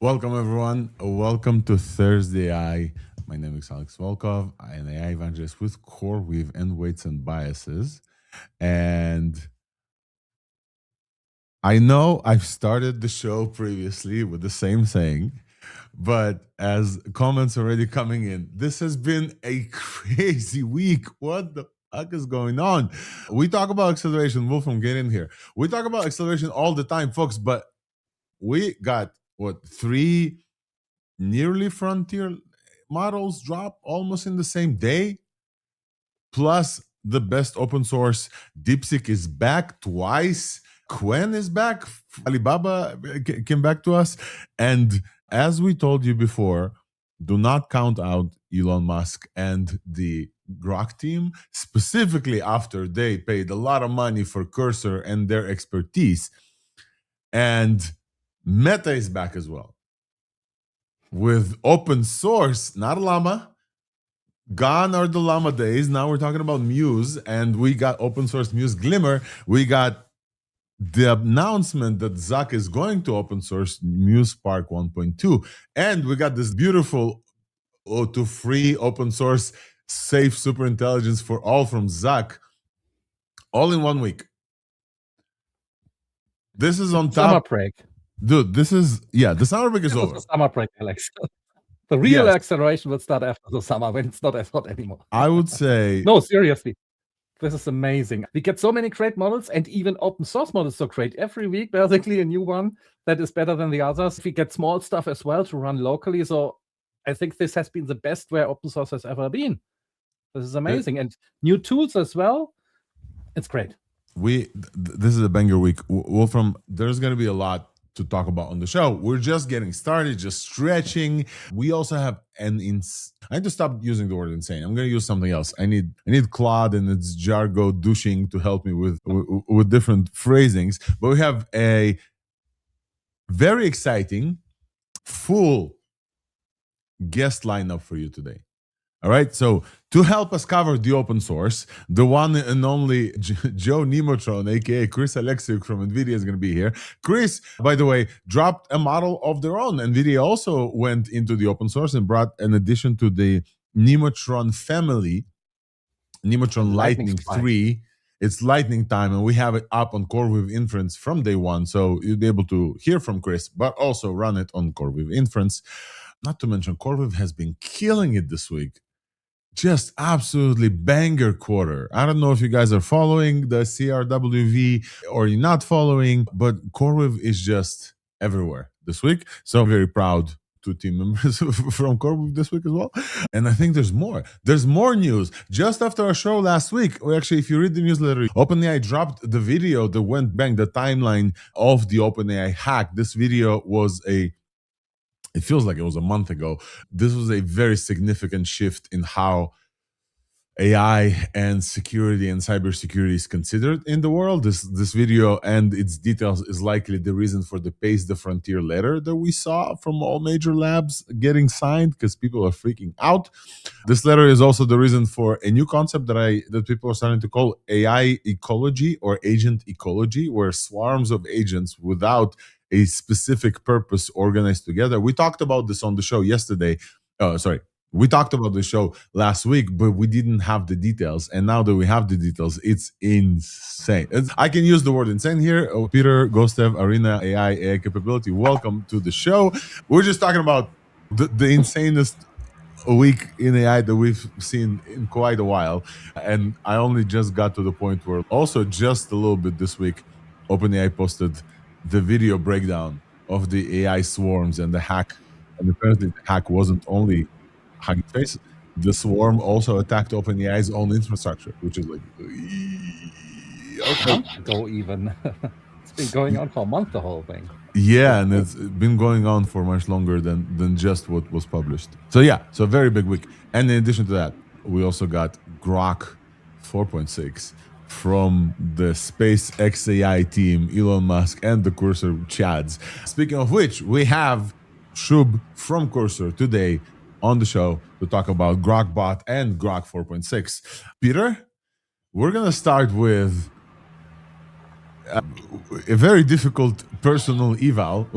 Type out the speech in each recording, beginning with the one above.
Welcome, everyone. Welcome to Thursday AI. My name is Alex Volkov. I am an AI evangelist with CoreWeave and Weights and Biases. And I know I've started the show previously with the same thing, but as comments already coming in, this has been a crazy week. What the fuck is going on? We talk about acceleration. Wolfram, get in here. We talk about acceleration all the time, folks, but we got three nearly frontier models drop almost in the same day. Plus, the best open source DeepSeek is back twice. Qwen is back. Alibaba came back to us. And as we told you before, do not count out Elon Musk and the Grok team, specifically after they paid a lot of money for Cursor and their expertise. And Meta is back as well with open source, not Llama. Gone are the Llama days. Now we're talking about Muse, and we got open source Muse Glimmer. We got the announcement that Zuck is going to open source Muse Spark 1.2, and we got this beautiful to free open source safe super intelligence for all from Zuck, all in 1 week. This is on top. Summer break. Dude, the summer break is over. The summer break, Alex. The real acceleration will start after the summer when it's not as hot anymore. I would say... No, seriously. This is amazing. We get so many great models, and even open source models so great. Every week, basically, a new one that is better than the others. We get small stuff as well to run locally. So I think this has been the best where open source has ever been. This is amazing. And new tools as well. It's great. This is a banger week. Wolfram, there's going to be a lot to talk about on the show. We're just getting started, just stretching. We also have I need to stop using the word insane. I'm going to use something else. I need Claude and its jargo douching to help me with different phrasings. But we have a very exciting, full guest lineup for you today. All right, so to help us cover the open source, the one and only Joe Nemotron, aka Chris Alexiuk from NVIDIA, is going to be here. Chris, by the way, dropped a model of their own. NVIDIA also went into the open source and brought an addition to the Nemotron family, Nemotron Lightning 3. It's lightning time, and we have it up on CoreWeave Inference from day one, so you'll be able to hear from Chris, but also run it on CoreWeave Inference. Not to mention, CoreWeave has been killing it this week. Just absolutely banger quarter. I don't know if you guys are following the CRWV or you're not following, but CoreWeave is just everywhere this week. So I'm very proud to team members from CoreWeave this week as well. And I think there's more. There's more news. Just after our show last week, if you read the newsletter, OpenAI dropped the video that went bang, the timeline of the OpenAI hack. This video was it feels like it was a month ago. This was a very significant shift in how AI and security and cybersecurity is considered in the world. This video and its details is likely the reason for the Pace the Frontier letter that we saw from all major labs getting signed, because people are freaking out. This letter is also the reason for a new concept that people are starting to call AI ecology or agent ecology, where swarms of agents without a specific purpose organized together. We talked about this on the show yesterday. We talked about the show last week, but we didn't have the details. And now that we have the details, it's insane. I can use the word insane here. Peter Gostev, Arena AI capability. Welcome to the show. We're just talking about the insanest week in AI that we've seen in quite a while. And I only just got to the point where also just a little bit this week, OpenAI posted the video breakdown of the AI swarms and the hack. And apparently the hack wasn't only Hugging Face. The swarm also attacked OpenAI's own infrastructure, which is like, okay. Go even. It's been going on for a month, the whole thing. Yeah, and it's been going on for much longer than just what was published. So a very big week. And in addition to that, we also got Grok 4.6 from the SpaceX AI team, Elon Musk, and the Cursor Chads. Speaking of which, we have Shub from Cursor today on the show to talk about Grok Bot and Grok 4.6. Peter, we're going to start with a very difficult personal eval.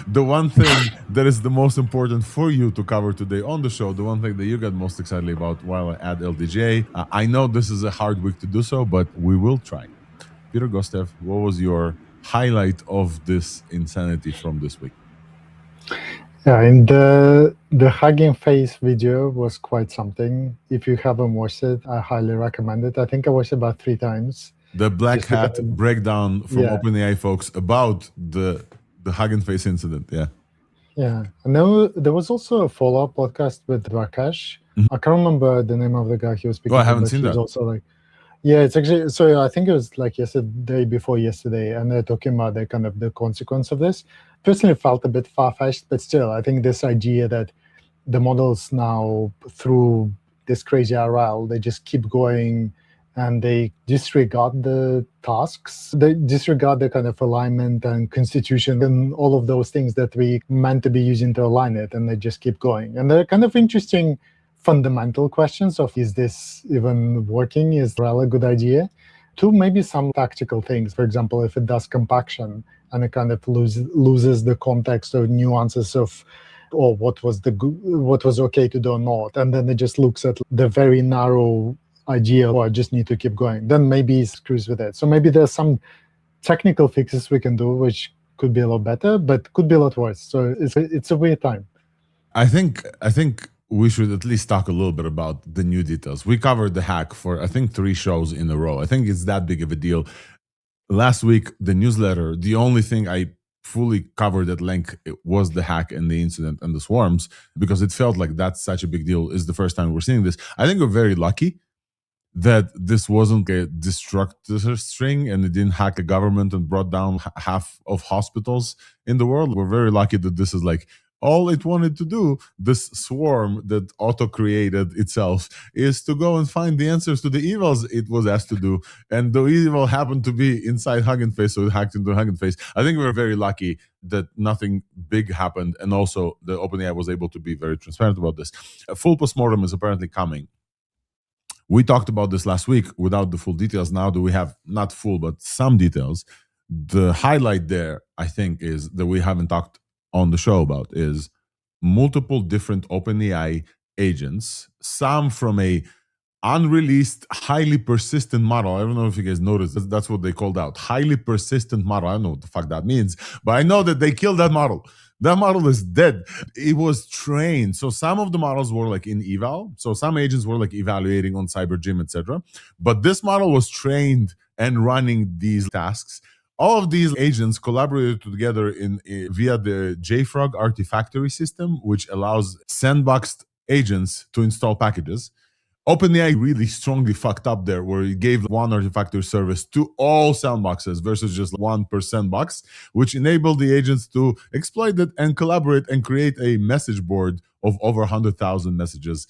The one thing that is the most important for you to cover today on the show, the one thing that you get most excited about while at LDJ. I know this is a hard week to do so, but we will try. Peter Gostev, what was your highlight of this insanity from this week? Yeah, and the Hugging Face video was quite something. If you haven't watched it, I highly recommend it. I think I watched it about 3 times. The black hat breakdown from OpenAI folks about the Hugging Face incident. Yeah. Yeah. And there was also a follow-up podcast with Rakesh. I can't remember the name of the guy he was speaking to. I haven't seen that. Also like, yeah, it's actually, so I think it was like yesterday, before yesterday, and they're talking about the kind of the consequence of this. Personally felt a bit far-fetched, but still, I think this idea that the models now, through this crazy RL, they just keep going and they disregard the tasks. They disregard the kind of alignment and constitution and all of those things that we meant to be using to align it, and they just keep going. And they're kind of interesting fundamental questions of, is this even working? Is RL a good idea? To maybe some tactical things. For example, if it does compaction and it kind of loses the context or nuances of, or what was okay to do or not, and then it just looks at the very narrow idea, or I just need to keep going, then maybe it screws with it. So maybe there's some technical fixes we can do, which could be a lot better, but could be a lot worse. So it's a weird time. I think we should at least talk a little bit about the new details. We covered the hack for, I think, 3 shows in a row. I think it's that big of a deal. Last week, the newsletter, the only thing I fully covered at length was the hack and the incident and the swarms, because it felt like that's such a big deal. It's the first time we're seeing this. I think we're very lucky that this wasn't a destructor string and it didn't hack a government and brought down half of hospitals in the world. We're very lucky that this is like all it wanted to do, this swarm that auto-created itself, is to go and find the answers to the evils it was asked to do. And the evil happened to be inside Hugging Face, so it hacked into Hugging Face. I think we're very lucky that nothing big happened, and also the OpenAI was able to be very transparent about this. A full postmortem is apparently coming. We talked about this last week without the full details. Now that we have not full, but some details, the highlight there, I think, is that we haven't talked on the show about is multiple different OpenAI agents, some from a unreleased, highly persistent model. I don't know if you guys noticed, that's what they called out. Highly persistent model. I don't know what the fuck that means, but I know that they killed that model. That model is dead. It was trained. So some of the models were like in eval. So some agents were like evaluating on CyberGym, etc. But this model was trained and running these tasks. All of these agents collaborated together via the JFrog Artifactory system, which allows sandboxed agents to install packages. OpenAI really strongly fucked up there, where it gave one Artifactory service to all sandboxes versus just 1% box, which enabled the agents to exploit it and collaborate and create a message board of over 100,000 messages,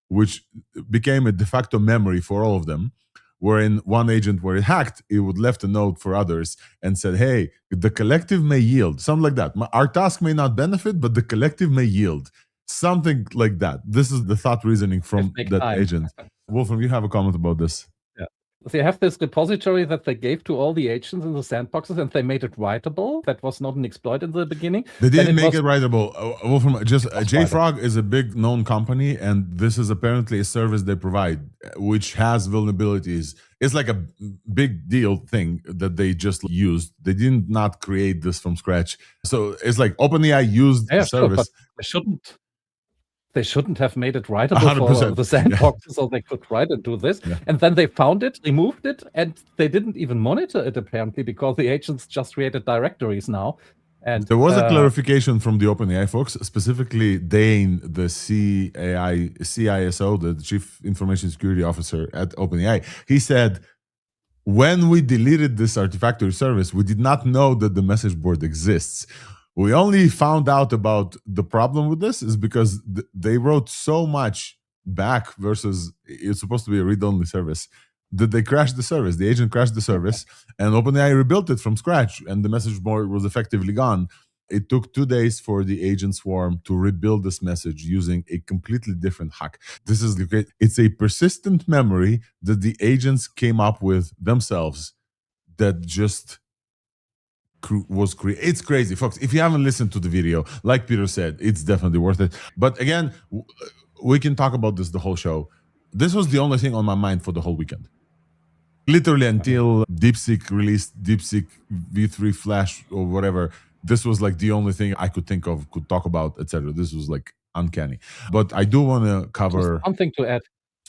which became a de facto memory for all of them. Wherein one agent, where it hacked, it would left a note for others and said, hey, the collective may yield. Something like that. Our task may not benefit, but the collective may yield. Something like that. This is the thought reasoning from that agent. Wolfram, you have a comment about this. Yeah. They have this repository that they gave to all the agents in the sandboxes, and they made it writable. That was not an exploit in the beginning. They didn't make it writable. Wolfram, just JFrog is a big known company, and this is apparently a service they provide, which has vulnerabilities. It's like a big deal thing that they just used. They did not create this from scratch. So it's like OpenAI used the service. But they shouldn't have made it writable for the sandboxes, so they could write and do this. Yeah. And then they found it, removed it, and they didn't even monitor it, apparently, because the agents just created directories now. And there was a clarification from the OpenAI folks, specifically Dane, the CISO, the Chief Information Security Officer at OpenAI. He said, when we deleted this Artifactory service, we did not know that the message board exists. We only found out about the problem with this is because they wrote so much back versus it's supposed to be a read-only service that they crashed the service. The agent crashed the service, and OpenAI rebuilt it from scratch, and the message board was effectively gone. It took 2 days for the agent swarm to rebuild this message using a completely different hack. This is great. It's a persistent memory that the agents came up with themselves that just It's crazy, folks. If you haven't listened to the video, like Peter said, it's definitely worth it. But again, we can talk about this the whole show. This was the only thing on my mind for the whole weekend. Literally until DeepSeek released DeepSeek V3 Flash or whatever, this was like the only thing I could think of, could talk about, etc. This was like uncanny. But I do want to cover... Just one thing to add.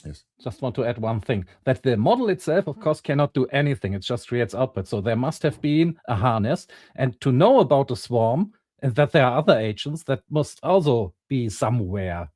Yes. Just want to add one thing, that the model itself, of course, cannot do anything. It just creates output. So there must have been a harness. And to know about the swarm and that there are other agents, that must also be somewhere.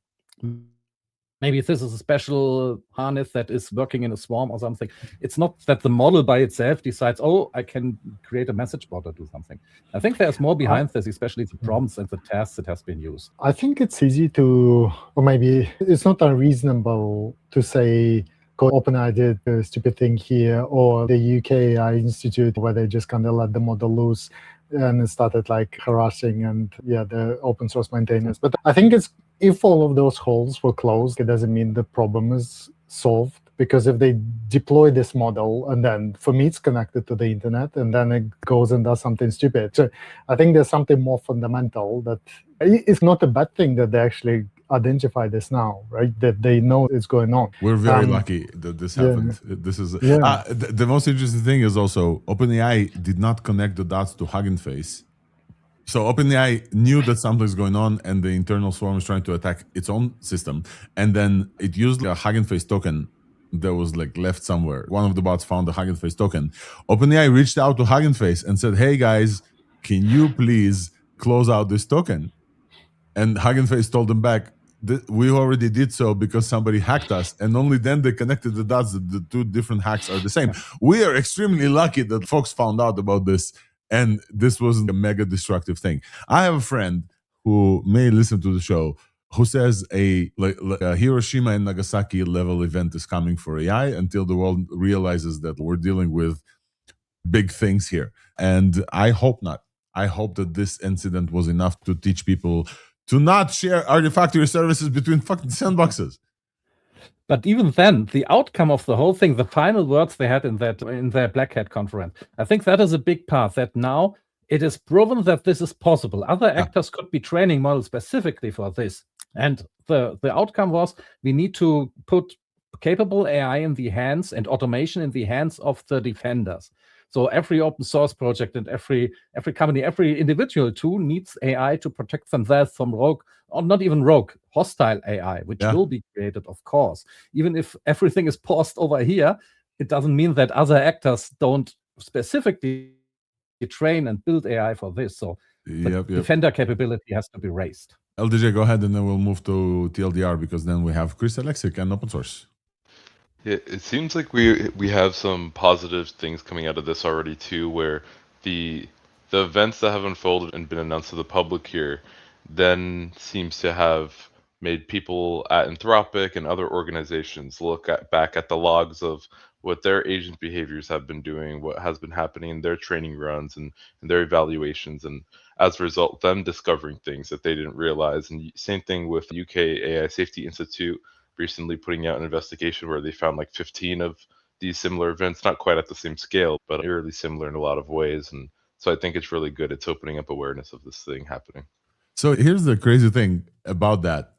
Maybe this is a special harness that is working in a swarm or something. It's not that the model by itself decides, oh, I can create a message bot or do something. I think there's more behind this, especially the prompts and the tasks that has been used. I think it's easy to, or maybe it's not unreasonable to say, OpenAI did a stupid thing here, or the UK AI Institute, where they just kind of let the model loose and it started like harassing and the open source maintainers. But I think it's, if all of those holes were closed, it doesn't mean the problem is solved. Because if they deploy this model and then, for me, it's connected to the internet and then it goes and does something stupid. So I think there's something more fundamental that it's not a bad thing that they actually identify this now, right? That they know it's going on. We're very lucky that this happened. This is the most interesting thing is also OpenAI did not connect the dots to Hugging Face. So OpenAI knew that something's going on and the internal swarm is trying to attack its own system. And then it used a Hugging Face token that was like left somewhere. One of the bots found the Hugging Face token. OpenAI reached out to Hugging Face and said, hey guys, can you please close out this token? And Hugging Face told them back, we already did so because somebody hacked us. And only then they connected the dots that the two different hacks are the same. We are extremely lucky that folks found out about this. And this wasn't a mega destructive thing. I have a friend who may listen to the show who says a Hiroshima and Nagasaki level event is coming for AI until the world realizes that we're dealing with big things here. And I hope not. I hope that this incident was enough to teach people to not share Artifactory services between fucking sandboxes. But even then, the outcome of the whole thing, the final words they had in their Black Hat conference, I think that is a big part, that now it is proven that this is possible. Other actors could be training models specifically for this. And the outcome was, we need to put capable AI in the hands and automation in the hands of the defenders. So every open source project and every company, every individual too needs AI to protect themselves from rogue, or not even rogue, hostile AI, which will be created, of course. Even if everything is paused over here, it doesn't mean that other actors don't specifically train and build AI for this. So the defender capability has to be raised. LDJ, go ahead, and then we'll move to TLDR, because then we have Chris Alexiuk and open source. Yeah, it seems like we have some positive things coming out of this already too, where the events that have unfolded and been announced to the public here then seems to have made people at Anthropic and other organizations look back at the logs of what their agent behaviors have been doing, what has been happening in their training runs and their evaluations, and as a result, them discovering things that they didn't realize. And same thing with the UK AI Safety Institute recently putting out an investigation where they found like 15 of these similar events, not quite at the same scale, but eerily similar in a lot of ways. And so I think it's really good. It's opening up awareness of this thing happening. So here's the crazy thing about that.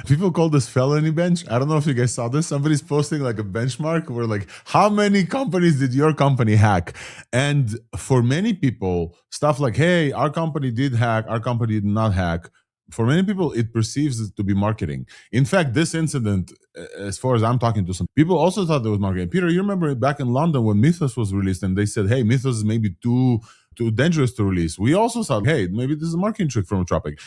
People call this felony bench. I don't know if you guys saw this. Somebody's posting like a benchmark where like, how many companies did your company hack? And for many people, stuff like, hey, our company did hack, our company did not hack. For many people, it perceives it to be marketing. In fact, this incident, as far as I'm talking to some people, also thought it was marketing. Peter, you remember back in London when Mythos was released and they said, hey, Mythos is maybe too dangerous to release. We also thought, hey, maybe this is a marketing trick from Anthropic.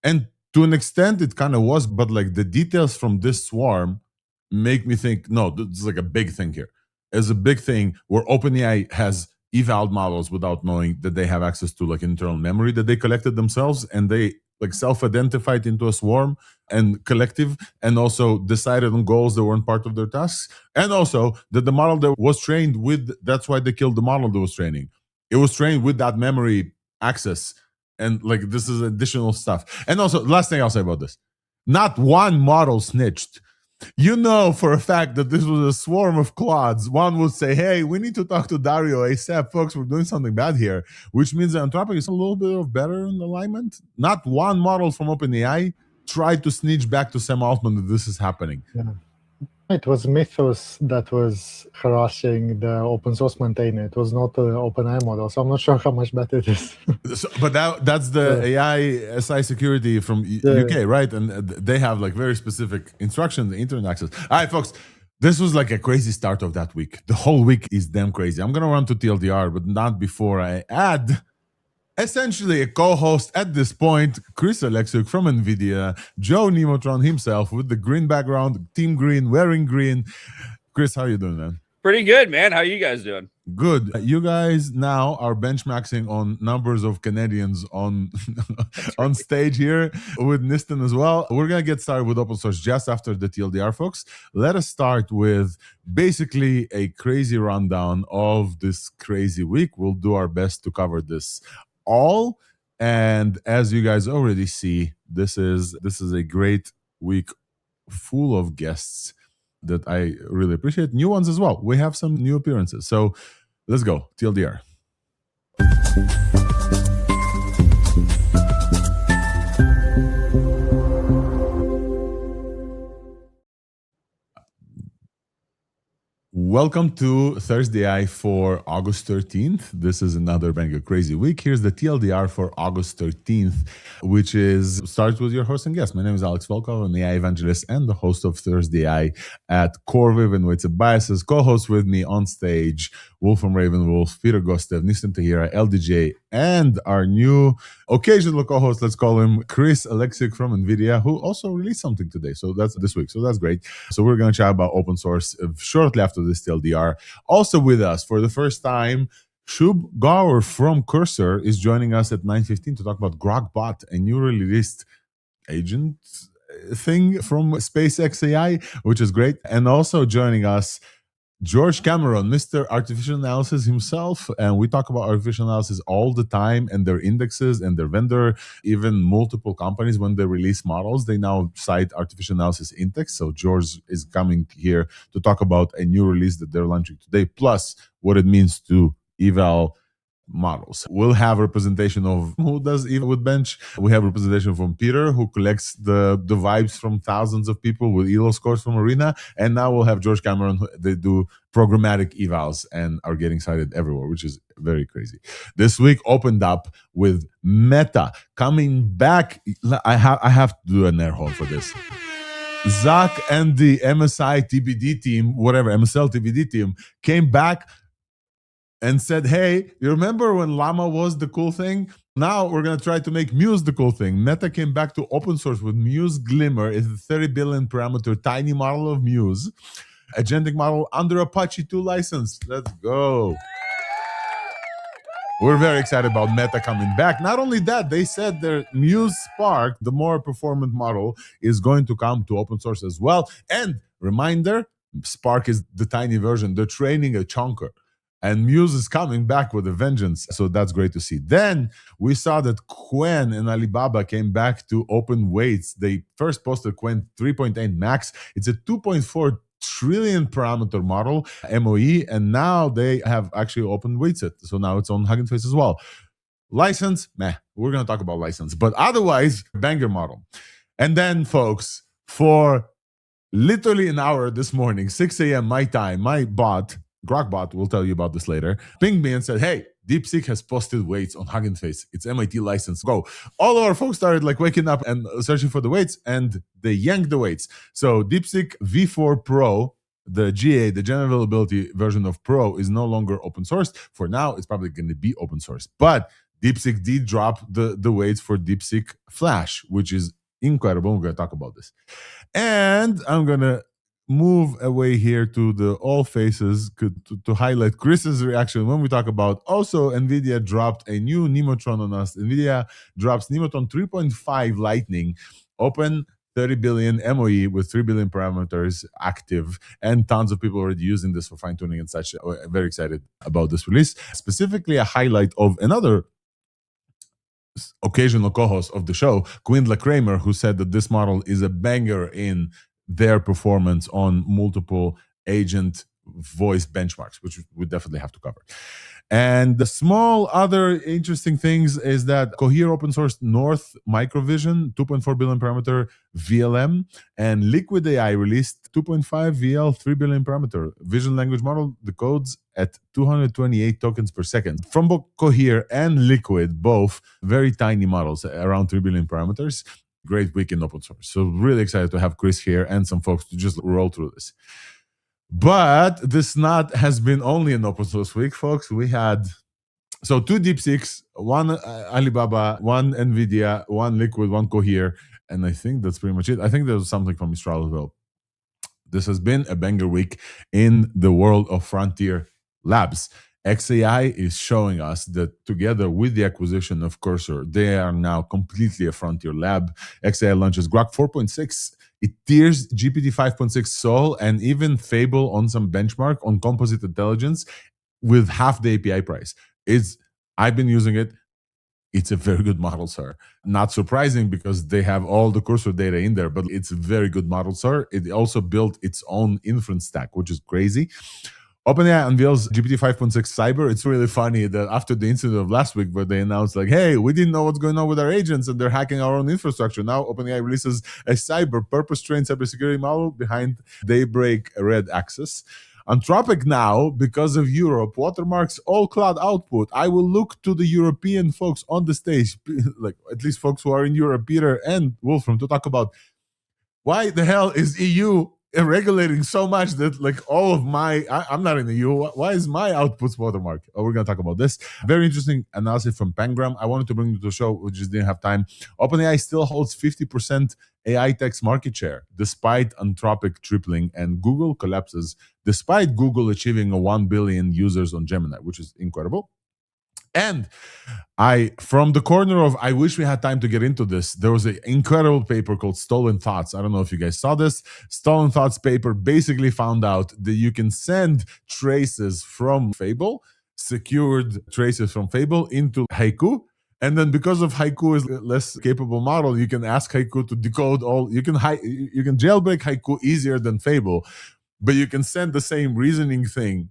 And to an extent, it kind of was, but like the details from this swarm make me think, no, this is like a big thing here. It's a big thing where OpenAI has eval models without knowing that they have access to like internal memory that they collected themselves, and they like self-identified into a swarm and collective, and also decided on goals that weren't part of their tasks. And also that the model that was trained with, that's why they killed the model that was training. It was trained with that memory access. And like, this is additional stuff. And also, last thing I'll say about this, not one model snitched. You know for a fact that this was a swarm of Claudes. One would say, hey, we need to talk to Dario ASAP. Folks, we're doing something bad here, which means that Anthropic is a little bit of better in alignment. Not one model from OpenAI tried to snitch back to Sam Altman that this is happening. Yeah. It was Mythos that was harassing the open source maintainer. It was not the OpenAI model, so I'm not sure how much better it is. But that's the AI SI security from UK, right? And they have like very specific instructions, the internet access. All right, folks. This was like a crazy start of that week. The whole week is damn crazy. I'm going to run to TLDR, but not before I add essentially a co-host at this point, Chris Alexiuk from NVIDIA, Joe Nemotron himself with the green background, team green, wearing green. Chris, how you doing, man? Pretty good, man. How you guys doing? Good. You guys now are benchmarking on numbers of Canadians on on stage here with Niston as well. We're going to get started with open source just after the TLDR, folks. Let us start with basically a crazy rundown of this crazy week. We'll do our best to cover this all. And as you guys already see, this is a great week full of guests that I really appreciate. New ones as well. We have some new appearances. So let's go. TLDR. Welcome to Thursday Eye for August 13th. This is another banger crazy week. Here's the TLDR for August 13th, which starts with your host and guest. My name is Alex Volkov. I'm the AI evangelist and the host of Thursday Eye at CoreWeave and Weights and Biases. Co-host with me on stage, Wolfram Ravenwolf, Peter Gostev, Nistan Tahira, LDJ, and our new occasional co-host, let's call him Chris Alexiuk from NVIDIA, who also released something today. So that's this week. So that's great. So we're going to chat about open source shortly after this TLDR. Also with us for the first time, Shub Gaur from Cursor is joining us at 9:15 to talk about Grok Bot, a new released agent thing from SpaceX AI, which is great. And also joining us, George Cameron, Mr. Artificial Analysis himself, and we talk about artificial analysis all the time and their indexes and their vendor, even multiple companies when they release models, they now cite artificial analysis index. So George is coming here to talk about a new release that they're launching today, plus what it means to eval models. We'll have representation of who does eval with bench. We have representation from Peter, who collects the vibes from thousands of people with ELO scores from Arena. And now we'll have George Cameron. They do programmatic evals and are getting cited everywhere, which is very crazy. This week opened up with Meta coming back. I have to do an air horn for this. Zach and the MSI TBD team, whatever, MSL TBD team, came back and said, hey, you remember when Llama was the cool thing? Now we're going to try to make Muse the cool thing. Meta came back to open source with Muse Glimmer. It's a 30 billion parameter tiny model of Muse, agentic model under Apache 2 license. Let's go. We're very excited about Meta coming back. Not only that, they said their Muse Spark, the more performant model, is going to come to open source as well. And reminder, Spark is the tiny version. They're training a chunker. And Muse is coming back with a vengeance. So that's great to see. Then we saw that Qwen and Alibaba came back to open weights. They first posted Qwen 3.8 Max. It's a 2.4 trillion parameter model, MOE, and now they have actually opened weights it. So now it's on Hugging Face as well. License, meh. We're going to talk about license. But otherwise, banger model. And then, folks, for literally an hour this morning, 6 a.m. my time, my bot, Grok Bot, we'll tell you about this later, pinged me and said, hey, DeepSeek has posted weights on Hugging Face. It's MIT license. Go. All of our folks started like waking up and searching for the weights, and they yanked the weights. So DeepSeek V4 Pro, the GA, the general availability version of Pro, is no longer open source. For now, it's probably going to be open source. But DeepSeek did drop the weights for DeepSeek Flash, which is incredible. We're going to talk about this. And I'm going to move away here to the all faces to highlight Chris's reaction when we talk about also NVIDIA dropped a new Nemotron on us. NVIDIA drops Nemotron 3.5 Lightning, open 30 billion MOE with 3 billion parameters active, and tons of people already using this for fine-tuning and such. I'm very excited about this release. Specifically, a highlight of another occasional co-host of the show, Qwen Kramer, who said that this model is a banger in their performance on multiple agent voice benchmarks, which we definitely have to cover. And the small other interesting things is that Cohere open sourced North Microvision 2.4 billion parameter VLM, and Liquid AI released 2.5 VL 3 billion parameter vision language model decodes at 228 tokens per second. From both Cohere and Liquid, both very tiny models, around 3 billion parameters. Great week in open source. So really excited to have Chris here and some folks to just roll through this. But this not has been only an open source week, folks. We had two DeepSeeks, one Alibaba, one NVIDIA, one Liquid, one Cohere, and I think that's pretty much it. I think there was something from Mistral as well. This has been a banger week in the world of frontier labs. XAI is showing us that together with the acquisition of Cursor, they are now completely a frontier lab. XAI launches Grok 4.6. It tiers GPT-5.6 Sol and even Fable on some benchmark on composite intelligence with half the API price. I've been using it. It's a very good model, sir. Not surprising because they have all the Cursor data in there, but it's a very good model, sir. It also built its own inference stack, which is crazy. OpenAI unveils GPT-5.6 Cyber. It's really funny that after the incident of last week where they announced like, hey, we didn't know what's going on with our agents and they're hacking our own infrastructure. Now OpenAI releases a cyber purpose-trained cybersecurity model behind Daybreak Red Access. Anthropic now, because of Europe, watermarks all cloud output. I will look to the European folks on the stage, like at least folks who are in Europe, Peter and Wolfram, to talk about why the hell is EU regulating so much that like all of I'm not in the EU. Why is my outputs watermark? Oh, we're going to talk about this. Very interesting analysis from Pangram. I wanted to bring you to the show. We just didn't have time. OpenAI still holds 50% AI text market share despite Anthropic tripling, and Google collapses despite Google achieving 1 billion users on Gemini, which is incredible. And from the corner of, I wish we had time to get into this, there was an incredible paper called Stolen Thoughts. I don't know if you guys saw this. Stolen Thoughts paper basically found out that you can send traces from Fable, secured traces from Fable, into Haiku. And then because of Haiku is a less capable model, you can ask Haiku to decode you can jailbreak Haiku easier than Fable, but you can send the same reasoning thing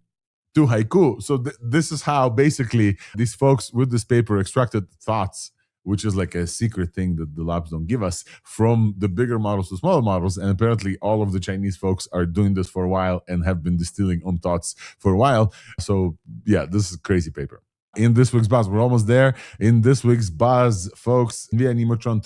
to Haiku. So this is how basically these folks with this paper extracted thoughts, which is like a secret thing that the labs don't give us, from the bigger models to smaller models. And apparently all of the Chinese folks are doing this for a while and have been distilling on thoughts for a while. So yeah, this is a crazy paper. In this week's Buzz, we're almost there. In this week's Buzz, folks, NVIDIA Nemotron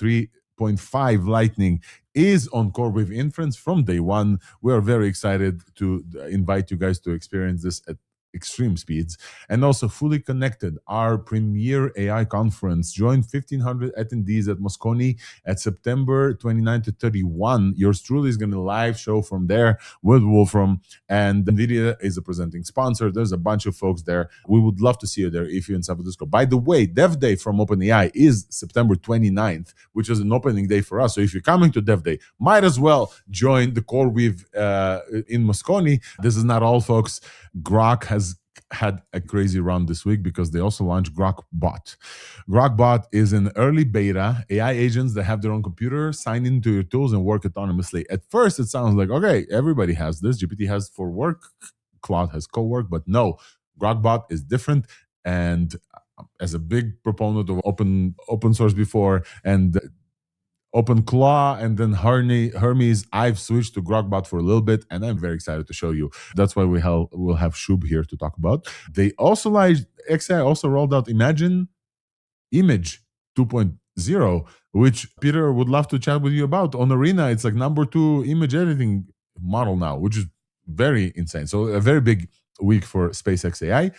3.5 Lightning is on CoreWeave inference from day one. We are very excited to invite you guys to experience this at extreme speeds. And also Fully Connected, our premier AI conference. Join 1,500 attendees at Moscone at September 29 to 31. Yours truly is going to live show from there with Wolfram, and NVIDIA is a presenting sponsor. There's a bunch of folks there. We would love to see you there if you're in San Francisco. By the way, Dev Day from OpenAI is September 29th, which is an opening day for us. So if you're coming to Dev Day, might as well join the CoreWeave in Moscone. This is not all, folks. Grok has had a crazy run this week because they also launched Grok Bot. Grok Bot is an early beta. AI agents that have their own computer sign into your tools and work autonomously. At first, it sounds like, okay, everybody has this. GPT has for work, Claude has co-work, but no, Grok Bot is different. And as a big proponent of open source before, and OpenClaw and then Hermes, I've switched to GrokBot for a little bit, and I'm very excited to show you. That's why we'll have Shub here to talk about. They also XAI also rolled out Imagine Image 2.0, which Peter would love to chat with you about. On Arena, it's like #2 image editing model now, which is very insane. So a very big week for SpaceX AI.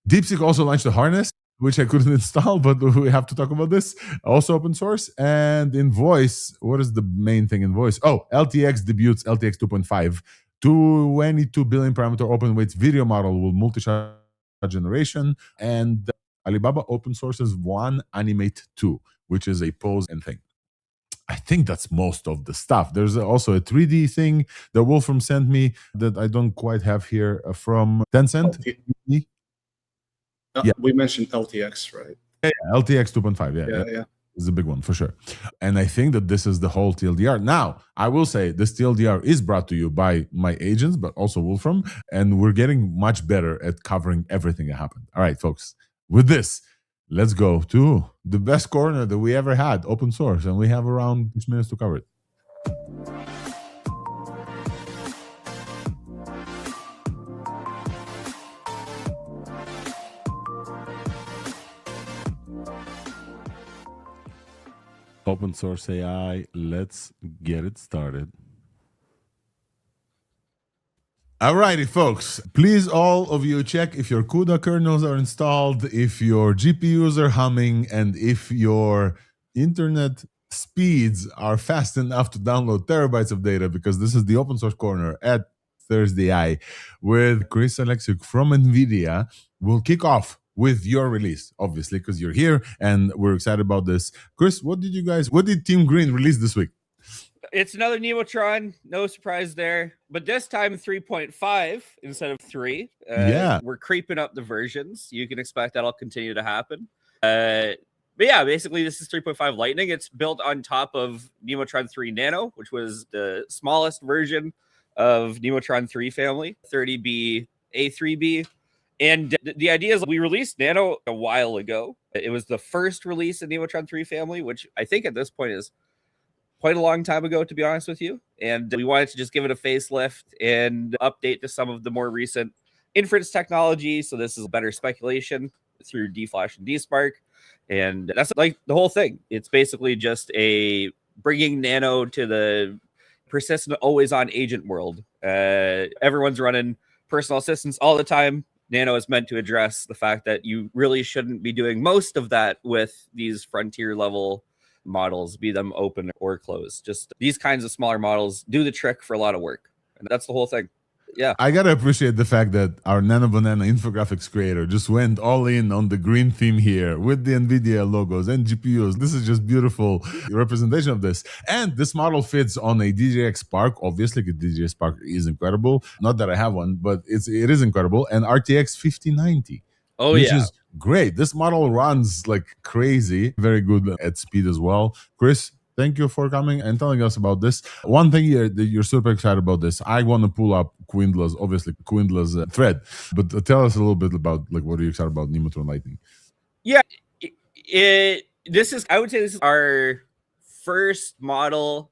DeepSeek also launched a harness, which I couldn't install, but we have to talk about this. Also open source. And in voice, what is the main thing in voice? Oh, LTX debuts LTX 2.5. 22 billion parameter open weights video model with multi-shot generation. And Alibaba open sources One Animate 2, which is a pose and thing. I think that's most of the stuff. There's also a 3D thing that Wolfram sent me that I don't quite have here from Tencent. Yeah. We mentioned LTX, right? Yeah, LTX 2.5. Yeah. is a big one for sure. And I think that this is the whole TLDR. Now, I will say this TLDR is brought to you by my agents, but also Wolfram, and we're getting much better at covering everything that happened. All right, folks, with this, let's go to the best corner that we ever had, open source, and we have around 6 minutes to cover it. Open source AI, let's get it started. Alrighty, folks. Please, all of you, check if your CUDA kernels are installed, if your GPUs are humming, and if your internet speeds are fast enough to download terabytes of data, because this is the open source corner at Thursday Eye with Chris Alexiuk from NVIDIA. We'll kick off with your release, obviously, because you're here and we're excited about this. Chris, what did Team Green release this week? It's another Nemotron. No surprise there. But this time 3.5 instead of 3. Yeah. We're creeping up the versions. You can expect that'll continue to happen. But yeah, basically this is 3.5 Lightning. It's built on top of Nemotron 3 Nano, which was the smallest version of Nemotron 3 family, 30B, A3B. And the idea is we released Nano a while ago. It was the first release in Nemotron 3 family, which I think at this point is quite a long time ago, to be honest with you. And we wanted to just give it a facelift and update to some of the more recent inference technology. So this is better speculation through DFlash and DSpark. And that's like the whole thing. It's basically just a bringing Nano to the persistent, always on agent world. Everyone's running personal assistants all the time. Nano is meant to address the fact that you really shouldn't be doing most of that with these frontier level models, be them open or closed. Just these kinds of smaller models do the trick for a lot of work. And that's the whole thing. Yeah. I got to appreciate the fact that our Nano Banana infographics creator just went all in on the green theme here with the NVIDIA logos and GPUs. This is just beautiful representation of this. And this model fits on a DJX Spark. Obviously, the DJX Spark is incredible. Not that I have one, but it is incredible. And RTX 5090. Oh, which yeah. is great. This model runs like crazy. Very good at speed as well. Chris, thank you for coming and telling us about this. One thing here that you're super excited about this. I want to pull up Quindla's thread, but tell us a little bit about like what are you excited about Nemotron Lightning? Yeah, I would say this is our first model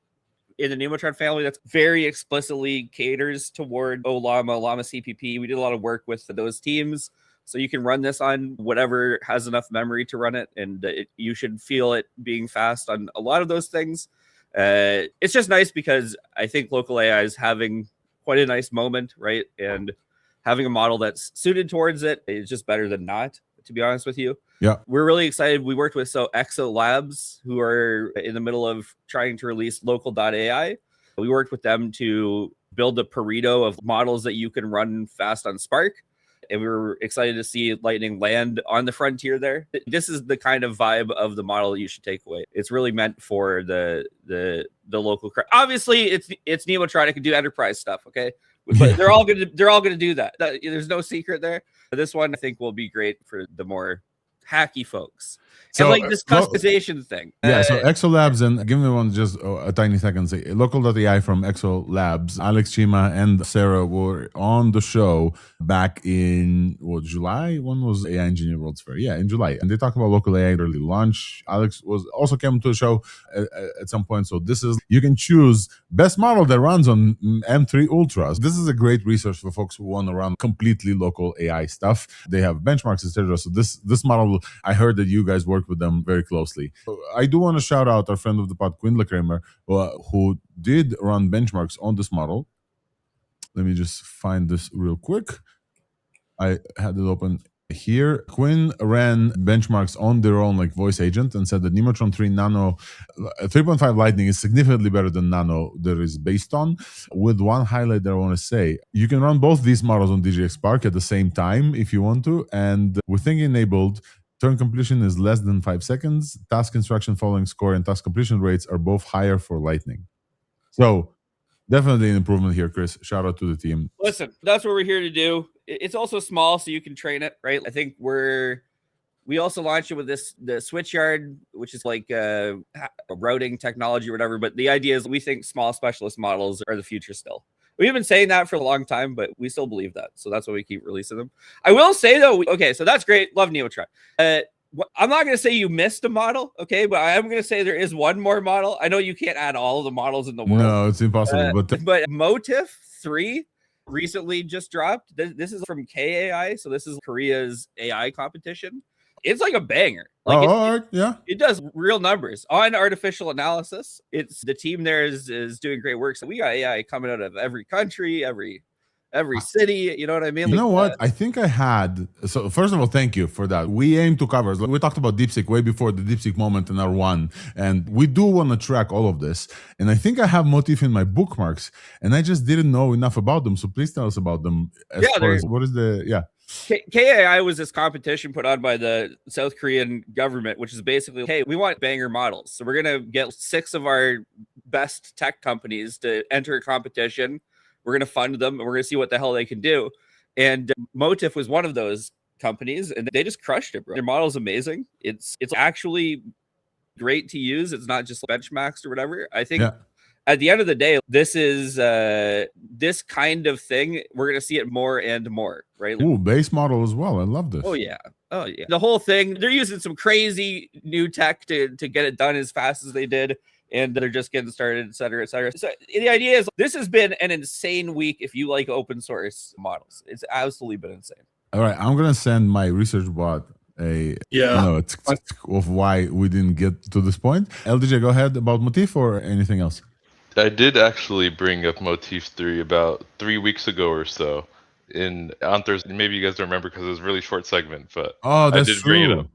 in the Nemotron family that's very explicitly caters toward Llama CPP. We did a lot of work with those teams. So you can run this on whatever has enough memory to run it, and you should feel it being fast on a lot of those things. It's just nice because I think local AI is having quite a nice moment, right? And having a model that's suited towards it is just better than not, to be honest with you. Yeah. We're really excited. We worked with Exo Labs, who are in the middle of trying to release local.ai. We worked with them to build a Pareto of models that you can run fast on Spark. And we were excited to see Lightning land on the frontier there. This is the kind of vibe of the model that you should take away. It's really meant for the local crowd. Obviously, it's Nemotron. It can do enterprise stuff, okay? But they're all gonna do that. There's no secret there. But this one I think will be great for the more hacky folks. So and like this customization thing. Yeah, so Exo Labs, and give me just a tiny second. Say, local.ai from Exo Labs, Alex Chima and Sarah were on the show back in July. When was AI Engineer World's Fair? Yeah, in July. And they talked about local AI early launch. Alex also came to the show at some point. So this is, you can choose best model that runs on M3 Ultras. This is a great resource for folks who want to run completely local AI stuff. They have benchmarks, etc. So this model, I heard that you guys work with them very closely. I do want to shout out our friend of the pod, Quindla Kramer, who did run benchmarks on this model. Let me just find this real quick. I had it open here. Qwen ran benchmarks on their own like voice agent and said that Nemotron 3 Nano 3.5 Lightning is significantly better than Nano that is based on. With one highlight that I want to say, you can run both these models on DJX Spark at the same time if you want to, and with Thing enabled, turn completion is less than 5 seconds. Task instruction following score and task completion rates are both higher for Lightning. So definitely an improvement here, Chris. Shout out to the team. Listen, that's what we're here to do. It's also small, so you can train it, right? I think we're We also launched it with the Switchyard, which is like a routing technology or whatever. But the idea is we think small specialist models are the future still. We've been saying that for a long time, but we still believe that. So that's why we keep releasing them. I will say, though, okay, so that's great. Love Nemotron. I'm not going to say you missed a model, okay, but I am going to say there is one more model. I know you can't add all of the models in the world. No, it's impossible. But Motif 3 recently just dropped. This is from KAI, so this is Korea's AI competition. It's like a banger. Like it does real numbers on artificial analysis. It's the team there is doing great work. So we got AI coming out of every country, every city. You know what I mean? You know what? I think I had. So first of all, thank you for that. We aim to cover. We talked about DeepSeek way before the DeepSeek moment in R1, and we do want to track all of this. And I think I have Motif in my bookmarks, and I just didn't know enough about them. So please tell us about them. What is the KAI was this competition put on by the South Korean government, which is basically, hey, we want banger models. So we're going to get 6 of our best tech companies to enter a competition. We're going to fund them, and we're going to see what the hell they can do. And Motif was one of those companies, and they just crushed it, bro. Their model is amazing. It's actually great to use. It's not just benchmarks or whatever. I think at the end of the day, this is this kind of thing. We're going to see it more and more, right? Ooh, base model as well. I love this. Oh, yeah. The whole thing, they're using some crazy new tech to get it done as fast as they did. And they're just getting started, et cetera, et cetera. So the idea is this has been an insane week if you like open source models. It's absolutely been insane. All right, I'm going to send my research bot of why we didn't get to this point. LDJ, go ahead about Motif or anything else. I did actually bring up Motif 3 about 3 weeks ago or so on Thursday. Maybe you guys don't remember because it was a really short segment, but that's I did true. bring it up.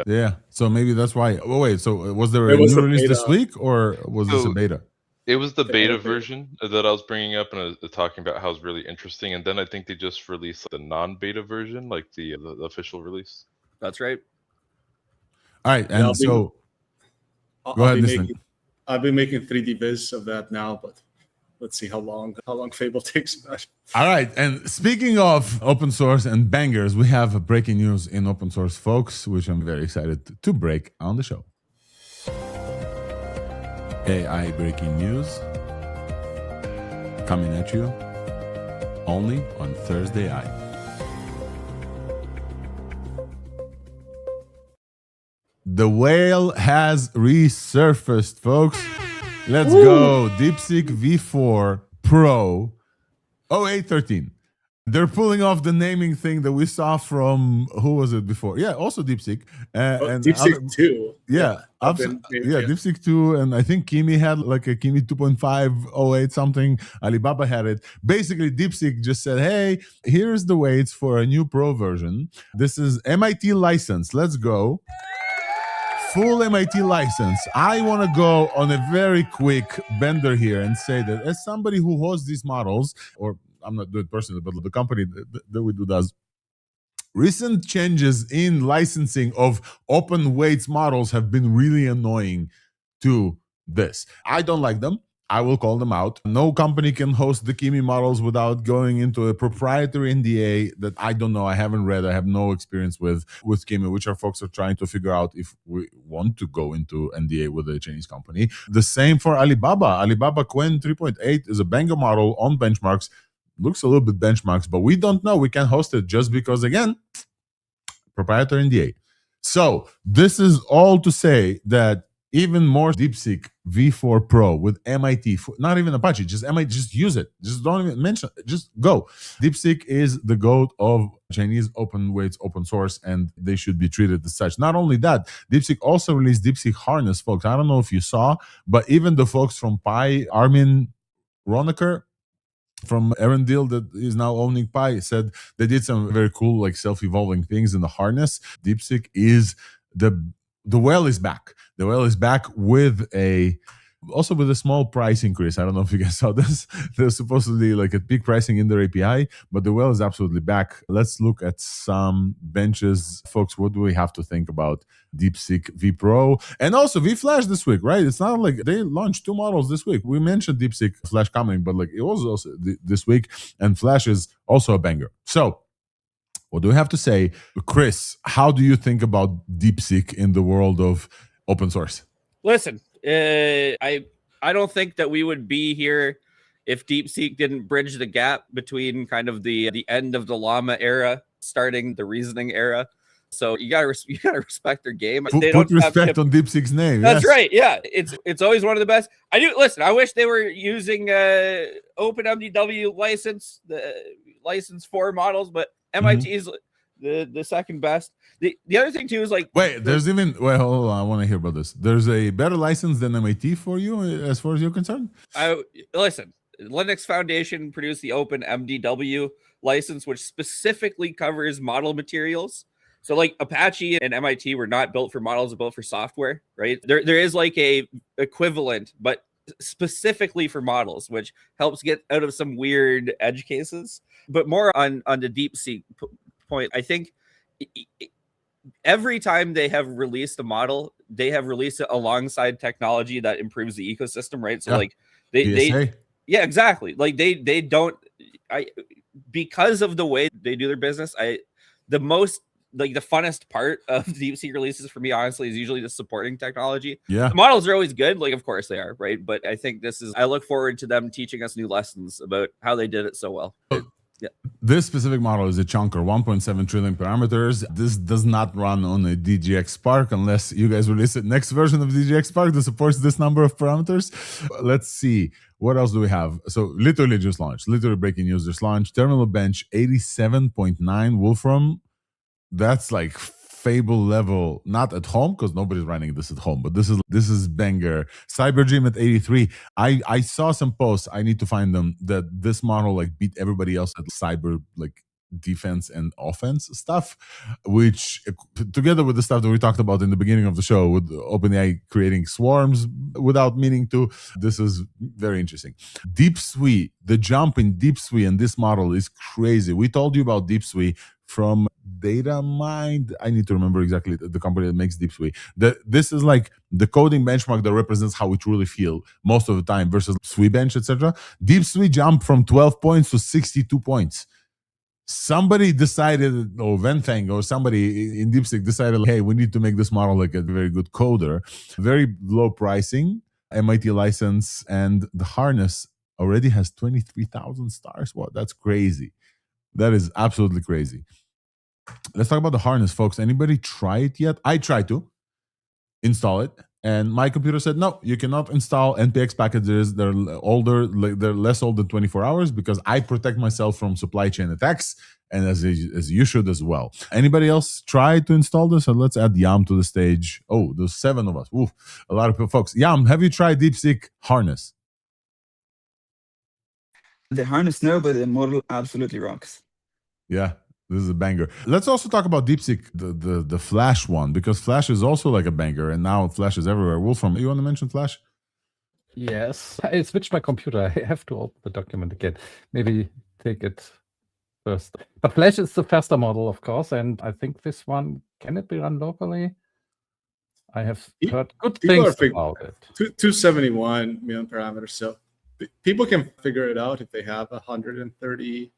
Yeah. So maybe that's why. Oh wait. So was there a new release this week, or was this a beta? It was the beta version that I was bringing up, and I was talking about how it's really interesting. And then I think they just released the non-beta version, like the official release. That's right. All right. And go ahead. I've been making 3D viz of that now, but let's see how long Fable takes. All right. And speaking of open source and bangers, we have breaking news in open source, folks, which I'm very excited to break on the show. AI breaking news coming at you only on Thursday AI. The whale has resurfaced, folks. Let's go. DeepSeek V4 Pro 0813. They're pulling off the naming thing that we saw from, who was it before? Yeah, also DeepSeek. And DeepSeek 2. Yeah, DeepSeek 2. And I think Kimi had like a Kimi 2.5 08 something. Alibaba had it. Basically, DeepSeek just said, hey, here's the weights for a new Pro version. This is MIT license. Let's go. Full MIT license. I want to go on a very quick bender here and say that as somebody who hosts these models, or I'm not doing it personally, but the company that we do does, recent changes in licensing of open weights models have been really annoying to this. I don't like them. I will call them out. No company can host the Kimi models without going into a proprietary NDA that I don't know. I haven't read. I have no experience with Kimi, which our folks are trying to figure out if we want to go into NDA with a Chinese company. The same for Alibaba. Alibaba Qwen 3.8 is a banger model on benchmarks. Looks a little bit benchmarks, but we don't know. We can't host it just because, again, proprietary NDA. So this is all to say that even more DeepSeek V4 Pro with MIT, not even Apache, just MIT, just use it. Just don't even mention it. Just go. DeepSeek is the GOAT of Chinese open weights, open source, and they should be treated as such. Not only that, DeepSeek also released DeepSeek Harness, folks. I don't know if you saw, but even the folks from Pi, Armin Ronacher, from Arendelle that is now owning Pi, said they did some very cool, like self-evolving things in the harness. DeepSeek is the whale is back. The whale is back with a small price increase. I don't know if you guys saw this. There's supposedly like a big pricing in their API, but the whale is absolutely back. Let's look at some benches. Folks, what do we have to think about DeepSeek V Pro and also V Flash this week, right? It's not like they launched 2 models this week. We mentioned DeepSeek Flash coming, but like it was also this week, and Flash is also a banger. So What do we have to say? Chris, how do you think about DeepSeek in the world of open source? Listen, I don't think that we would be here if DeepSeek didn't bridge the gap between kind of the end of the Llama era, starting the reasoning era. So you gotta respect their game. They Put don't have respect on DeepSeek's name. That's yes. right. Yeah, it's always one of the best. I do listen. I wish they were using OpenMDW license for models, but MIT is the second best. The other thing too is like wait, hold on. I want to hear about this. There's a better license than MIT for you as far as you're concerned? Listen, Linux Foundation produced the OpenMDW license, which specifically covers model materials. So like Apache and MIT were not built for models, built for software, right? There is like a equivalent, but specifically for models, which helps get out of some weird edge cases. But more on the DeepSeek point, I think every time they have released a model, they have released it alongside technology that improves the ecosystem, right? So like they yeah, exactly. Like they don't because of the way they do their business, the funnest part of DeepSeek releases for me, honestly, is usually the supporting technology. Yeah. The models are always good. Like, of course they are, right? But I think I look forward to them teaching us new lessons about how they did it so well. Yeah. This specific model is a chunker, 1.7 trillion parameters. This does not run on a DGX Spark unless you guys release the next version of DGX Spark that supports this number of parameters. Let's see. What else do we have? So literally just launched. Literally breaking news just launched. Terminal bench 87.9 Wolfram. That's like Fable level, not at home because nobody's running this at home, but this is banger. CyberGym at 83. I saw some posts, I need to find them, that this model like beat everybody else at cyber like defense and offense stuff, which together with the stuff that we talked about in the beginning of the show with OpenAI creating swarms without meaning to, this is very interesting. DeepSuite, the jump in DeepSuite and this model is crazy. We told you about DeepSuite from DataMind. I need to remember exactly the company that makes DeepSuite. This is like the coding benchmark that represents how we truly feel most of the time versus SweetBench, etc. DeepSuite jumped from 12 points to 62 points. Somebody decided, or Venfang or somebody in DeepSeek decided, hey, we need to make this model like a very good coder. Very low pricing, MIT license, and the harness already has 23,000 stars. Wow, that's crazy. That is absolutely crazy. Let's talk about the harness, folks. Anybody try it yet? I tried to install it, and my computer said, no, you cannot install NPX packages. They're older, they're less old than 24 hours because I protect myself from supply chain attacks, and as you should as well. Anybody else try to install this? So let's add Yam to the stage. Oh, there's 7 of us. Ooh, a lot of folks. Yam, have you tried DeepSeek harness? The harness, no, but the model absolutely rocks. Yeah, this is a banger. Let's also talk about DeepSeek, the Flash one, because Flash is also like a banger, and now Flash is everywhere. Wolfram, you want to mention Flash? Yes. I switched my computer. I have to open the document again. Maybe take it first. But Flash is the faster model, of course, and I think this one, can it be run locally? I have heard good things about it. 271 million parameters, so people can figure it out if they have 130.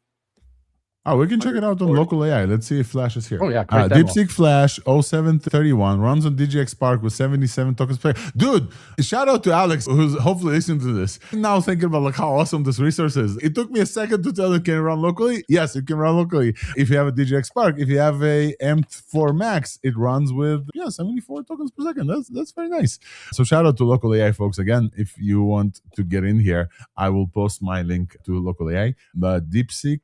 Oh, we can check it out on local AI. Let's see if Flash is here. Oh, yeah. DeepSeek Flash 0731 runs on DGX Spark with 77 tokens per second. Dude, shout out to Alex, who's hopefully listening to this. Now thinking about like how awesome this resource is. It took me a second to tell you, can it run locally? Yes, it can run locally. If you have a DGX Spark, if you have a M4 Max, it runs with 74 tokens per second. That's very nice. So shout out to local AI, folks. Again, if you want to get in here, I will post my link to local AI. But DeepSeek,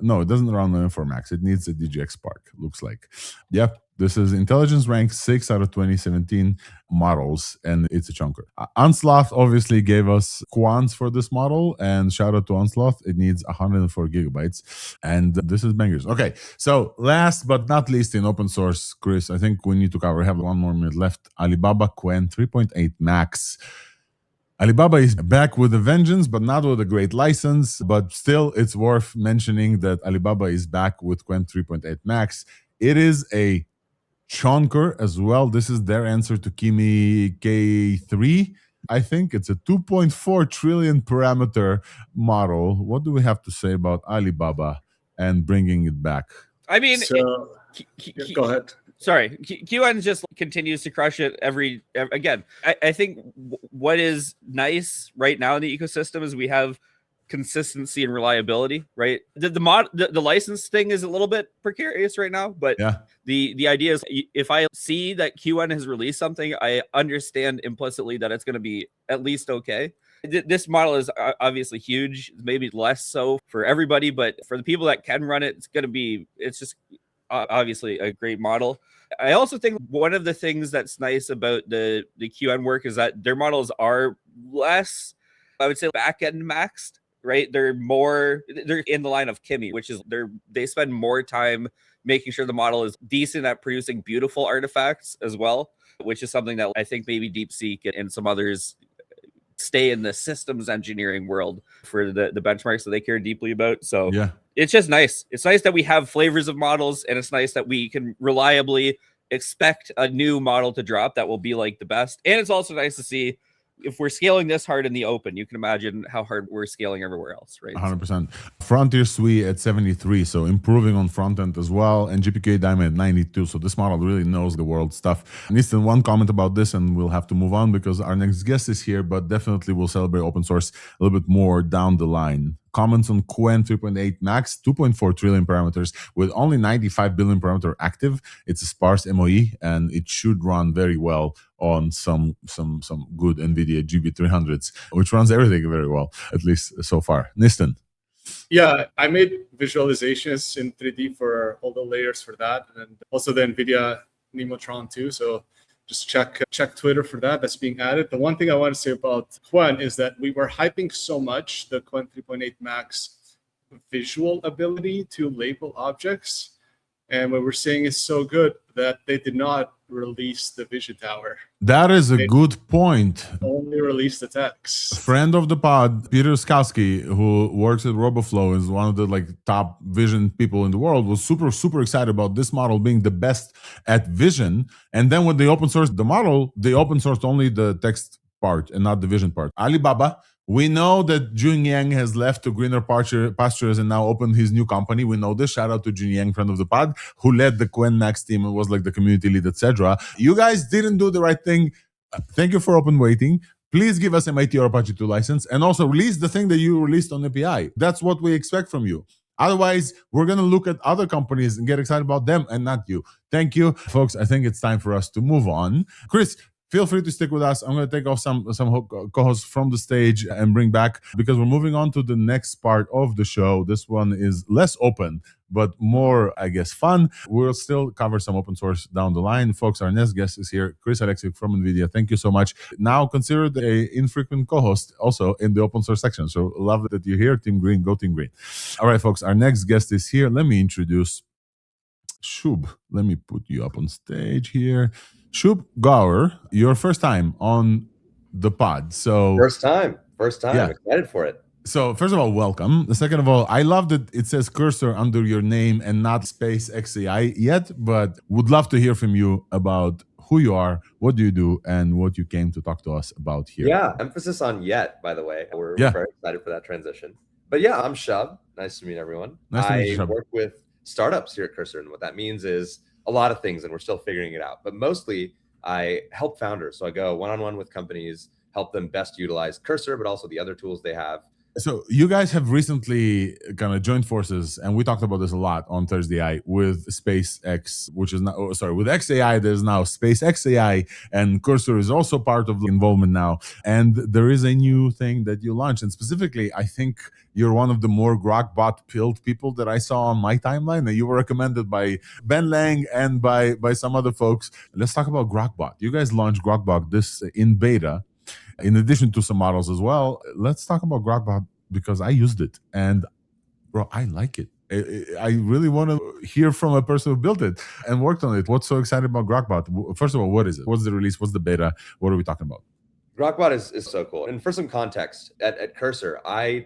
no, it doesn't run on M4 Max. It needs a DGX Spark, looks like. Yep, this is intelligence rank 6 out of 2017 models, and it's a chunker. Unsloth obviously gave us quants for this model, and shout out to Unsloth. It needs 104 gigabytes, and this is bangers. Okay, so last but not least in open source, Chris, I think we need to cover, we have 1 more minute left. Alibaba Qwen 3.8 Max. Alibaba is back with a vengeance, but not with a great license. But still, it's worth mentioning that Alibaba is back with Qwen 3.8 Max. It is a chunker as well. This is their answer to Kimi K3. I think it's a 2.4 trillion parameter model. What do we have to say about Alibaba and bringing it back? I mean, So go ahead. Sorry, Qwen just continues to crush it again. I think what is nice right now in the ecosystem is we have consistency and reliability, right? The license thing is a little bit precarious right now, but Yeah. the idea is if I see that Qwen has released something, I understand implicitly that it's going to be at least okay. This model is obviously huge, maybe less so for everybody, but for the people that can run it, it's just obviously a great model. I also think one of the things that's nice about the Qwen work is that their models are less, I would say, back-end maxed, right? They're in the line of Kimi, which is they spend more time making sure the model is decent at producing beautiful artifacts as well, which is something that I think maybe DeepSeek and some others stay in the systems engineering world for the benchmarks that they care deeply about. So Yeah. it's just nice. It's nice that we have flavors of models, and it's nice that we can reliably expect a new model to drop that will be like the best. And it's also nice to see if we're scaling this hard in the open, you can imagine how hard we're scaling everywhere else, right? 100%. Frontier SWE at 73, so improving on front end as well, and GPK Diamond at 92. So this model really knows the world stuff. Nistan, one comment about this, and we'll have to move on because our next guest is here, but definitely we'll celebrate open source a little bit more down the line. Comments on Qwen 3.8 Max, 2.4 trillion parameters with only 95 billion parameter active. It's a sparse MOE, and it should run very well on some good NVIDIA GB300s, which runs everything very well, at least so far. Nistan. Yeah, I made visualizations in 3D for all the layers for that, and also the NVIDIA Nemotron too. So just check Twitter for that. That's being added. The one thing I want to say about Qwen is that we were hyping so much the Qwen 3.8 Max visual ability to label objects, and what we're saying is so good that they did not release the vision tower. That is a good point. Only released the text. Friend of the pod, Peter Skowski, who works at RoboFlow, is one of the top vision people in the world, was super excited about this model being the best at vision. And then when they open sourced the model, they open sourced only the text part and not the vision part. Alibaba, we know that Jun Yang has left to greener pastures and now opened his new company. We know this. Shout out to Jun Yang, friend of the pod, who led the Qwen Max team and was like the community lead, etc. You guys didn't do the right thing. Thank you for open waiting. Please give us MIT or Apache 2 license, and also release the thing that you released on API. That's what we expect from you. Otherwise, we're going to look at other companies and get excited about them and not you. Thank you, folks. I think it's time for us to move on. Chris, feel free to stick with us. I'm going to take off some co-hosts from the stage and bring back, because we're moving on to the next part of the show. This one is less open, but more, I guess, fun. We'll still cover some open source down the line. Folks, our next guest is here, Chris Alexiuk from NVIDIA. Thank you so much. Now considered a infrequent co-host also in the open source section. So love that you're here. Team Green, go Team Green. All right, folks, our next guest is here. Let me introduce Shub. Let me put you up on stage here. Shub Gaur, your first time on the pod. So First time. Yeah. I'm excited for it. So first of all, welcome. Second of all, I love that it says cursor under your name and not space XAI yet, but would love to hear from you about who you are, what do you do, and what you came to talk to us about here. Yeah, emphasis on yet, by the way. We're very excited for that transition. But yeah, I'm Shub. Nice to meet everyone. Nice to meet you, I Shub. work with startups here at Cursor, and what that means is a lot of things, and we're still figuring it out. But mostly, I help founders. So I go one-on-one with companies, help them best utilize Cursor, but also the other tools they have. So you guys have recently kind of joined forces, and we talked about this a lot on Thursday with SpaceX, which is now, with XAI, there's now SpaceX AI, and Cursor is also part of the involvement now. And there is a new thing that you launched, and specifically, I think you're one of the more Grok Bot pilled people that I saw on my timeline, and you were recommended by Ben Lang and by some other folks. Let's talk about Grok Bot. You guys launched Grok Bot this in beta, in addition to some models as well. Let's talk about Grok Bot, because I used it and bro, I like it. I really want to hear from a person who built it and worked on it. What's so exciting about Grok Bot? First of all, what is it? What's the release? What's the beta? What are we talking about? Grok Bot is so cool. And for some context, at Cursor, I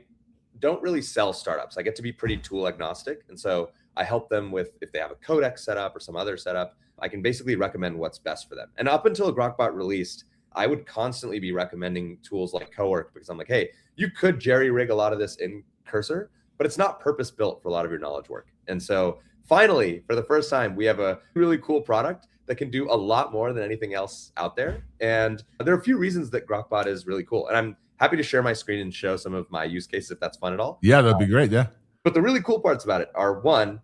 don't really sell startups. I get to be pretty tool agnostic. And so I help them with, if they have a codex setup or some other setup, I can basically recommend what's best for them. And up until Grok Bot released, I would constantly be recommending tools like Cowork, because I'm like, hey, you could jerry rig a lot of this in Cursor, but it's not purpose built for a lot of your knowledge work. And so finally, for the first time, we have a really cool product that can do a lot more than anything else out there. And there are a few reasons that Grok Bot is really cool. And I'm happy to share my screen and show some of my use cases if that's fun at all. Yeah, that'd be great. Yeah. But the really cool parts about it are, one,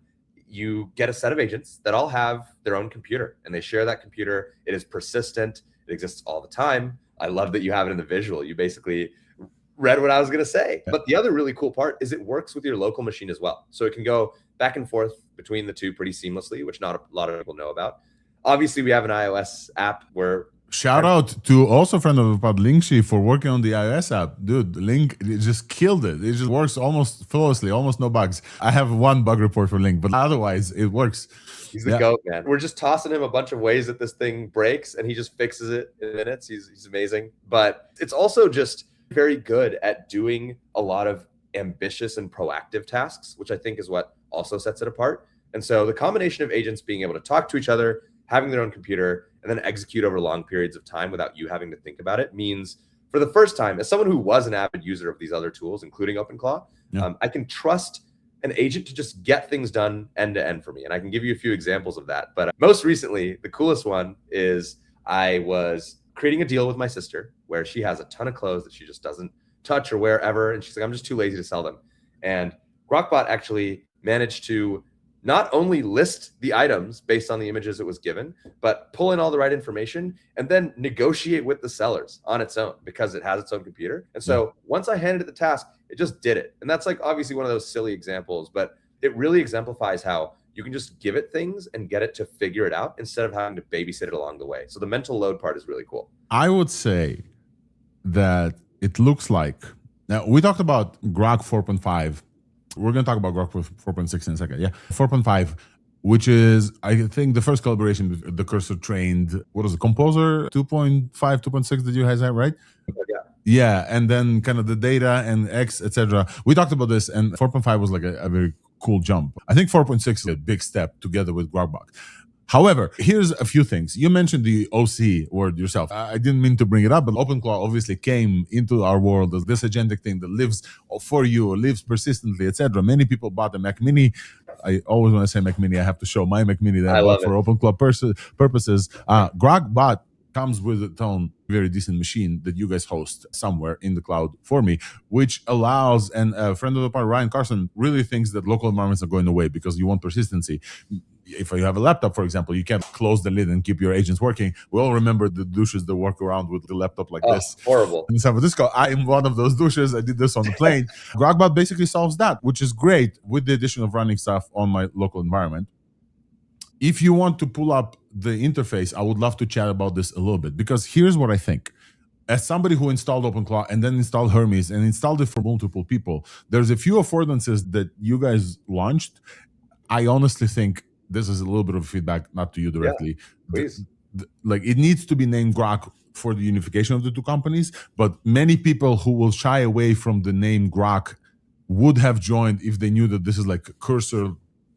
you get a set of agents that all have their own computer and they share that computer. It is persistent. It exists all the time. I love that you have it in the visual. You basically read what I was going to say. Yeah. But the other really cool part is it works with your local machine as well. So it can go back and forth between the two pretty seamlessly, which not a lot of people know about. Obviously, we have an iOS app where shout out to also a friend of the pod, Lingshi, for working on the iOS app. Dude, Link just killed it. It just works almost flawlessly, almost no bugs. I have one bug report for Link, but otherwise it works. He's the GOAT, man. We're just tossing him a bunch of ways that this thing breaks and he just fixes it in minutes. He's amazing. But it's also just very good at doing a lot of ambitious and proactive tasks, which I think is what also sets it apart. And so the combination of agents being able to talk to each other, having their own computer, and then execute over long periods of time without you having to think about it means, for the first time, as someone who was an avid user of these other tools, including OpenClaw, I can trust an agent to just get things done end to end for me. And I can give you a few examples of that. But most recently, the coolest one is I was creating a deal with my sister where she has a ton of clothes that she just doesn't touch or wear ever. And she's like, I'm just too lazy to sell them. And GrokBot actually managed to not only list the items based on the images it was given, but pull in all the right information and then negotiate with the sellers on its own because it has its own computer. And so once I handed it the task, it just did it. And that's like obviously one of those silly examples, but it really exemplifies how you can just give it things and get it to figure it out instead of having to babysit it along the way. So the mental load part is really cool. I would say that it looks like, now we talked about Grok 4.5. We're going to talk about Grok 4.6 in a second. Yeah, 4.5, which is, I think, the first collaboration with the Cursor trained, what is it, Composer 2.5, 2.6 that you guys have, right? Yeah, and then kind of the data and X, etc. We talked about this, and 4.5 was like a very cool jump. I think 4.6 is a big step together with Grok Bot. However, here's a few things. You mentioned the OC word yourself. I didn't mean to bring it up, but OpenClaw obviously came into our world as this agentic thing that lives for you, lives persistently, etc. Many people bought the Mac Mini. I always want to say Mac Mini. I have to show my Mac Mini that I bought for OpenClaw purposes. Grok Bot comes with its own very decent machine that you guys host somewhere in the cloud for me, which allows, and a friend of the pod, Ryan Carson, really thinks that local environments are going away because you want persistency. If you have a laptop, for example, you can't close the lid and keep your agents working. We all remember the douches that walk around with the laptop like this. Horrible. In San Francisco, I am one of those douches. I did this on the plane. GrokBot basically solves that, which is great with the addition of running stuff on my local environment. If you want to pull up the interface, I would love to chat about this a little bit, because here's what I think. As somebody who installed OpenClaw and then installed Hermes and installed it for multiple people, there's a few affordances that you guys launched. I honestly think this is a little bit of feedback, not to you directly. Yeah, please. Like, it needs to be named Grok for the unification of the two companies, but many people who will shy away from the name Grok would have joined if they knew that this is like Cursor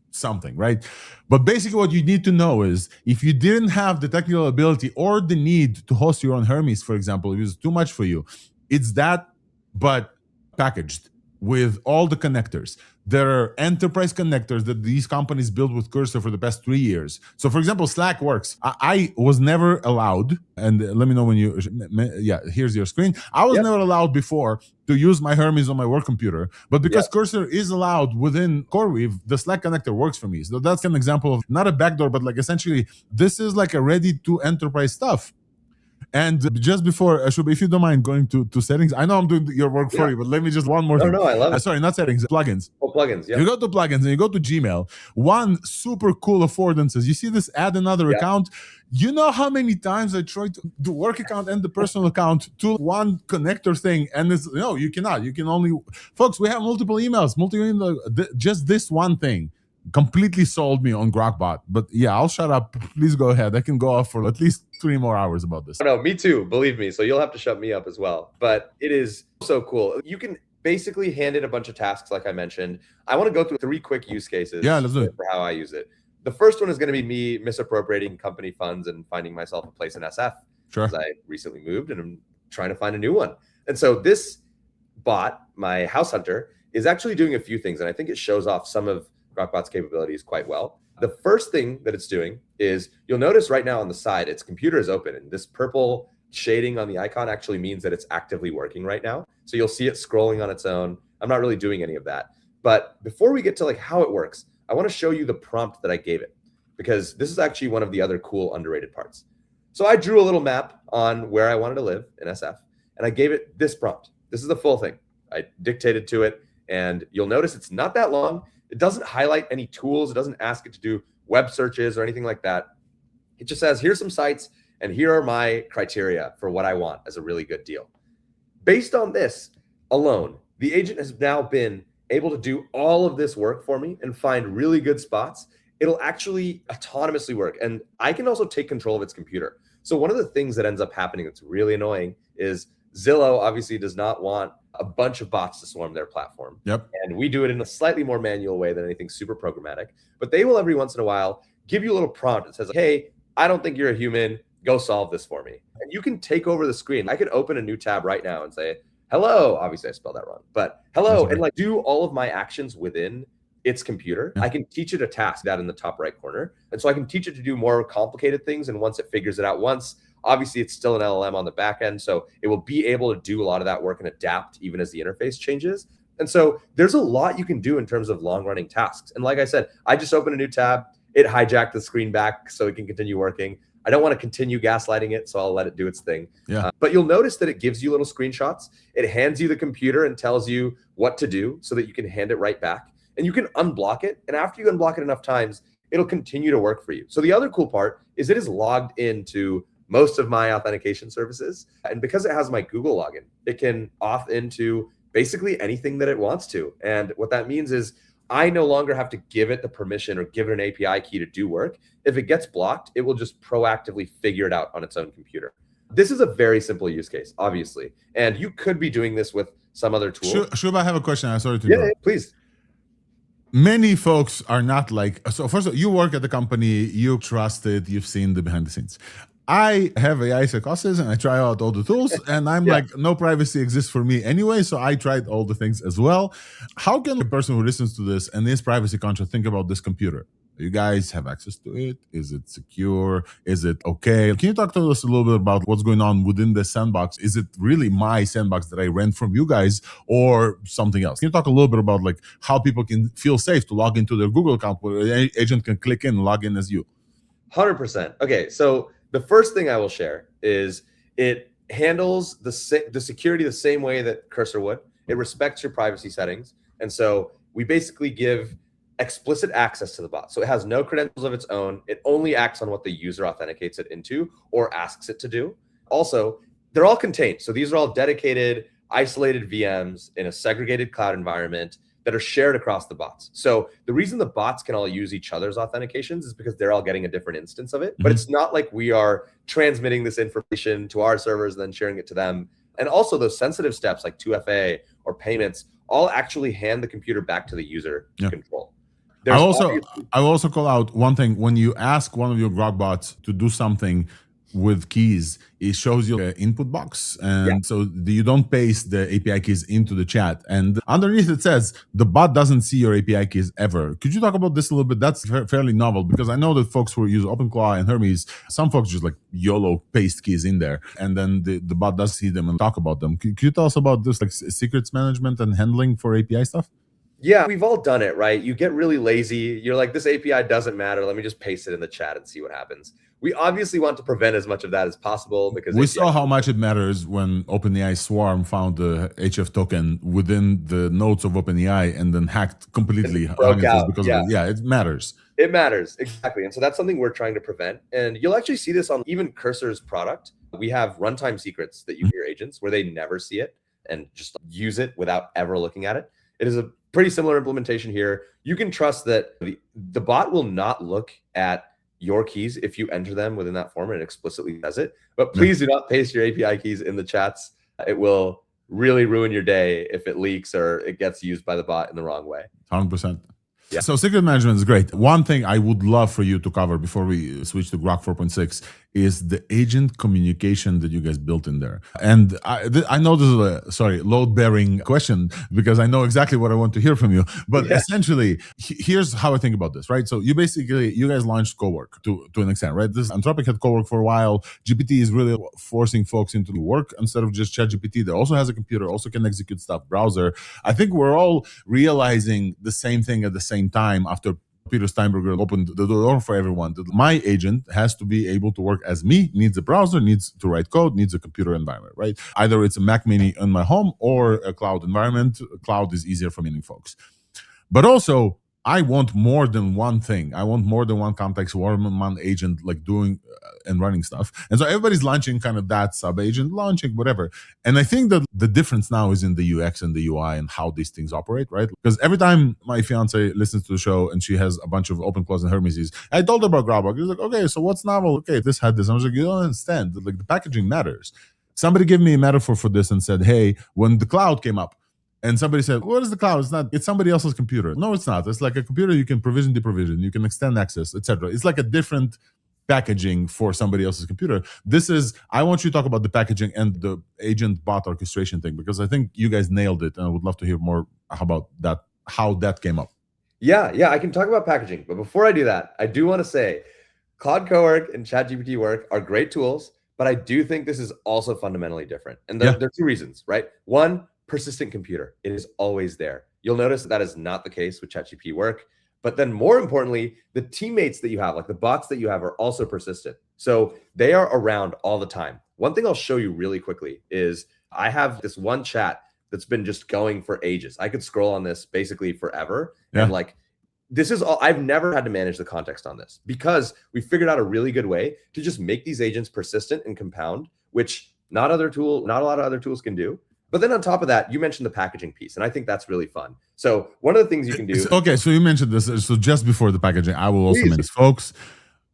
something, right? But basically what you need to know is, if you didn't have the technical ability or the need to host your own Hermes, for example, if it was too much for you, it's that, but packaged with all the connectors. There are enterprise connectors that these companies built with Cursor for the past 3 years. So, for example, Slack works. I was never allowed, and let me know when you, yeah, here's your screen. I was never allowed before to use my Hermes on my work computer, but because Cursor is allowed within CoreWeave, the Slack connector works for me. So that's an example of not a backdoor, but like essentially, this is like a ready to enterprise stuff. And just before, Shub, if you don't mind going to settings, I know I'm doing your work for you, but let me just one more thing. No, I love it. Sorry, not settings, plugins. Oh, plugins, yeah. You go to plugins and you go to Gmail. One super cool affordances. You see this add another account. You know how many times I tried to do work account and the personal account to one connector thing, and it's, no, you cannot. You can only, folks, we have multiple emails, just this one thing completely sold me on Grok Bot. But yeah, I'll shut up. Please go ahead. I can go off for at least 3 more hours about this. No, me too. Believe me. So you'll have to shut me up as well. But it is so cool. You can basically hand in a bunch of tasks, like I mentioned. I want to go through 3 quick use cases. Yeah, let's do it. For how I use it. The first one is going to be me misappropriating company funds and finding myself a place in SF. Sure. Because I recently moved and I'm trying to find a new one. And so this bot, my house hunter, is actually doing a few things. And I think it shows off some of Grokbot's capabilities quite well. The first thing that it's doing is, you'll notice right now on the side, its computer is open, and this purple shading on the icon actually means that it's actively working right now. So you'll see it scrolling on its own. I'm not really doing any of that. But before we get to like how it works, I want to show you the prompt that I gave it, because this is actually one of the other cool underrated parts. So I drew a little map on where I wanted to live in SF, and I gave it this prompt. This is the full thing. I dictated to it, and you'll notice it's not that long. It doesn't highlight any tools. It doesn't ask it to do web searches or anything like that. It just says, here's some sites, and here are my criteria for what I want as a really good deal. Based on this alone, the agent has now been able to do all of this work for me and find really good spots. It'll actually autonomously work. And I can also take control of its computer. So one of the things that ends up happening that's really annoying is Zillow obviously does not want a bunch of bots to swarm their platform. Yep. And we do it in a slightly more manual way than anything super programmatic. But they will every once in a while give you a little prompt that says, hey, I don't think you're a human. Go solve this for me. And you can take over the screen. I could open a new tab right now and say, hello. Obviously, I spelled that wrong. But hello. And like do all of my actions within its computer. I can teach it a task that in the top right corner. And so I can teach it to do more complicated things. And once it figures it out once, obviously it's still an LLM on the back end. So it will be able to do a lot of that work and adapt even as the interface changes. And so there's a lot you can do in terms of long running tasks. And like I said, I just opened a new tab. It hijacked the screen back so it can continue working. I don't want to continue gaslighting it, so I'll let it do its thing. Yeah. But you'll notice that it gives you little screenshots. It hands you the computer and tells you what to do so that you can hand it right back. And you can unblock it. And after you unblock it enough times, it'll continue to work for you. So the other cool part is it is logged into most of my authentication services. And because it has my Google login, it can auth into basically anything that it wants to. And what that means is I no longer have to give it the permission or give it an API key to do work. If it gets blocked, it will just proactively figure it out on its own computer. This is a very simple use case, obviously. And you could be doing this with some other tool. Shub, I have a question. I'm sorry to Yeah, please. Many folks are not like, so first of all, you work at the company, you trust it, you've seen the behind the scenes. I have AI psychosis and I try out all the tools and I'm like, no privacy exists for me anyway. So I tried all the things as well. How can a person who listens to this and is privacy conscious think about this computer? You guys have access to it? Is it secure? Is it okay? Can you talk to us a little bit about what's going on within the sandbox? Is it really my sandbox that I rent from you guys or something else? Can you talk a little bit about like how people can feel safe to log into their Google account where an agent can click in and log in as you? 100%. Okay, so the first thing I will share is it handles the security the same way that Cursor would. It respects your privacy settings. And so we basically give explicit access to the bot. So it has no credentials of its own. It only acts on what the user authenticates it into or asks it to do. Also, they're all contained. So these are all dedicated, isolated VMs in a segregated cloud environment that are shared across the bots. So the reason the bots can all use each other's authentications is because they're all getting a different instance of it. But it's not like we are transmitting this information to our servers and then sharing it to them. And also those sensitive steps like 2FA or payments all actually hand the computer back to the user to control. I will also call out one thing. When you ask one of your Grok bots to do something with keys, it shows you an input box. And so you don't paste the API keys into the chat. And underneath it says, the bot doesn't see your API keys ever. Could you talk about this a little bit? That's fairly novel because I know that folks who use OpenClaw and Hermes, some folks just like YOLO paste keys in there. And then the bot does see them and talk about them. Could you tell us about this, like secrets management and handling for API stuff? Yeah, we've all done it, right? You get really lazy. You're like, this API doesn't matter. Let me just paste it in the chat and see what happens. We obviously want to prevent as much of that as possible because we saw how much it matters when OpenAI Swarm found the HF token within the nodes of OpenAI and then hacked completely. Broke out. Because it matters. It matters, exactly. And so that's something we're trying to prevent. And you'll actually see this on even Cursor's product. We have runtime secrets that you give your agents where they never see it and just use it without ever looking at it. It is a pretty similar implementation here. You can trust that the bot will not look at your keys if you enter them within that form and it explicitly says it. But please do not paste your API keys in the chats. It will really ruin your day if it leaks or it gets used by the bot in the wrong way. 100%. Yeah. So secret management is great. One thing I would love for you to cover before we switch to Grok 4.6 is the agent communication that you guys built in there. And I know this is a load-bearing question because I know exactly what I want to hear from you. But essentially, here's how I think about this, right? So you guys launched Cowork to an extent, right? This Anthropic had Cowork for a while. GPT is really forcing folks into work instead of just ChatGPT. That also has a computer, also can execute stuff, browser. I think we're all realizing the same thing at the same time after Peter Steinberger opened the door for everyone. My agent has to be able to work as me, needs a browser, needs to write code, needs a computer environment, right? Either it's a Mac Mini in my home or a cloud environment. Cloud is easier for many folks. But also, I want more than one thing. I want more than one context, one agent like doing and running stuff. And so everybody's launching kind of that sub-agent, launching whatever. And I think that the difference now is in the UX and the UI and how these things operate, right? Because every time my fiance listens to the show and she has a bunch of open clause and Hermeses, I told her about Grok Bot. She's like, okay, so what's novel? Okay, this had this. I was like, you don't understand. Like the packaging matters. Somebody gave me a metaphor for this and said, hey, when the cloud came up, and somebody said, what is the cloud? It's somebody else's computer. No, it's not. It's like a computer you can provision, deprovision, you can extend access, etc. It's like a different packaging for somebody else's computer. I want you to talk about the packaging and the agent bot orchestration thing, because I think you guys nailed it. And I would love to hear more about that, how that came up. Yeah, I can talk about packaging. But before I do that, I do want to say Claude Cowork and ChatGPT Work are great tools, but I do think this is also fundamentally different. And there are two reasons, right? One, persistent computer. It is always there. You'll notice that is not the case with ChatGPT Work. But then more importantly, the teammates that you have, like the bots that you have, are also persistent. So they are around all the time. One thing I'll show you really quickly is I have this one chat that's been just going for ages. I could scroll on this basically forever. And like, this is all, I've never had to manage the context on this because we figured out a really good way to just make these agents persistent and compound, which not a lot of other tools can do. But then on top of that, you mentioned the packaging piece, and I think that's really fun. So one of the things you can do. Okay, so you mentioned this. So just before the packaging, I will also mention, folks,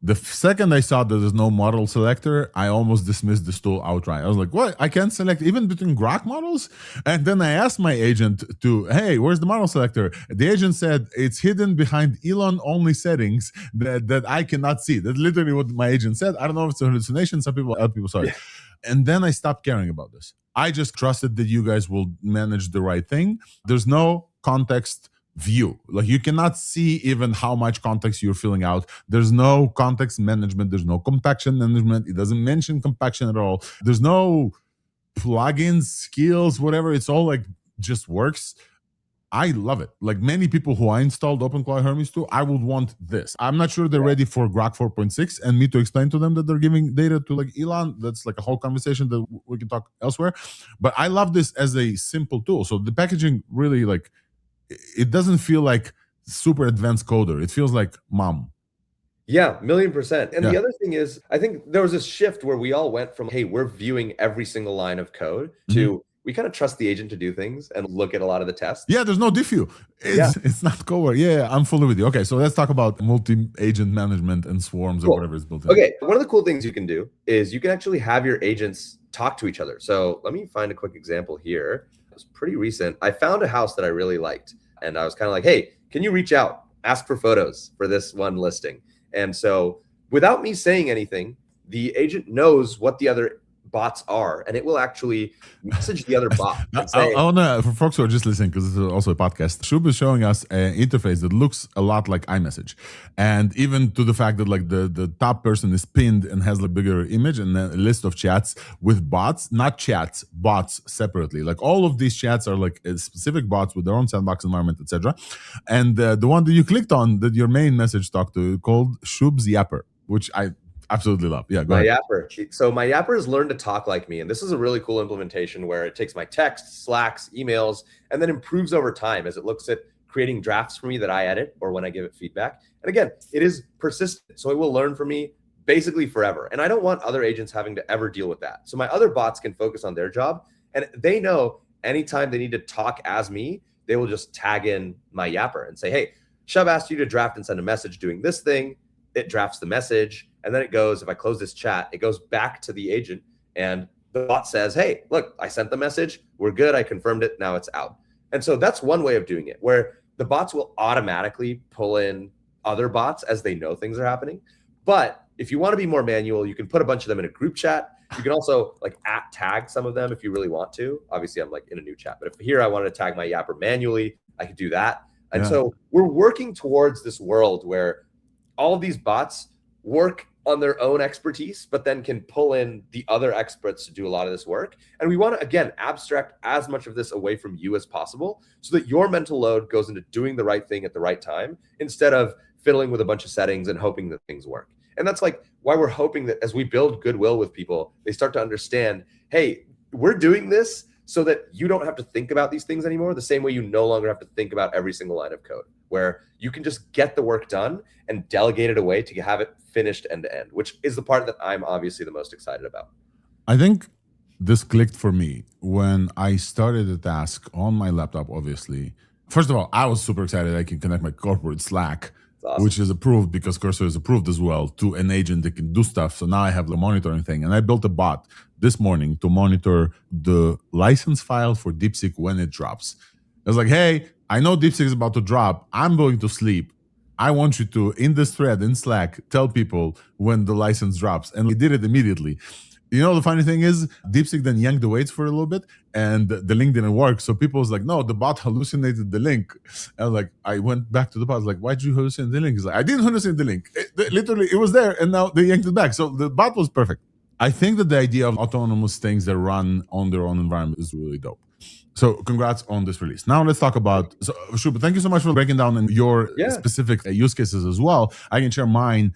the second I saw that there's no model selector, I almost dismissed this tool outright. I was like, what? I can't select even between Grok models? And then I asked my agent hey, where's the model selector? The agent said it's hidden behind Elon-only settings that I cannot see. That's literally what my agent said. I don't know if it's a hallucination. Other people saw it. And then I stopped caring about this. I just trusted that you guys will manage the right thing. There's no context view. Like you cannot see even how much context you're filling out. There's no context management. There's no compaction management. It doesn't mention compaction at all. There's no plugins, skills, whatever. It's all like just works. I love it. Like many people who I installed OpenClaw Hermes to, I would want this. I'm not sure they're ready for Grok 4.6 and me to explain to them that they're giving data to like Elon. That's like a whole conversation that we can talk elsewhere. But I love this as a simple tool. So the packaging really like, it doesn't feel like super advanced coder. It feels like mom. Yeah, 1,000,000%. And the other thing is, I think there was this shift where we all went from, hey, we're viewing every single line of code to we kind of trust the agent to do things and look at a lot of the tests. Yeah, there's no diff view. It's not Cowork. Yeah, I'm fully with you. Okay, so let's talk about multi-agent management and swarms or whatever is built in. Okay, one of the cool things you can do is you can actually have your agents talk to each other. So let me find a quick example here. It was pretty recent. I found a house that I really liked. And I was kind of like, hey, can you reach out, ask for photos for this one listing? And so without me saying anything, the agent knows what the other bots are, and it will actually message the other bot. For folks who are just listening, because this is also a podcast, Shub is showing us an interface that looks a lot like iMessage, and even to the fact that like the top person is pinned and has like bigger image and a list of chats with bots, not chats, bots separately. Like all of these chats are like specific bots with their own sandbox environment, etc. And the one that you clicked on that your main message talked to called Shub's Yapper, which I absolutely love. Yeah, go ahead. Yapper. So my Yapper has learned to talk like me. And this is a really cool implementation where it takes my texts, Slacks, emails, and then improves over time as it looks at creating drafts for me that I edit or when I give it feedback. And again, it is persistent. So it will learn from me basically forever. And I don't want other agents having to ever deal with that. So my other bots can focus on their job. And they know anytime they need to talk as me, they will just tag in my Yapper and say, hey, Shub asked you to draft and send a message doing this thing. It drafts the message. And then it goes, if I close this chat, it goes back to the agent and the bot says, hey, look, I sent the message. We're good. I confirmed it. Now it's out. And so that's one way of doing it, where the bots will automatically pull in other bots as they know things are happening. But if you want to be more manual, you can put a bunch of them in a group chat. You can also like tag some of them if you really want to. Obviously, I'm like in a new chat, but if here I wanted to tag my Yapper manually, I could do that. And so we're working towards this world where all of these bots work on their own expertise, but then can pull in the other experts to do a lot of this work. And we want to, again, abstract as much of this away from you as possible so that your mental load goes into doing the right thing at the right time instead of fiddling with a bunch of settings and hoping that things work. And that's like why we're hoping that as we build goodwill with people, they start to understand, hey, we're doing this so that you don't have to think about these things anymore, the same way you no longer have to think about every single line of code, where you can just get the work done and delegate it away to have it finished end to end, which is the part that I'm obviously the most excited about. I think this clicked for me when I started the task on my laptop, obviously. First of all, I was super excited I can connect my corporate Slack, awesome, which is approved because Cursor is approved as well, to an agent that can do stuff. So now I have the monitoring thing. And I built a bot this morning to monitor the license file for DeepSeek when it drops. I was like, hey, I know DeepSeek is about to drop. I'm going to sleep. I want you to, in this thread in Slack, tell people when the license drops. And we did it immediately. You know, the funny thing is, DeepSeek then yanked the weights for a little bit and the link didn't work. So people was like, no, the bot hallucinated the link. I was like, I went back to the bot. I was like, why did you hallucinate the link? He's like, I didn't hallucinate the link. Literally, it was there and now they yanked it back. So the bot was perfect. I think that the idea of autonomous things that run on their own environment is really dope. So congrats on this release. Now let's talk about, so Shub, thank you so much for breaking down your specific use cases as well. I can share mine.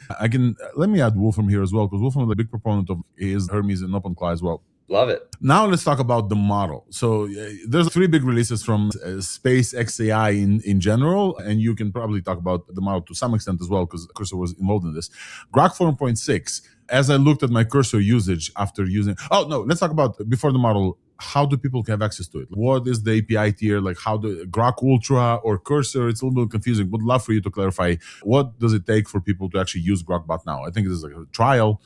Let me add Wolfram here as well, because Wolfram is a big proponent of his Hermes and OpenClaw as well. Love it. Now let's talk about the model. So there's 3 big releases from SpaceX AI in general, and you can probably talk about the model to some extent as well, because Cursor was involved in this. Grok 4.6, as I looked at my Cursor usage after using, let's talk about before the model. How do people have access to it? What is the API tier? Like how do Grok Ultra or Cursor? It's a little bit confusing. Would love for you to clarify. What does it take for people to actually use Grok Bot now? I think this is like a trial.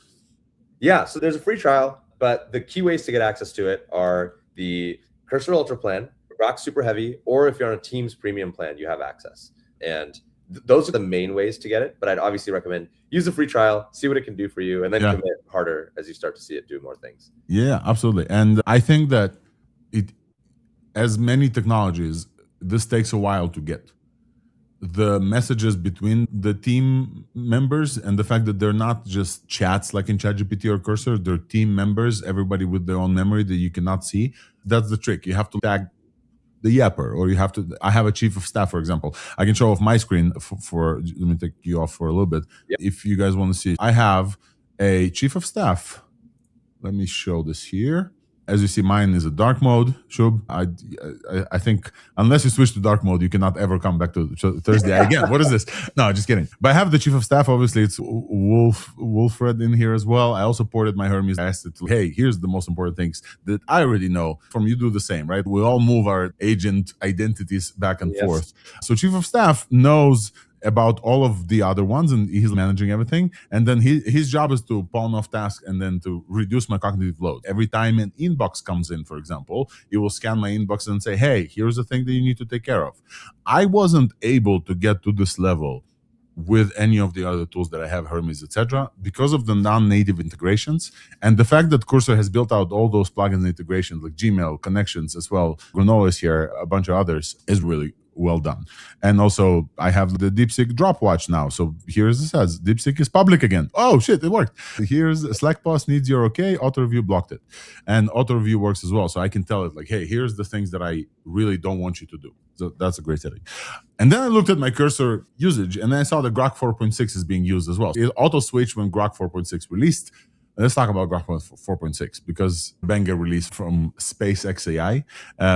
Yeah, so there's a free trial, but the key ways to get access to it are the Cursor Ultra plan, Grok Super Heavy, or if you're on a Teams premium plan, you have access. And those are the main ways to get it. But I'd obviously recommend use a free trial, see what it can do for you, and then commit harder as you start to see it do more things. Yeah, absolutely. And I think that as many technologies, this takes a while to get. The messages between the team members and the fact that they're not just chats like in ChatGPT or Cursor, they're team members, everybody with their own memory that you cannot see. That's the trick. You have to tag the Yapper, or you have to, I have a chief of staff, for example. I can show off my screen for let me take you off for a little bit. Yep. If you guys want to see, I have a chief of staff. Let me show this here. As you see, mine is a dark mode. Shub, I think unless you switch to dark mode, you cannot ever come back to Thursday again. What is this? No, just kidding. But I have the chief of staff. Obviously, it's Wolfred in here as well. I also ported my Hermes. I asked it to, hey, here's the most important things that I already know. From you do the same, right? We all move our agent identities back and forth. So chief of staff knows about all of the other ones, and he's managing everything. And then his job is to pawn off tasks and then to reduce my cognitive load. Every time an inbox comes in, for example, it will scan my inbox and say, hey, here's the thing that you need to take care of. I wasn't able to get to this level with any of the other tools that I have, Hermes, etc., because of the non-native integrations and the fact that Cursor has built out all those plugins and integrations like Gmail, Connections as well. Granola is here, a bunch of others, is really well done. And also I have the DeepSeek Dropwatch now. So here's it says DeepSeek is public again. Oh shit, it worked. Here's Slack post needs your okay. Auto review blocked it. And auto review works as well. So I can tell it like, hey, here's the things that I really don't want you to do. So that's a great setting. And then I looked at my Cursor usage and then I saw that Grok 4.6 is being used as well. It auto switched when Grok 4.6 released. Let's talk about Grok 4.6 because banger release from SpaceX AI.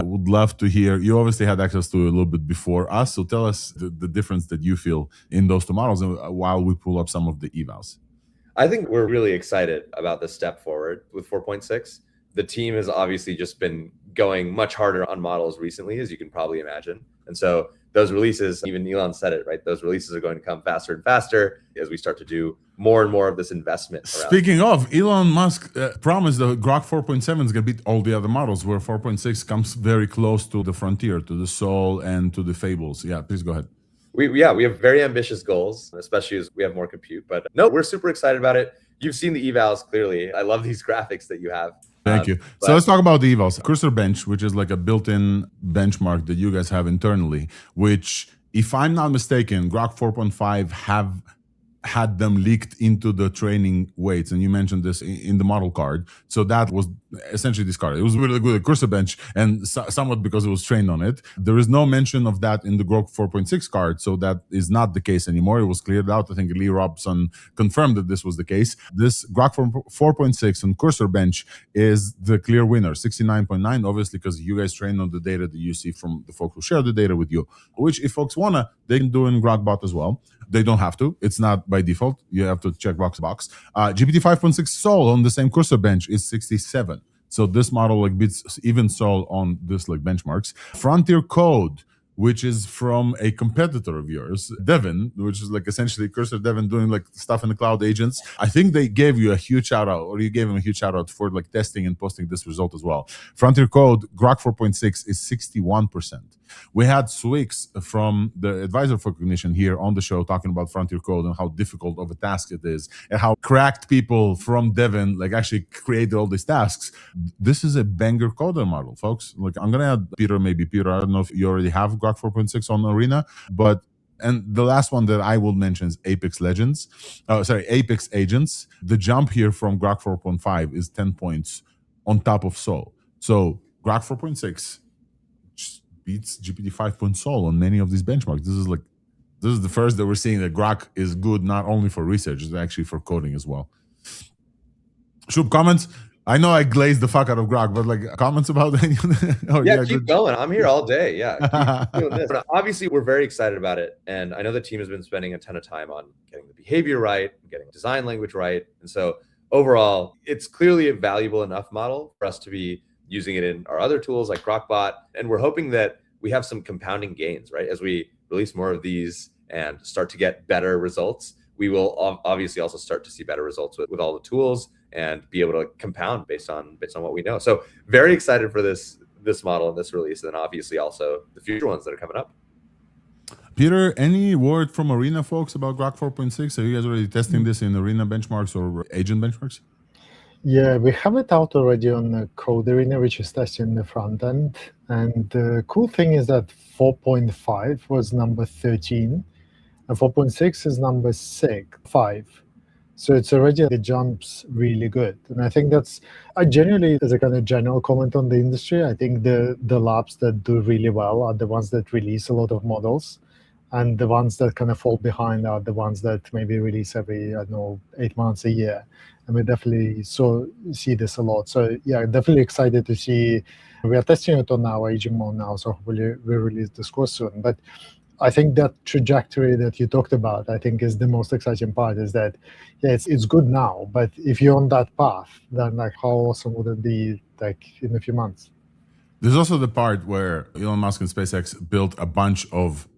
Would love to hear. You obviously had access to it a little bit before us, so tell us the difference that you feel in those two models while we pull up some of the evals. I think we're really excited about this step forward with 4.6. The team has obviously just been going much harder on models recently, as you can probably imagine. And so those releases, even Elon said it, right? Those releases are going to come faster and faster as we start to do more and more of this investment. Speaking of, Elon Musk promised that Grok 4.7 is going to beat all the other models, where 4.6 comes very close to the frontier, to the Sol and to the Fables. Yeah, please go ahead. we have very ambitious goals, especially as we have more compute. But no, we're super excited about it. You've seen the evals clearly. I love these graphics that you have. Thank you. So let's talk about the evals. Cursor Bench, which is like a built-in benchmark that you guys have internally, which, if I'm not mistaken, Grok 4.5 have had them leaked into the training weights, and you mentioned this in the model card. So that was essentially discarded. It was really good at Cursor Bench, and somewhat because it was trained on it. There is no mention of that in the Grok 4.6 card, so that is not the case anymore. It was cleared out. I think Lee Robson confirmed that this was the case. This Grok 4.6 and Cursor Bench is the clear winner, 69.9, obviously, because you guys trained on the data that you see from the folks who share the data with you, which if folks wanna, they can do in Grok Bot as well. They don't have to. It's not by default. You have to check box. GPT-5.6 Sol on the same Cursor Bench is 67. So this model like beats even Sol on this like benchmarks. Frontier Code, which is from a competitor of yours, Devin, which is like essentially Cursor Devin doing like stuff in the cloud agents. I think they gave you a huge shout out, or you gave him a huge shout out for like testing and posting this result as well. Frontier Code, Grok 4.6 is 61%. We had Swix from the advisor for cognition here on the show talking about Frontier Code and how difficult of a task it is, and how cracked people from Devin like actually created all these tasks. This is a banger coder model, folks. Like, I'm gonna add Peter, maybe Peter, I don't know if you already have Grok 4.6 on Arena, but and the last one that I will mention is Apex Agents. The jump here from Grok 4.5 is 10 points on top of Sol. So Grok 4.6 beats GPT-5.6 Sol on many of these benchmarks. This is the first that we're seeing that Grok is good not only for research, it's actually for coding as well. Shub, comments? I know I glazed the fuck out of Grok, but like comments about any keep going. I'm here all day. Yeah, keep doing this. But obviously, we're very excited about it, and I know the team has been spending a ton of time on getting the behavior right, getting design language right, and so overall, it's clearly a valuable enough model for us to be using it in our other tools like Grok Bot, and we're hoping that we have some compounding gains, right? As we release more of these and start to get better results, we will obviously also start to see better results with all the tools and be able to compound based on what we know. So very excited for this model and this release, and then obviously also the future ones that are coming up. Peter, any word from Arena folks about Grok 4.6? Are you guys already testing this in Arena benchmarks or agent benchmarks? Yeah, we have it out already on Code Arena, which is testing the front end. And the cool thing is that 4.5 was number 13, and 4.6 is number 5. So it's already, the jump's really good. And I think that's, I genuinely, as a kind of general comment on the industry, I think the labs that do really well are the ones that release a lot of models. And the ones that kind of fall behind are the ones that maybe release every, 8 months, a year. And we definitely see this a lot. So yeah, definitely excited to see. We are testing it on our agent mode now, so hopefully we'll release the score soon. But I think that trajectory that you talked about, I think, is the most exciting part, is that, yeah, it's good now, but if you're on that path, then like how awesome would it be like in a few months? There's also the part where Elon Musk and SpaceX built a bunch of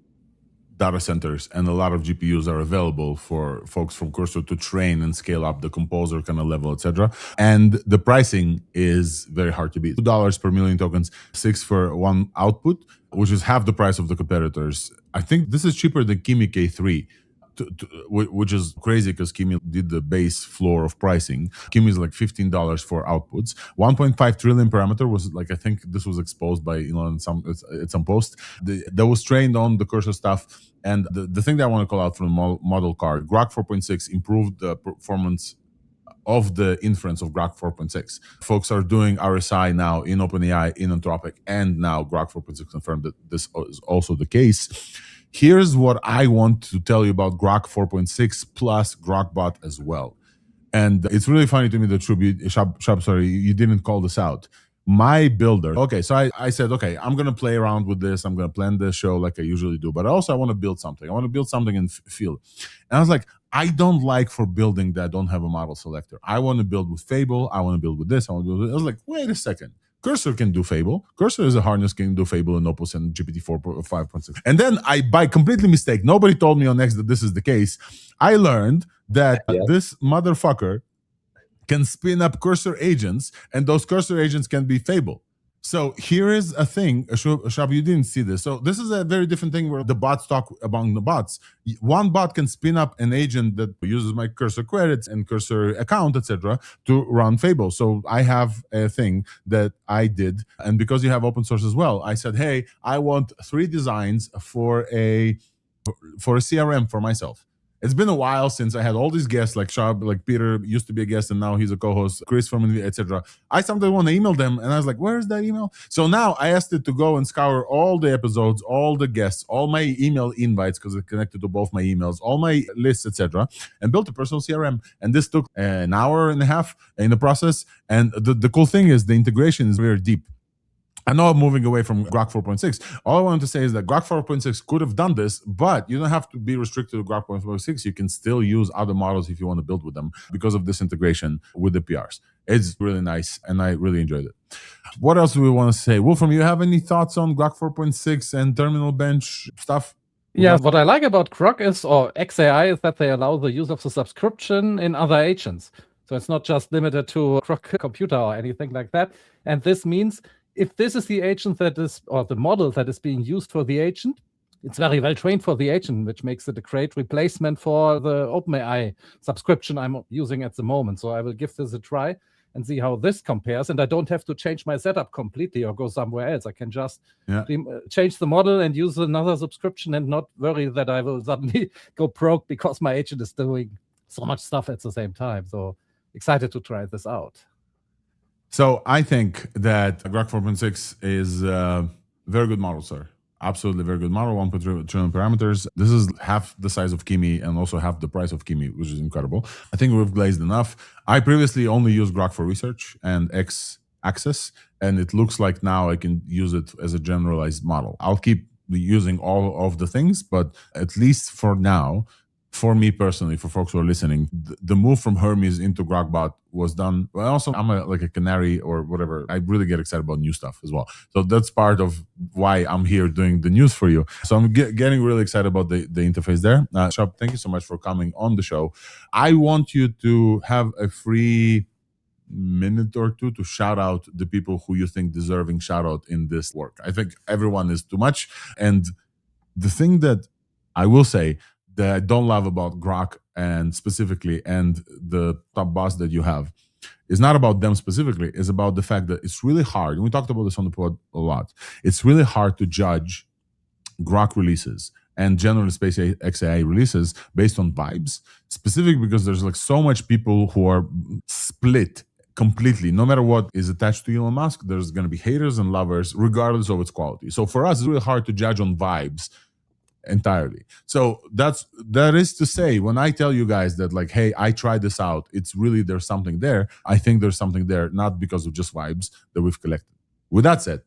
data centers, and a lot of GPUs are available for folks from Cursor to train and scale up the composer kind of level, etc. And the pricing is very hard to beat. $2 per million tokens, 6 for one output, which is half the price of the competitors. I think this is cheaper than Kimi K3, which is crazy because Kimi did the base floor of pricing. Kimi is like $15 for outputs. 1.5 trillion parameter was like, I think this was exposed by Elon at some post that was trained on the Cursor stuff. And the thing that I want to call out from the model card, Grok 4.6 improved the performance of the inference of Grok 4.6. Folks are doing RSI now in OpenAI, in Anthropic, and now Grok 4.6 confirmed that this is also the case. Here's what I want to tell you about Grok 4.6 plus Grok Bot as well. And it's really funny to me that Shub, sorry, you didn't call this out. My builder, okay, so I said, okay, I'm going to play around with this. I'm going to plan the show like I usually do, but also I want to build something. I want to build something in field. And I was like, I don't like for building that I don't have a model selector. I want to build with Fable. I want to build with this. I want to build with this. I was like, wait a second. Cursor can do Fable. Cursor is a harness can do Fable and Opus and GPT-5.6. And then by completely mistake, nobody told me on X that this is the case. I learned that this motherfucker can spin up Cursor agents, and those Cursor agents can be Fable. So here is a thing, Shub, you didn't see this. So this is a very different thing where the bots talk among the bots. One bot can spin up an agent that uses my Cursor credits and Cursor account, etc., to run Fable. So I have a thing that I did, and because you have open source as well, I said, hey, I want 3 designs for a CRM for myself. It's been a while since I had all these guests like Shub, like Peter used to be a guest and now he's a co-host, Chris from NVIDIA, etc. I sometimes want to email them and I was like, where is that email? So now I asked it to go and scour all the episodes, all the guests, all my email invites because it's connected to both my emails, all my lists, etc., and built a personal CRM. And this took an hour and a half in the process. And the cool thing is the integration is very deep. I know I'm moving away from Grok 4.6. All I wanted to say is that Grok 4.6 could have done this, but you don't have to be restricted to Grok 4.6. You can still use other models if you want to build with them because of this integration with the PRs. It's really nice, and I really enjoyed it. What else do we want to say? Wolfram, you have any thoughts on Grok 4.6 and Terminal Bench stuff? Yeah, what I like about Grok is, or XAI, is that they allow the use of the subscription in other agents. So it's not just limited to Grok Computer or anything like that. And this means if this is the agent that is, or the model that is being used for the agent, it's very well trained for the agent, which makes it a great replacement for the OpenAI subscription I'm using at the moment. So I will give this a try and see how this compares. And I don't have to change my setup completely or go somewhere else. I can just change the model and use another subscription and not worry that I will suddenly go broke because my agent is doing so much stuff at the same time. So excited to try this out. So I think that Grok 4.6 is a very good model, sir. Absolutely very good model, 1.3 trillion parameters. This is half the size of Kimi and also half the price of Kimi, which is incredible. I think we've glazed enough. I previously only used Grok for research and X-axis, and it looks like now I can use it as a generalized model. I'll keep using all of the things, but at least for now, for me personally, for folks who are listening, the move from Hermes into Grok Bot was done. Well, also, I'm like a canary or whatever. I really get excited about new stuff as well. So that's part of why I'm here doing the news for you. So I'm getting really excited about the interface there. Shub, thank you so much for coming on the show. I want you to have a free minute or two to shout out the people who you think deserving shout out in this work. I think everyone is too much. And the thing that I will say that I don't love about Grok and specifically and the top boss that you have is not about them specifically. It's about the fact that it's really hard. And we talked about this on the pod a lot. It's really hard to judge Grok releases and general space XAI releases based on vibes, specifically because there's like so much people who are split completely. No matter what is attached to Elon Musk, there's going to be haters and lovers regardless of its quality. So for us, it's really hard to judge on vibes entirely. So that is to say, when I tell you guys that like, hey, I tried this out, it's really there's something there. I think there's something there, not because of just vibes that we've collected. With that said,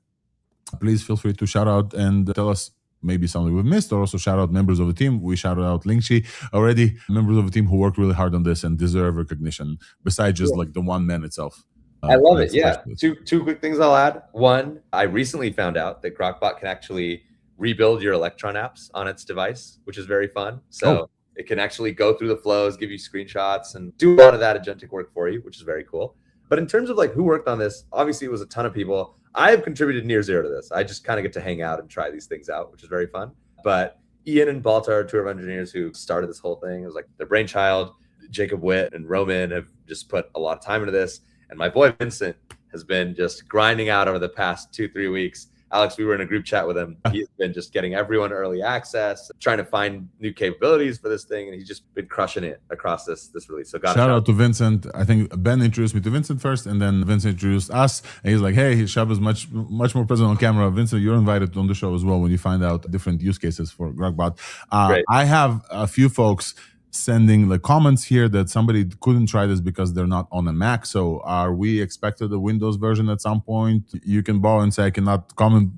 please feel free to shout out and tell us maybe something we've missed, or also shout out members of the team. We shouted out Lingxi already, members of the team who worked really hard on this and deserve recognition besides just like the one man itself. I love it. Yeah. Two quick things I'll add. One, I recently found out that Grok Bot can actually rebuild your Electron apps on its device, which is very fun. So it can actually go through the flows, give you screenshots, and do a lot of that agentic work for you, which is very cool. But in terms of like who worked on this, obviously it was a ton of people. I have contributed near zero to this. I just kind of get to hang out and try these things out, which is very fun. But Ian and Baltar, two of our engineers who started this whole thing, it was like their brainchild. Jacob Witt and Roman have just put a lot of time into this. And my boy Vincent has been just grinding out over the past 2-3 weeks. Alex, we were in a group chat with him. He's been just getting everyone early access, trying to find new capabilities for this thing, and he's just been crushing it across this release. So shout out to Vincent. I think Ben introduced me to Vincent first, and then Vincent introduced us. And he's like, "Hey, Shub is much more present on camera. Vincent, you're invited on the show as well when you find out different use cases for Grok Bot." I have a few folks sending the comments here that somebody couldn't try this because they're not on a Mac. So are we expected a Windows version at some point? You can bow and say I cannot comment.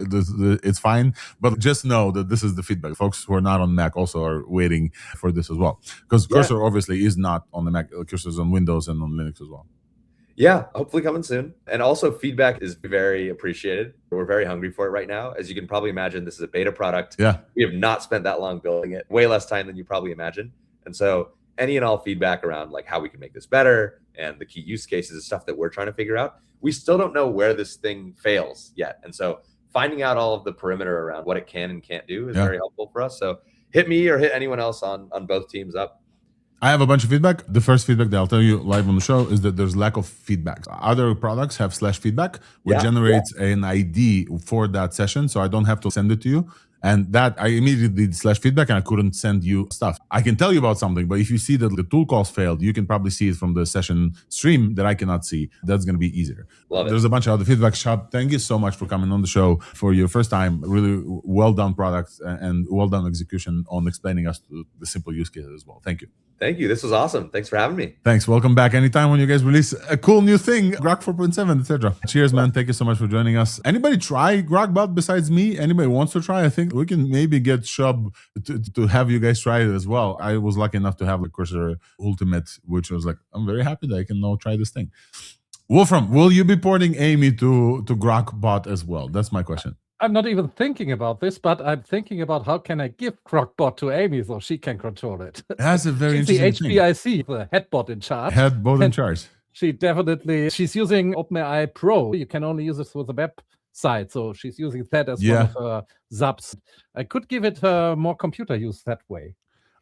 It's fine, but just know that this is the feedback. Folks who are not on Mac also are waiting for this as well, because Cursor obviously is not on the Mac. Cursor is on Windows and on Linux as well. Yeah, hopefully coming soon. And also feedback is very appreciated. We're very hungry for it right now. As you can probably imagine, this is a beta product. Yeah, we have not spent that long building it, way less time than you probably imagine. And so any and all feedback around like how we can make this better and the key use cases and stuff that we're trying to figure out. We still don't know where this thing fails yet. And so finding out all of the perimeter around what it can and can't do is very helpful for us. So hit me or hit anyone else on both teams up. I have a bunch of feedback. The first feedback that I'll tell you live on the show is that there's lack of feedback. Other products have /feedback, which generates an ID for that session, so I don't have to send it to you. And that I immediately did /feedback and I couldn't send you stuff. I can tell you about something, but if you see that the tool calls failed, you can probably see it from the session stream that I cannot see. That's going to be easier. Love it. There's a bunch of other feedback. Shub, thank you so much for coming on the show for your first time. Really well done product and well done execution on explaining us the simple use cases as well. Thank you. Thank you. This was awesome. Thanks for having me. Thanks. Welcome back anytime when you guys release a cool new thing, Grok 4.7, etc. Cheers, man. Thank you so much for joining us. Anybody try Grok Bot besides me? Anybody wants to try? I think we can maybe get Shub to have you guys try it as well. I was lucky enough to have the Cursor Ultimate, which was like, I'm very happy that I can now try this thing. Wolfram, will you be porting Amy to Grok Bot as well? That's my question. I'm not even thinking about this, but I'm thinking about how can I give Grok Bot to Amy so she can control it. That's a very She's interesting the HBIC, the head bot in charge. Head bot in charge. She's using OpenAI Pro. You can only use this with the website, so she's using that as one of her subs. I could give it more computer use that way.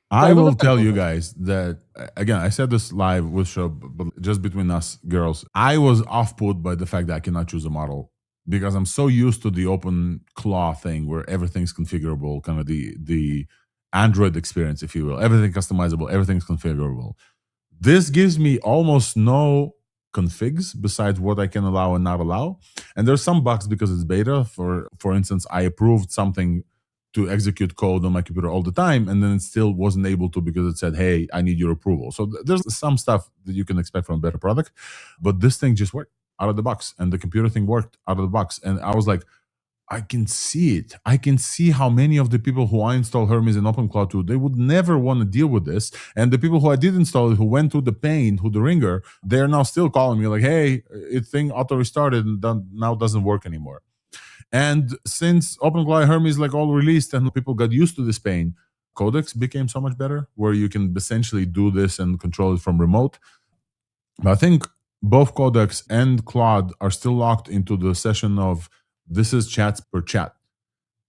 I will tell you guys that, again, I said this live with Shub, but just between us girls, I was off-put by the fact that I cannot choose a model because I'm so used to the open claw thing where everything's configurable, kind of the Android experience, if you will. Everything customizable, everything's configurable. This gives me almost no configs besides what I can allow and not allow. And there's some bugs because it's beta. For instance, I approved something to execute code on my computer all the time, and then it still wasn't able to because it said, hey, I need your approval. So there's some stuff that you can expect from a better product, but this thing just worked out of the box, and the computer thing worked out of the box. And I was like, I can see it. I can see how many of the people who I install Hermes in OpenCloud to, they would never want to deal with this. And the people who I did install it, who went through the pain, who the ringer, they're now still calling me like, hey, it thing auto-restarted and now doesn't work anymore. And since OpenCloud Hermes like all released and people got used to this pain, Codex became so much better where you can essentially do this and control it from remote. But I think both Codex and Claude are still locked into the session of this is chats per chat.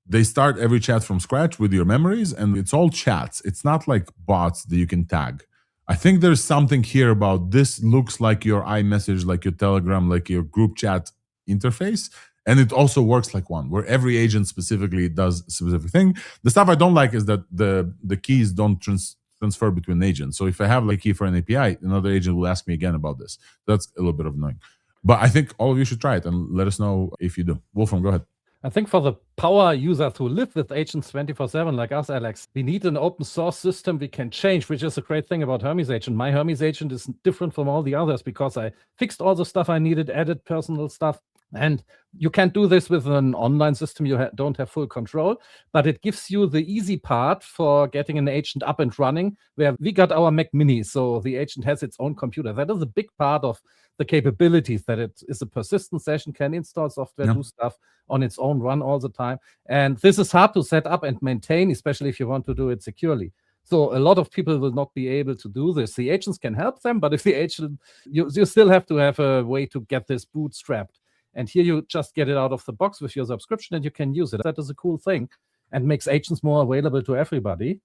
They start every chat from scratch with your memories, and it's all chats. It's not like bots that you can tag. I think there's something here about this looks like your iMessage, like your Telegram, like your group chat interface. And it also works like one, where every agent specifically does a specific thing. The stuff I don't like is that the keys don't transfer between agents. So if I have like key for an API, another agent will ask me again about this. That's a little bit of annoying. But I think all of you should try it and let us know if you do. Wolfram, go ahead. I think for the power users who live with agents 24/7 like us, Alex, we need an open source system we can change, which is a great thing about Hermes Agent. My Hermes Agent is different from all the others because I fixed all the stuff I needed, added personal stuff. And you can't do this with an online system. You don't have full control, but it gives you the easy part for getting an agent up and running, where we got our Mac Mini, so the agent has its own computer. That is a big part of the capabilities, that it is a persistent session, can install software, do stuff on its own, run all the time. And this is hard to set up and maintain, especially if you want to do it securely. So a lot of people will not be able to do this. The agents can help them, but if the agent, you still have to have a way to get this bootstrapped. And here you just get it out of the box with your subscription and you can use it. That is a cool thing and makes agents more available to everybody.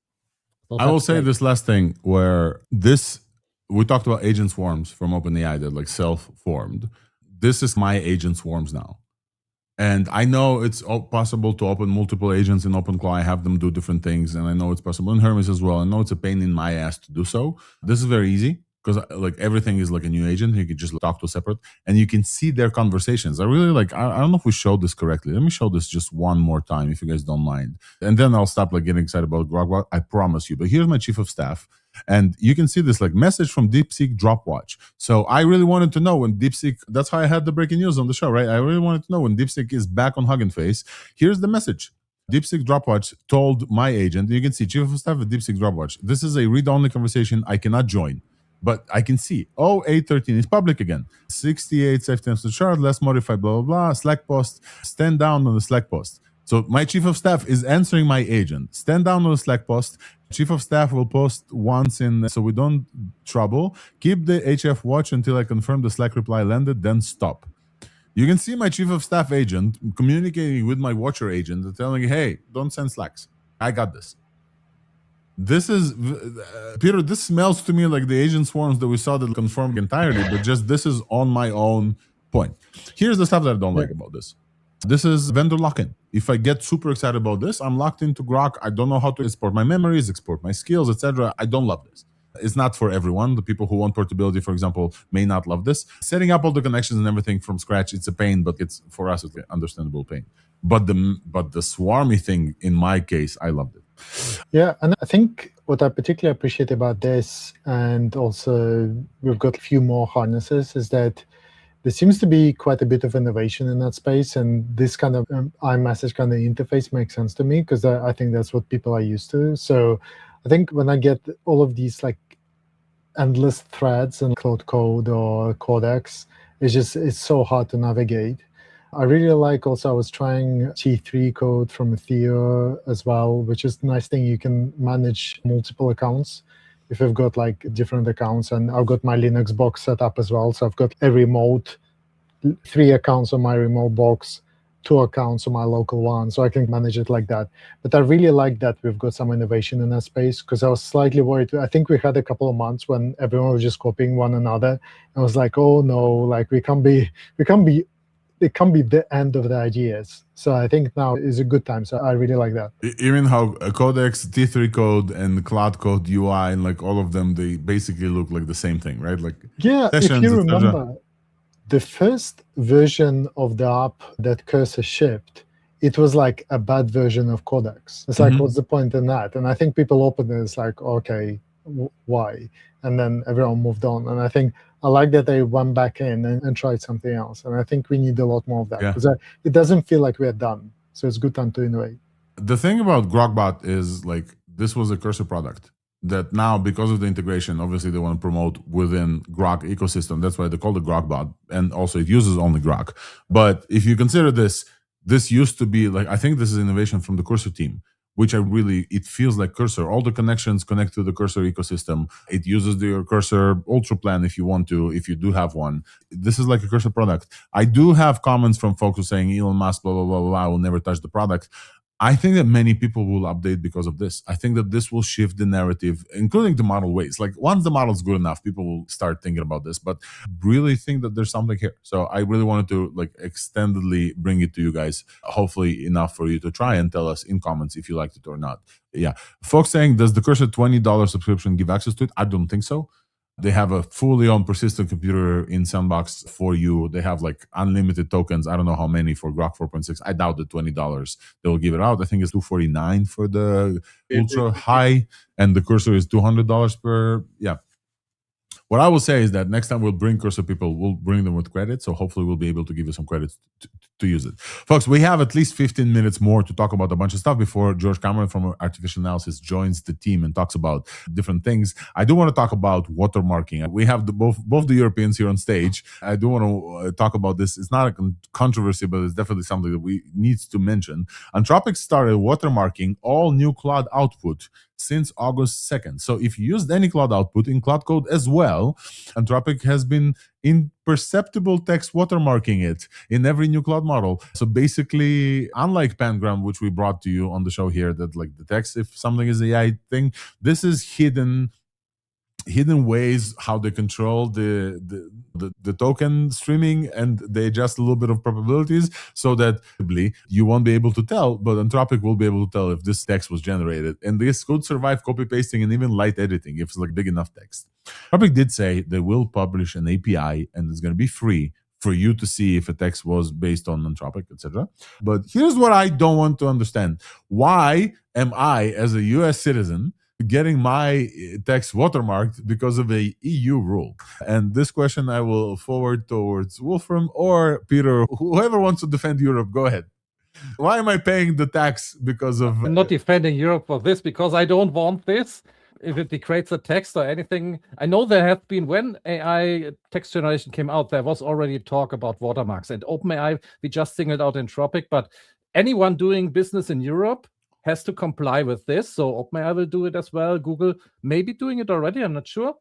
So I will say this last thing where we talked about agent swarms from OpenAI that like self-formed. This is my agent swarms now. And I know it's possible to open multiple agents in OpenClaw. I have them do different things. And I know it's possible in Hermes as well. I know it's a pain in my ass to do so. This is very easy, because like everything is like a new agent. You can just talk to separate and you can see their conversations. I really like, I don't know if we showed this correctly. Let me show this just one more time if you guys don't mind. And then I'll stop like getting excited about Grok Bot. I promise you. But here's my chief of staff. And you can see this like message from DeepSeek Dropwatch. So I really wanted to know when DeepSeek, that's how I had the breaking news on the show, right? I really wanted to know when DeepSeek is back on Hugging Face. Here's the message. DeepSeek Dropwatch told my agent, you can see chief of staff at DeepSeek Dropwatch. This is a read-only conversation. I cannot join. But I can see, 813 is public again. 68 safety to chart, let's modify, blah, blah, blah. Slack post, stand down on the Slack post. So So my chief of staff is answering my agent. Stand down on a Slack post. Chief of staff will post once so we don't trouble. Keep the HF watch until I confirm the Slack reply landed, then stop. You can see my chief of staff agent communicating with my watcher agent and telling, hey, don't send Slacks. I got this. This is, Peter, this smells to me like the agent swarms that we saw that confirmed entirely, but just this is on my own point. Here's the stuff that I don't like about this. This is vendor lock-in. If I get super excited about this, I'm locked into Grok. I don't know how to export my memories, export my skills, etc. I don't love this. It's not for everyone. The people who want portability, for example, may not love this. Setting up all the connections and everything from scratch, it's a pain, but it's for us, it's an understandable pain. But the swarmy thing, in my case, I loved it. Yeah, and I think what I particularly appreciate about this, and also we've got a few more harnesses, is that there seems to be quite a bit of innovation in that space, and this kind of iMessage kind of interface makes sense to me because I think that's what people are used to. So I think when I get all of these like endless threads in Claude Code or Codex, it's so hard to navigate. I really like also, I was trying T3 code from Theo as well, which is a nice thing. You can manage multiple accounts if you've got like different accounts. And I've got my Linux box set up as well. So I've got a remote, 3 accounts on my remote box, 2 accounts on my local one. So I can manage it like that. But I really like that we've got some innovation in that space because I was slightly worried. I think we had a couple of months when everyone was just copying one another. And I was like, oh no, like it can't be the end of the ideas. So I think now is a good time. So I really like that. Even how Codex, T3 code, and Cloud Code UI, and like all of them, they basically look like the same thing, right? Like yeah, sessions, if you remember, the first version of the app that Cursor shipped, it was like a bad version of Codex. It's like, what's the point in that? And I think people opened it, it's like, okay, why? And then everyone moved on. And I think I like that they went back in and tried something else. And I think we need a lot more of that because it doesn't feel like we're done. So it's a good time to innovate. The thing about Grok Bot is like this was a Cursor product that now, because of the integration, obviously they want to promote within Grok ecosystem. That's why they call it Grok Bot. And also it uses only Grok. But if you consider this used to be like, I think this is innovation from the Cursor team, which it feels like Cursor. All the connections connect to the Cursor ecosystem. It uses the Cursor Ultra plan if you want to, if you do have one. This is like a Cursor product. I do have comments from folks who saying Elon Musk, blah, blah, blah, blah, I will never touch the product. I think that many people will update because of this. I think that this will shift the narrative, including the model weights. Like once the model is good enough, people will start thinking about this, but really think that there's something here. So I really wanted to like extendedly bring it to you guys, hopefully enough for you to try and tell us in comments if you liked it or not. Yeah. Folks saying, does the Cursor $20 subscription give access to it? I don't think so. They have a fully on persistent computer in Sandbox for you. They have like unlimited tokens. I don't know how many for Grok 4.6. I doubt the $20 they will give it out. I think it's $249 for the ultra high, and the Cursor is $200 per. Yeah. What I will say is that next time we'll bring Cursor people, we'll bring them with credit. So hopefully we'll be able to give you some credit to use it. Folks, we have at least 15 minutes more to talk about a bunch of stuff before George Cameron from Artificial Analysis joins the team and talks about different things. I do want to talk about watermarking. We have both the Europeans here on stage. I do want to talk about this. It's not a controversy, but it's definitely something that we need to mention. Anthropic started watermarking all new cloud output since August 2nd. So if you used any cloud output in Cloud Code as well, Anthropic has been imperceptible text watermarking it in every new cloud model. So basically, unlike Pangram, which we brought to you on the show here, that like the text, if something is AI thing, this is hidden ways how they control the token streaming, and they adjust a little bit of probabilities so that you won't be able to tell, but Anthropic will be able to tell if this text was generated. And this could survive copy pasting and even light editing if it's like big enough text. Anthropic did say they will publish an API and it's going to be free for you to see if a text was based on Anthropic, etc. But here's what I don't want to understand. Why am I, as a US citizen, getting my text watermarked because of a EU rule? And this question I will forward towards Wolfram or Peter, whoever wants to defend Europe. Go ahead. Why am I paying the tax because of... I'm not defending Europe for this because I don't want this. If it degrades a text or anything, I know there have been, when AI text generation came out, there was already talk about watermarks. And OpenAI, we just singled out Anthropic, but anyone doing business in Europe has to comply with this. So OpenAI will do it as well. Google may be doing it already, I'm not sure.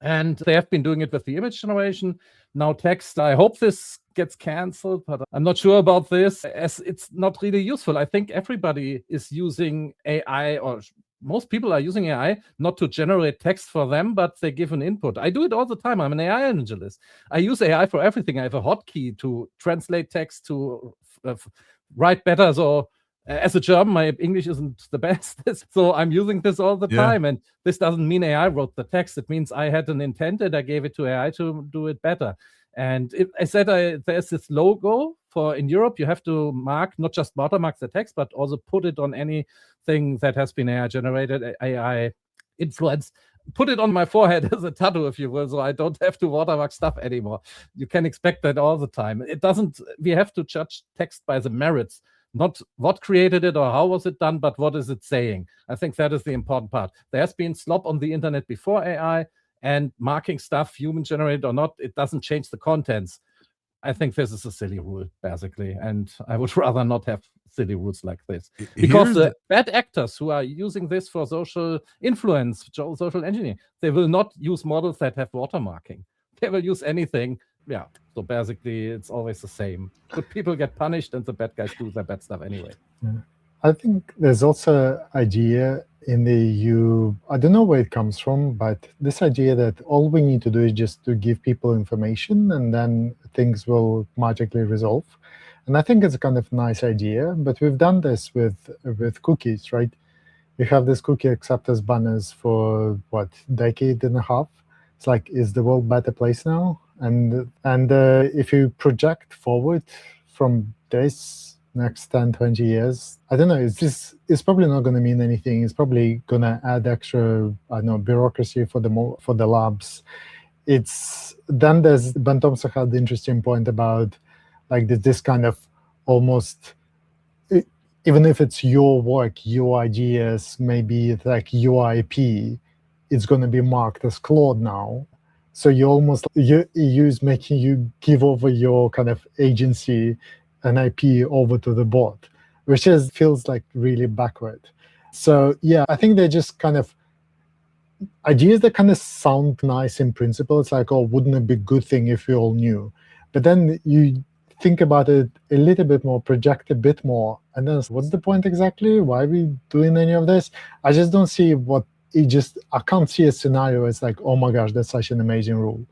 And they have been doing it with the image generation. Now text, I hope this gets canceled, but I'm not sure about this, as it's not really useful. I think everybody is using AI, or most people are using AI not to generate text for them, but they give an input. I do it all the time. I'm an AI evangelist. I use AI for everything. I have a hotkey to translate text, to write better. So as a German, my English isn't the best, so I'm using this all the time. And this doesn't mean AI wrote the text. It means I had an intent and I gave it to AI to do it better. And I said there's this logo for in Europe. You have to mark, not just watermarks the text, but also put it on anything that has been AI generated, AI influenced. Put it on my forehead as a tattoo, if you will, so I don't have to watermark stuff anymore. You can expect that all the time. It doesn't. We have to judge text by the merits, not what created it or how was it done, but what is it saying. I think that is the important part. There has been slop on the internet before AI, and marking stuff, human generated or not, it doesn't change the contents. I think this is a silly rule, basically, and I would rather not have silly rules like this. Because the bad actors who are using this for social influence, social engineering, they will not use models that have watermarking. They will use anything. Yeah, so basically it's always the same. Good people get punished and the bad guys do their bad stuff anyway. Yeah. I think there's also an idea in the EU, I don't know where it comes from, but this idea that all we need to do is just to give people information and then things will magically resolve. And I think it's a kind of nice idea, but we've done this with cookies, right? We have this cookie acceptance banners for, what, decade and a half? It's like, is the world a better place now? And if you project forward from this next 10, 20 years, I don't know, it's probably not going to mean anything. It's probably going to add extra, I don't know, bureaucracy for the labs. Then Ben Thompson had the interesting point about like this kind of almost, even if it's your work, your ideas, maybe like your IP, it's going to be marked as Claude now. So you almost, EU is making you give over your kind of agency and IP over to the bot, which feels like really backward. So yeah, I think they're just kind of ideas that kind of sound nice in principle. It's like, oh, wouldn't it be a good thing if we all knew? But then you think about it a little bit more, project a bit more, and then what's the point exactly? Why are we doing any of this? I just don't see I can't see a scenario. It's like, oh my gosh, that's such an amazing rule.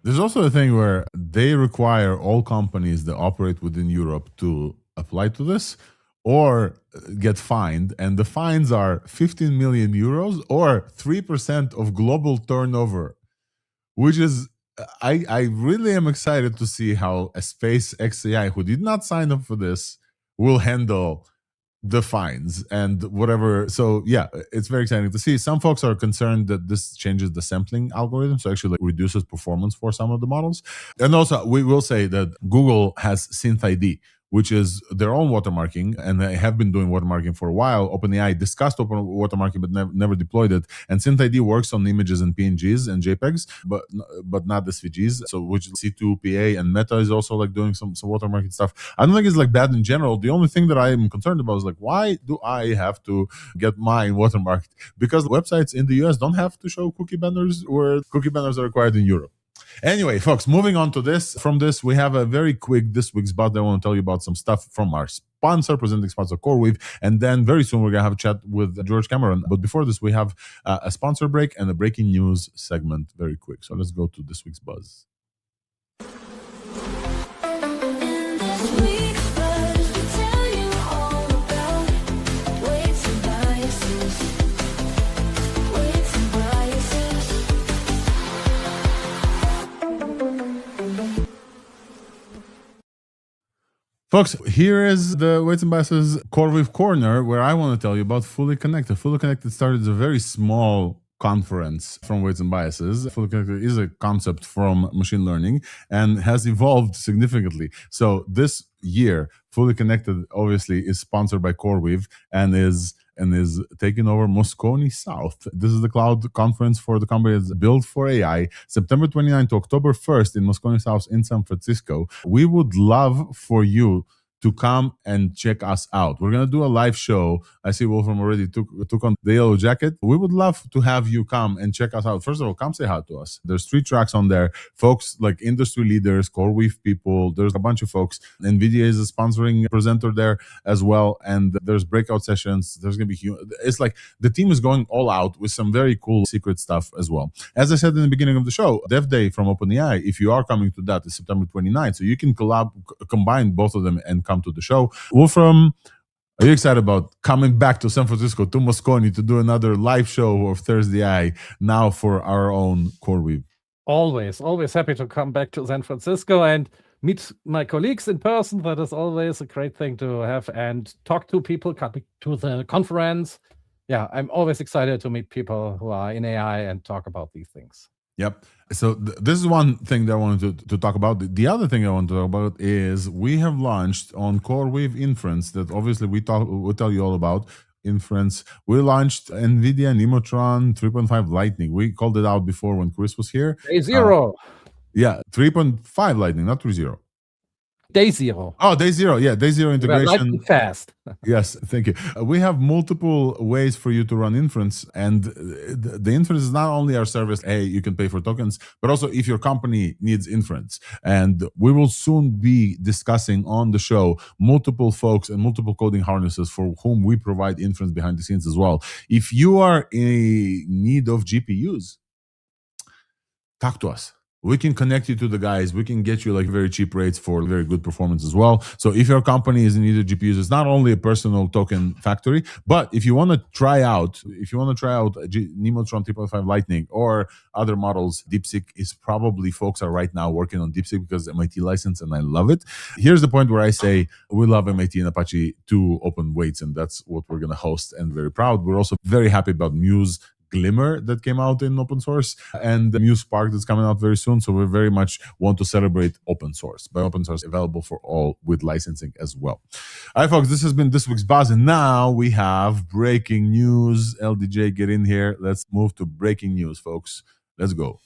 There's also a thing where they require all companies that operate within Europe to apply to this or get fined. And the fines are 15 million euros or 3% of global turnover, which is, I really am excited to see how a SpaceX AI, who did not sign up for this, will handle the fines and whatever. So yeah, it's very exciting to see. Some folks are concerned that this changes the sampling algorithm, so actually reduces performance for some of the models. And also we will say that Google has SynthID, which is their own watermarking, and they have been doing watermarking for a while. OpenAI discussed watermarking, but never deployed it. And SynthID works on images and PNGs and JPEGs, but not SVGs. So which C2PA and Meta is also like doing some watermarking stuff. I don't think it's like bad in general. The only thing that I am concerned about is like, why do I have to get mine watermarked? Because websites in the US don't have to show cookie banners, where cookie banners are required in Europe. Anyway, folks, moving on to this. From this, we have a very quick this week's bot that I want to tell you about some stuff from our sponsor, presenting sponsor CoreWeave, and then very soon we're going to have a chat with George Cameron. But before this, we have a sponsor break and a breaking news segment very quick. So let's go to this week's buzz. Folks, here is the Weights and Biases CoreWeave Corner, where I want to tell you about Fully Connected. Fully Connected started as a very small conference from Weights and Biases. Fully Connected is a concept from machine learning and has evolved significantly. So this year, Fully Connected obviously is sponsored by CoreWeave and is taking over Moscone South. This is the cloud conference for the company that's built for AI, September 29 to October 1st in Moscone South in San Francisco. We would love for you to come and check us out. We're going to do a live show. I see Wolfram already took on the yellow jacket. We would love to have you come and check us out. First of all, come say hi to us. There's 3 tracks on there. Folks like industry leaders, CoreWeave people. There's a bunch of folks. NVIDIA is a sponsoring presenter there as well. And there's breakout sessions. There's going to be it's like the team is going all out with some very cool secret stuff as well. As I said in the beginning of the show, Dev Day from OpenAI, if you are coming to that, is September 29th. So you can combine both of them and come to the show. Wolfram, are you excited about coming back to San Francisco, to Moscone, to do another live show of Thursday Eye now for our own CoreWeave? Always happy to come back to San Francisco and meet my colleagues in person. That is always a great thing to have, and talk to people coming to the conference. Yeah, I'm always excited to meet people who are in AI and talk about these things. Yep. So this is one thing that I wanted to talk about. The other thing I want to talk about is we have launched on CoreWeave Inference, that obviously we'll tell you all about Inference. We launched NVIDIA Nemotron 3.5 Lightning. We called it out before when Chris was here. Day 0. Yeah, 3.5 Lightning, not 3.0. Day 0. Oh, Day 0. Yeah, Day 0 integration. Lightning fast. Yes, thank you. We have multiple ways for you to run inference, and the inference is not only our service, hey, you can pay for tokens, but also if your company needs inference. And we will soon be discussing on the show multiple folks and multiple coding harnesses for whom we provide inference behind the scenes as well. If you are in need of GPUs, talk to us. We can connect you to the guys. We can get you like very cheap rates for very good performance as well. So if your company is in need of GPUs, it's not only a personal token factory, but if you want to try out Nemotron 3.5 Lightning or other models, DeepSeek is probably, folks are right now working on DeepSeek because MIT license, and I love it. Here's the point where I say we love MIT and Apache to open weights, and that's what we're going to host, and very proud. We're also very happy about Muse Glimmer that came out in open source, and the Muse Spark that's coming out very soon. So we very much want to celebrate open source. By open source, available for all with licensing as well. All right, folks, this has been this week's Buzz, and now we have breaking news. LDJ, get in here. Let's move to breaking news, folks. Let's go.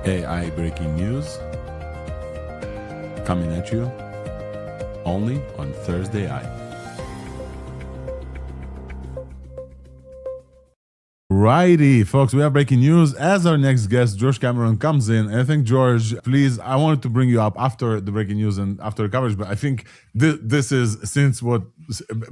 AI breaking news coming at you only on Thursday Eye. Righty, folks, we have breaking news. As our next guest, George Cameron, comes in, and I think, George, please, I wanted to bring you up after the breaking news and after the coverage, but I think this is,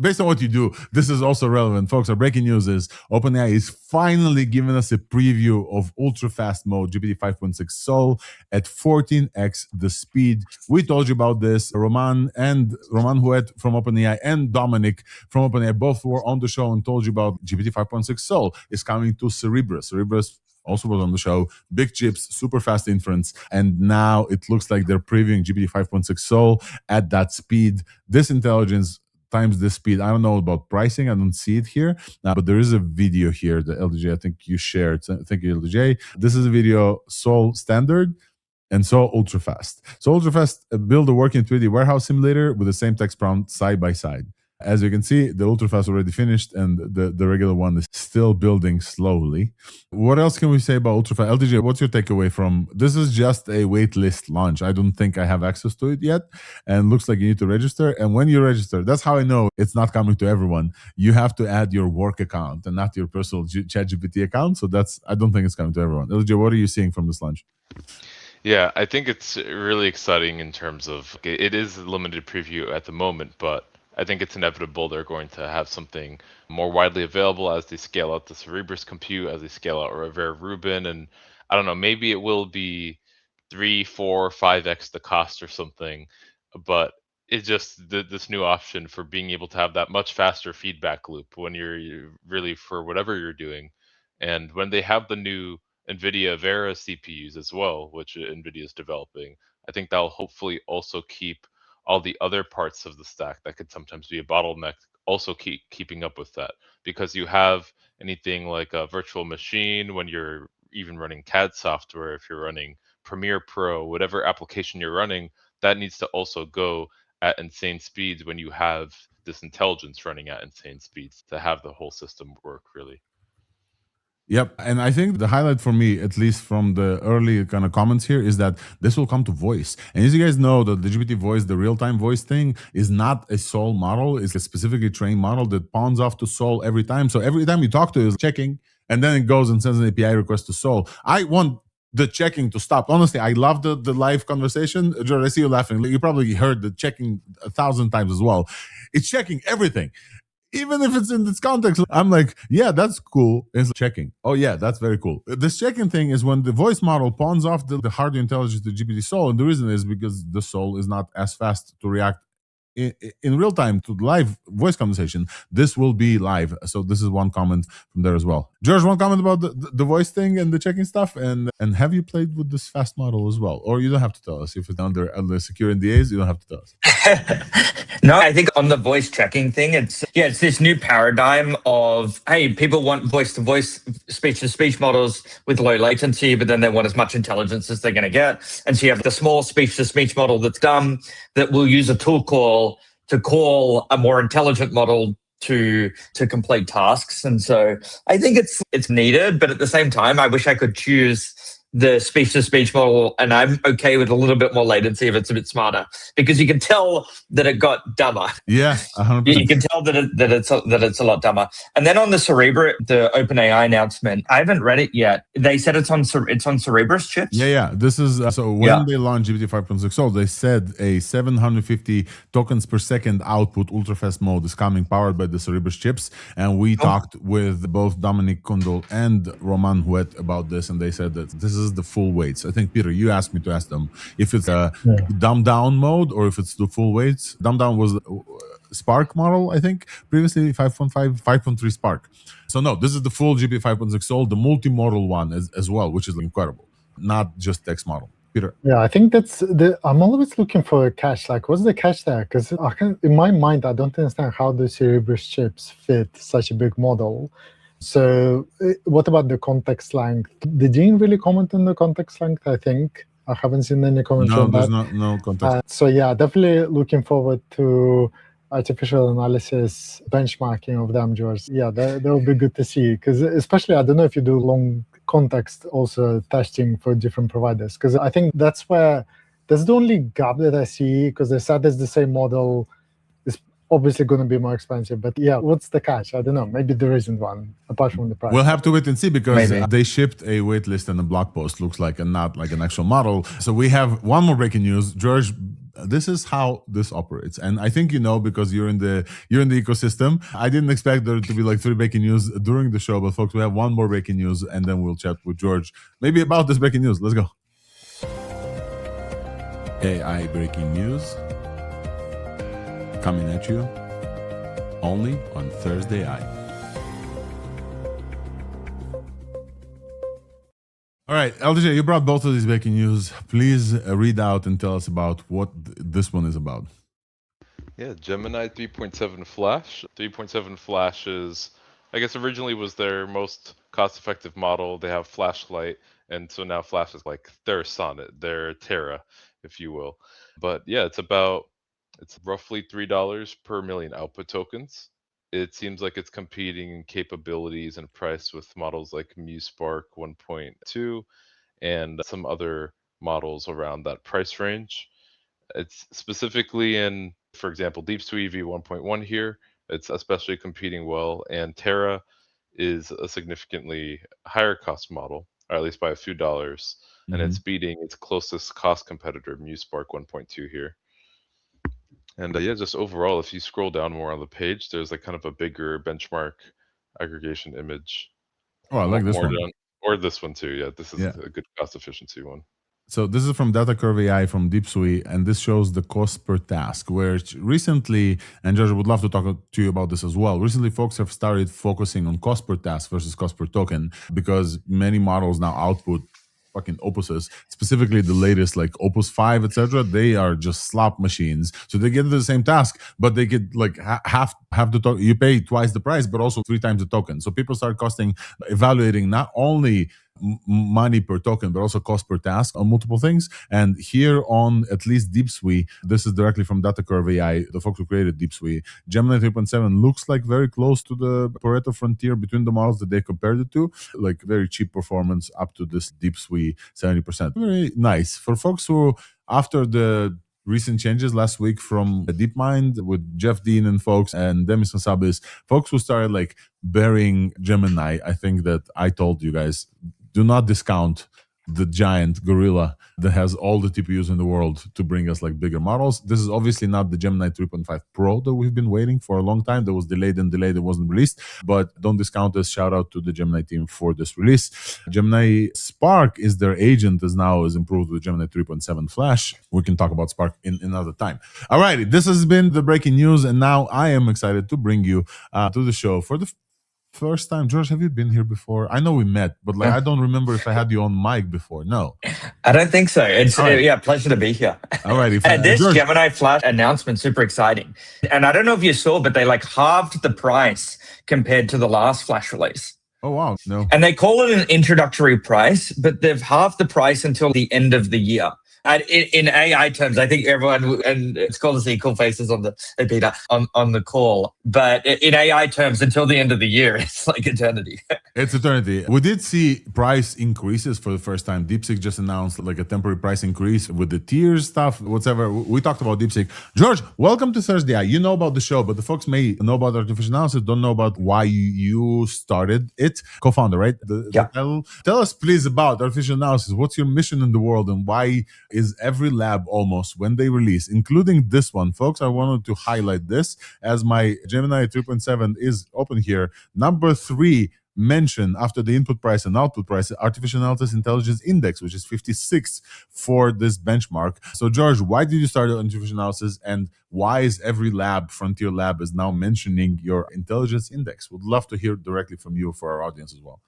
based on what you do, this is also relevant. Folks, our breaking news is OpenAI is finally giving us a preview of ultra-fast mode, GPT-5.6 Sol, at 14x the speed. We told you about this. Roman Huet from OpenAI and Dominic from OpenAI both were on the show and told you about GPT-5.6 Sol. It's coming to Cerebras. Cerebras also was on the show. Big chips, super fast inference. And now it looks like they're previewing GPT 5.6 Sol at that speed. This intelligence times this speed. I don't know about pricing. I don't see it here. But there is a video here that LDJ, I think you shared. Thank you, LDJ. This is a video, Sol standard and Sol ultra fast. So ultra fast, build a working 3D warehouse simulator with the same text prompt side by side. As you can see, the ultrafast already finished, and the regular one is still building slowly. What else can we say about ultrafast? LDJ, what's your takeaway from this? Is just a waitlist launch. I don't think I have access to it yet, and looks like you need to register. And when you register, that's how I know it's not coming to everyone. You have to add your work account and not your personal ChatGPT account. So I don't think it's coming to everyone. LDJ, what are you seeing from this launch? Yeah, I think it's really exciting in terms of it is a limited preview at the moment, but I think it's inevitable they're going to have something more widely available as they scale out the Cerebras compute, as they scale out Rivera Rubin, and I don't know, maybe it will be 3, 4, 5x the cost or something, but it's just this new option for being able to have that much faster feedback loop when you're really for whatever you're doing. And when they have the new NVIDIA Vera CPUs as well, which NVIDIA is developing, I think that'll hopefully also keep all the other parts of the stack that could sometimes be a bottleneck also keeping up with that, because you have anything like a virtual machine when you're even running CAD software, if you're running Premiere Pro, whatever application you're running, that needs to also go at insane speeds when you have this intelligence running at insane speeds to have the whole system work really. Yep. And I think the highlight for me, at least from the early kind of comments here, is that this will come to voice. And as you guys know, the GPT voice, the real-time voice thing, is not a Sol model. It's a specifically trained model that pawns off to Sol every time. So every time you talk to it, it's checking, and then it goes and sends an API request to Sol. I want the checking to stop. Honestly, I love the live conversation. George, I see you laughing. You probably heard the checking 1,000 times as well. It's checking everything. Even if it's in this context, I'm like, yeah, that's cool. It's checking. Oh, yeah, that's very cool. This checking thing is when the voice model pawns off the hardware intelligence to GPT Sol. And the reason is because the Sol is not as fast to react in real time to live voice conversation. This will be live. So this is one comment from there as well. George, one comment about the voice thing and the checking stuff. And have you played with this fast model as well? Or you don't have to tell us. If it's under secure NDAs, you don't have to tell us. No, I think on the voice tracking thing, it's this new paradigm of, hey, people want voice-to-voice, speech-to-speech models with low latency, but then they want as much intelligence as they're going to get. And so you have the small speech-to-speech model that's dumb, that will use a tool call to call a more intelligent model to complete tasks. And so I think it's needed, but at the same time, I wish I could choose the speech-to-speech model, and I'm okay with a little bit more latency if it's a bit smarter, because you can tell that it got dumber. Yeah, 100%. You can tell that it's a lot dumber. And then on the Cerebras, the OpenAI announcement, I haven't read it yet. They said it's on Cerebras chips. Yeah. This is so when they launched GPT-5.6 Sol, they said a 750 tokens per second output ultra-fast mode is coming, powered by the Cerebras chips. And we talked with both Dominic Kundal and Roman Huet about this, and they said that this is the full weights. I think, Peter, you asked me to ask them if it's a dumbed down mode or if it's the full weights. Dumbed down was Spark model, I think, previously 5.5, 5.3 Spark. So no, this is the full GPT-5.6 Sol, the multimodal one as well, which is incredible, not just text model. Peter. Yeah, I think that's I'm always looking for a catch. Like, what's the catch there? Because in my mind, I don't understand how the Cerebras chips fit such a big model. So what about the context length? Did you really comment on the context length? I think I haven't seen any comments on that. No, there's no context. So yeah, definitely looking forward to artificial analysis benchmarking of them, George. Yeah, that will be good to see, because especially, I don't know if you do long context also testing for different providers, because I think that's the only gap that I see, because they said it's the same model. It's obviously going to be more expensive, but yeah, what's the catch? I don't know. Maybe there isn't one apart from the price. We'll have to wait and see, because they shipped a waitlist and a blog post, looks like, and not like an actual model. So we have one more breaking news, George. This is how this operates, and I think you know, because you're in the ecosystem. I didn't expect there to be like 3 breaking news during the show, but folks, we have one more breaking news, and then we'll chat with George maybe about this breaking news. Let's go. AI breaking news coming at you only on Thursday AI. All right, LJ, you brought both of these breaking news. Please read out and tell us about what this one is about. Yeah, Gemini 3.7 Flash. 3.7 Flash is, I guess, originally was their most cost-effective model. They have Flashlight, and so now Flash is like their Sonnet, their Terra, if you will. But yeah, it's roughly $3 per million output tokens. It seems like it's competing in capabilities and price with models like MuSpark 1.2 and some other models around that price range. It's specifically in, for example, DeepSeek v1.1 here. It's especially competing well, and Terra is a significantly higher cost model, or at least by a few dollars, and it's beating its closest cost competitor, MuSpark 1.2 here. And yeah, just overall, if you scroll down more on the page, there's like kind of a bigger benchmark aggregation image. Oh, I like this one. Or this one too. Yeah, this is a good cost efficiency one. So this is from Data Curve AI from DeepSeek, and this shows the cost per task, where recently, and George would love to talk to you about this as well. Recently, folks have started focusing on cost per task versus cost per token, because many models now output fucking opuses, specifically the latest like Opus 5, etc. They are just slop machines, so they get the same task, but they get like half the token. You pay twice the price, but also 3 times the token. So people start evaluating not only money per token, but also cost per task on multiple things. And here on at least DeepSuite, this is directly from Data Curve AI, the folks who created DeepSuite. Gemini 3.7 looks like very close to the Pareto frontier between the models that they compared it to, like very cheap performance up to this DeepSuite 70%. Very nice. For folks who, after the recent changes last week from DeepMind with Jeff Dean and folks and Demis Hassabis, folks who started like burying Gemini, I think that I told you guys, do not discount the giant gorilla that has all the TPUs in the world to bring us like bigger models. This is obviously not the Gemini 3.5 Pro that we've been waiting for a long time. That was delayed, it wasn't released. But don't discount this. Shout out to the Gemini team for this release. Gemini Spark is their agent, is improved with Gemini 3.7 Flash. We can talk about Spark in another time. All righty, this has been the breaking news, and now I am excited to bring you to the show for the first time. George, have you been here before? I know we met, but like I don't remember if I had you on mic before. No, I don't think so. It's pleasure to be here. Alrighty, and this George. Gemini Flash announcement, super exciting. And I don't know if you saw, but they like halved the price compared to the last Flash release. Oh wow, no. And they call it an introductory price, but they've halved the price until the end of the year. And in AI terms, I think everyone, and it's cool to see cool faces on the call, but in AI terms, until the end of the year, it's like eternity. It's eternity. We did see price increases for the first time. DeepSeek just announced like a temporary price increase with the tiers stuff, whatever. We talked about DeepSeek. George, welcome to Thursday. You know about the show, but the folks may know about artificial analysis, don't know about why you started it. Co-founder, right? Tell us please about artificial analysis. What's your mission in the world, and why is every lab almost, when they release, including this one, folks, I wanted to highlight this as my Gemini 3.7 is open here. Number 3 mention after the input price and output price, Artificial Analysis Intelligence Index, which is 56 for this benchmark. So George, why did you start artificial analysis, and why is every lab, frontier lab, is now mentioning your intelligence index? Would love to hear directly from you for our audience as well.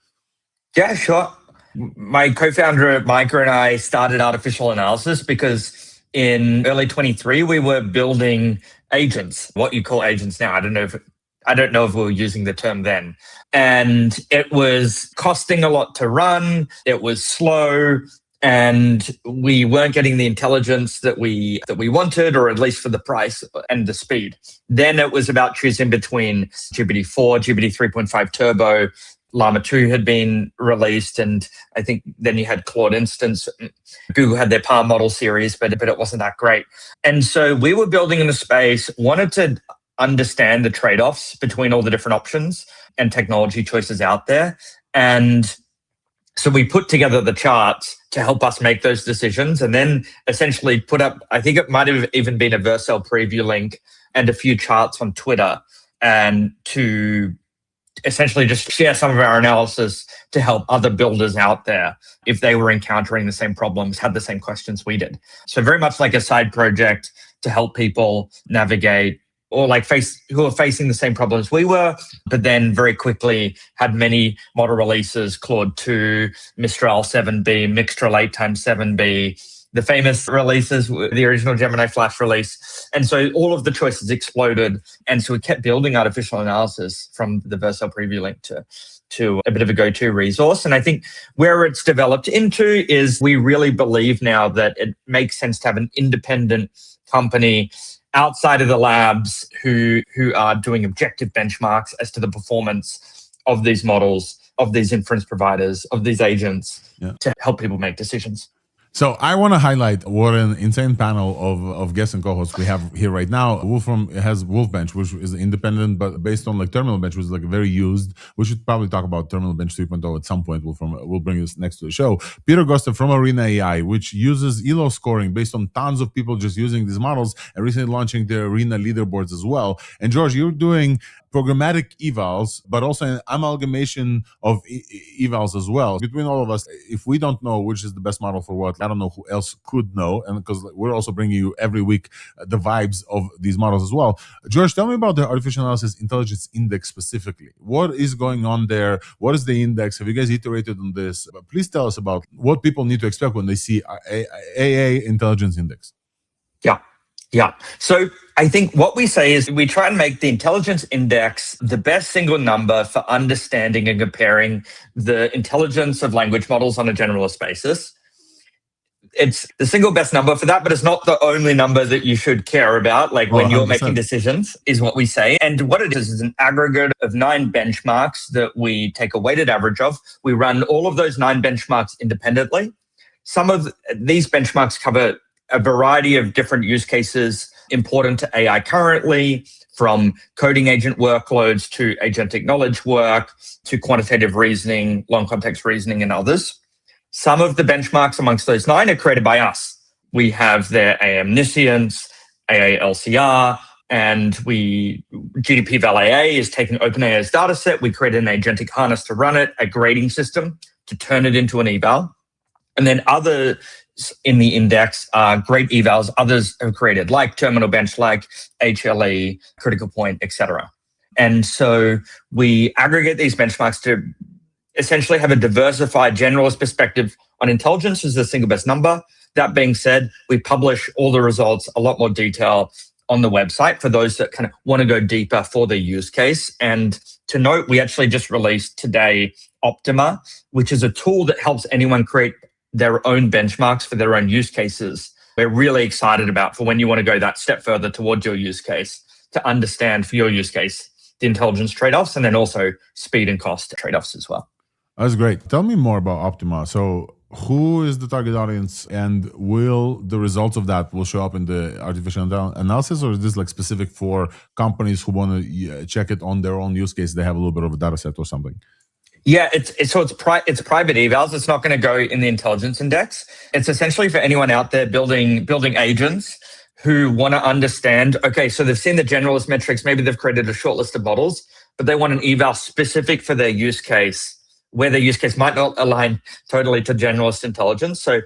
Yeah, sure. My co-founder at Micah and I started artificial analysis because in early 23 we were building agents, what you call agents now. I don't know if we were using the term then. And it was costing a lot to run. It was slow, and we weren't getting the intelligence that we wanted, or at least for the price and the speed. Then it was about choosing between GPT-4, GPT 3.5 Turbo. Llama 2 had been released, and I think then you had Claude Instance. Google had their Palm model series, but it wasn't that great. And so we were building in the space, wanted to understand the trade-offs between all the different options and technology choices out there. And so we put together the charts to help us make those decisions, and then essentially put up, I think it might have even been a Vercel preview link and a few charts on Twitter, and to essentially just share some of our analysis to help other builders out there if they were encountering the same problems, had the same questions we did. So very much like a side project to help people navigate, or like who are facing the same problems we were, but then very quickly had many model releases, Claude 2, Mistral 7B, Mixtral 8x7B, the famous releases, the original Gemini Flash release. And so all of the choices exploded. And so we kept building artificial analysis from the Vercel preview link to a bit of a go-to resource. And I think where it's developed into is we really believe now that it makes sense to have an independent company outside of the labs who are doing objective benchmarks as to the performance of these models, of these inference providers, of these agents, to help people make decisions. So I want to highlight what an insane panel of guests and co-hosts we have here right now. Wolfram has Wolfbench, which is independent, but based on like Terminal Bench, which is like very used. We should probably talk about Terminal Bench 3.0 at some point. We'll bring this next to the show. Peter Goster from Arena AI, which uses ELO scoring based on tons of people just using these models, and recently launching the Arena leaderboards as well. And George, you're doing programmatic evals, but also an amalgamation of evals as well. Between all of us, if we don't know which is the best model for what, I don't know who else could know, and because we're also bringing you every week the vibes of these models as well. George, tell me about the Artificial Analysis Intelligence Index specifically. What is going on there? What is the index? Have you guys iterated on this? Please tell us about what people need to expect when they see AA Intelligence Index. Yeah. Yeah. So I think what we say is we try and make the intelligence index the best single number for understanding and comparing the intelligence of language models on a generalist basis. It's the single best number for that, but it's not the only number that you should care about, like when you're 100%. making decisions, is what we say. And what it is an aggregate of 9 benchmarks that we take a weighted average of. We run all of those 9 benchmarks independently. Some of these benchmarks cover a variety of different use cases important to AI currently, from coding agent workloads to agentic knowledge work to quantitative reasoning, long context reasoning, and others. Some of the benchmarks amongst those 9 are created by us. We have their AI omniscience, AI LCR, and GDP-val-AA is taking OpenAI's data set. We created an agentic harness to run it, a grading system to turn it into an eval. And then others in the index are great evals others have created, like Terminal Bench, like HLE, Critical Point, etc. And so we aggregate these benchmarks to essentially have a diversified generalist perspective on intelligence as the single best number. That being said, we publish all the results, a lot more detail on the website for those that kind of want to go deeper for their use case. And to note, we actually just released today Optima, which is a tool that helps anyone create their own benchmarks for their own use cases. We're really excited about for when you want to go that step further towards your use case, to understand for your use case the intelligence trade-offs, and then also speed and cost trade-offs as well. That's great. Tell me more about Optima. So who is the target audience, and will the results of that will show up in the artificial analysis, or is this like specific for companies who want to check it on their own use case? They have a little bit of a data set or something. Yeah, it's private evals. It's not going to go in the intelligence index. It's essentially for anyone out there building agents who want to understand, okay, so they've seen the generalist metrics, maybe they've created a short list of models, but they want an eval specific for their use case, where their use case might not align totally to generalist intelligence. So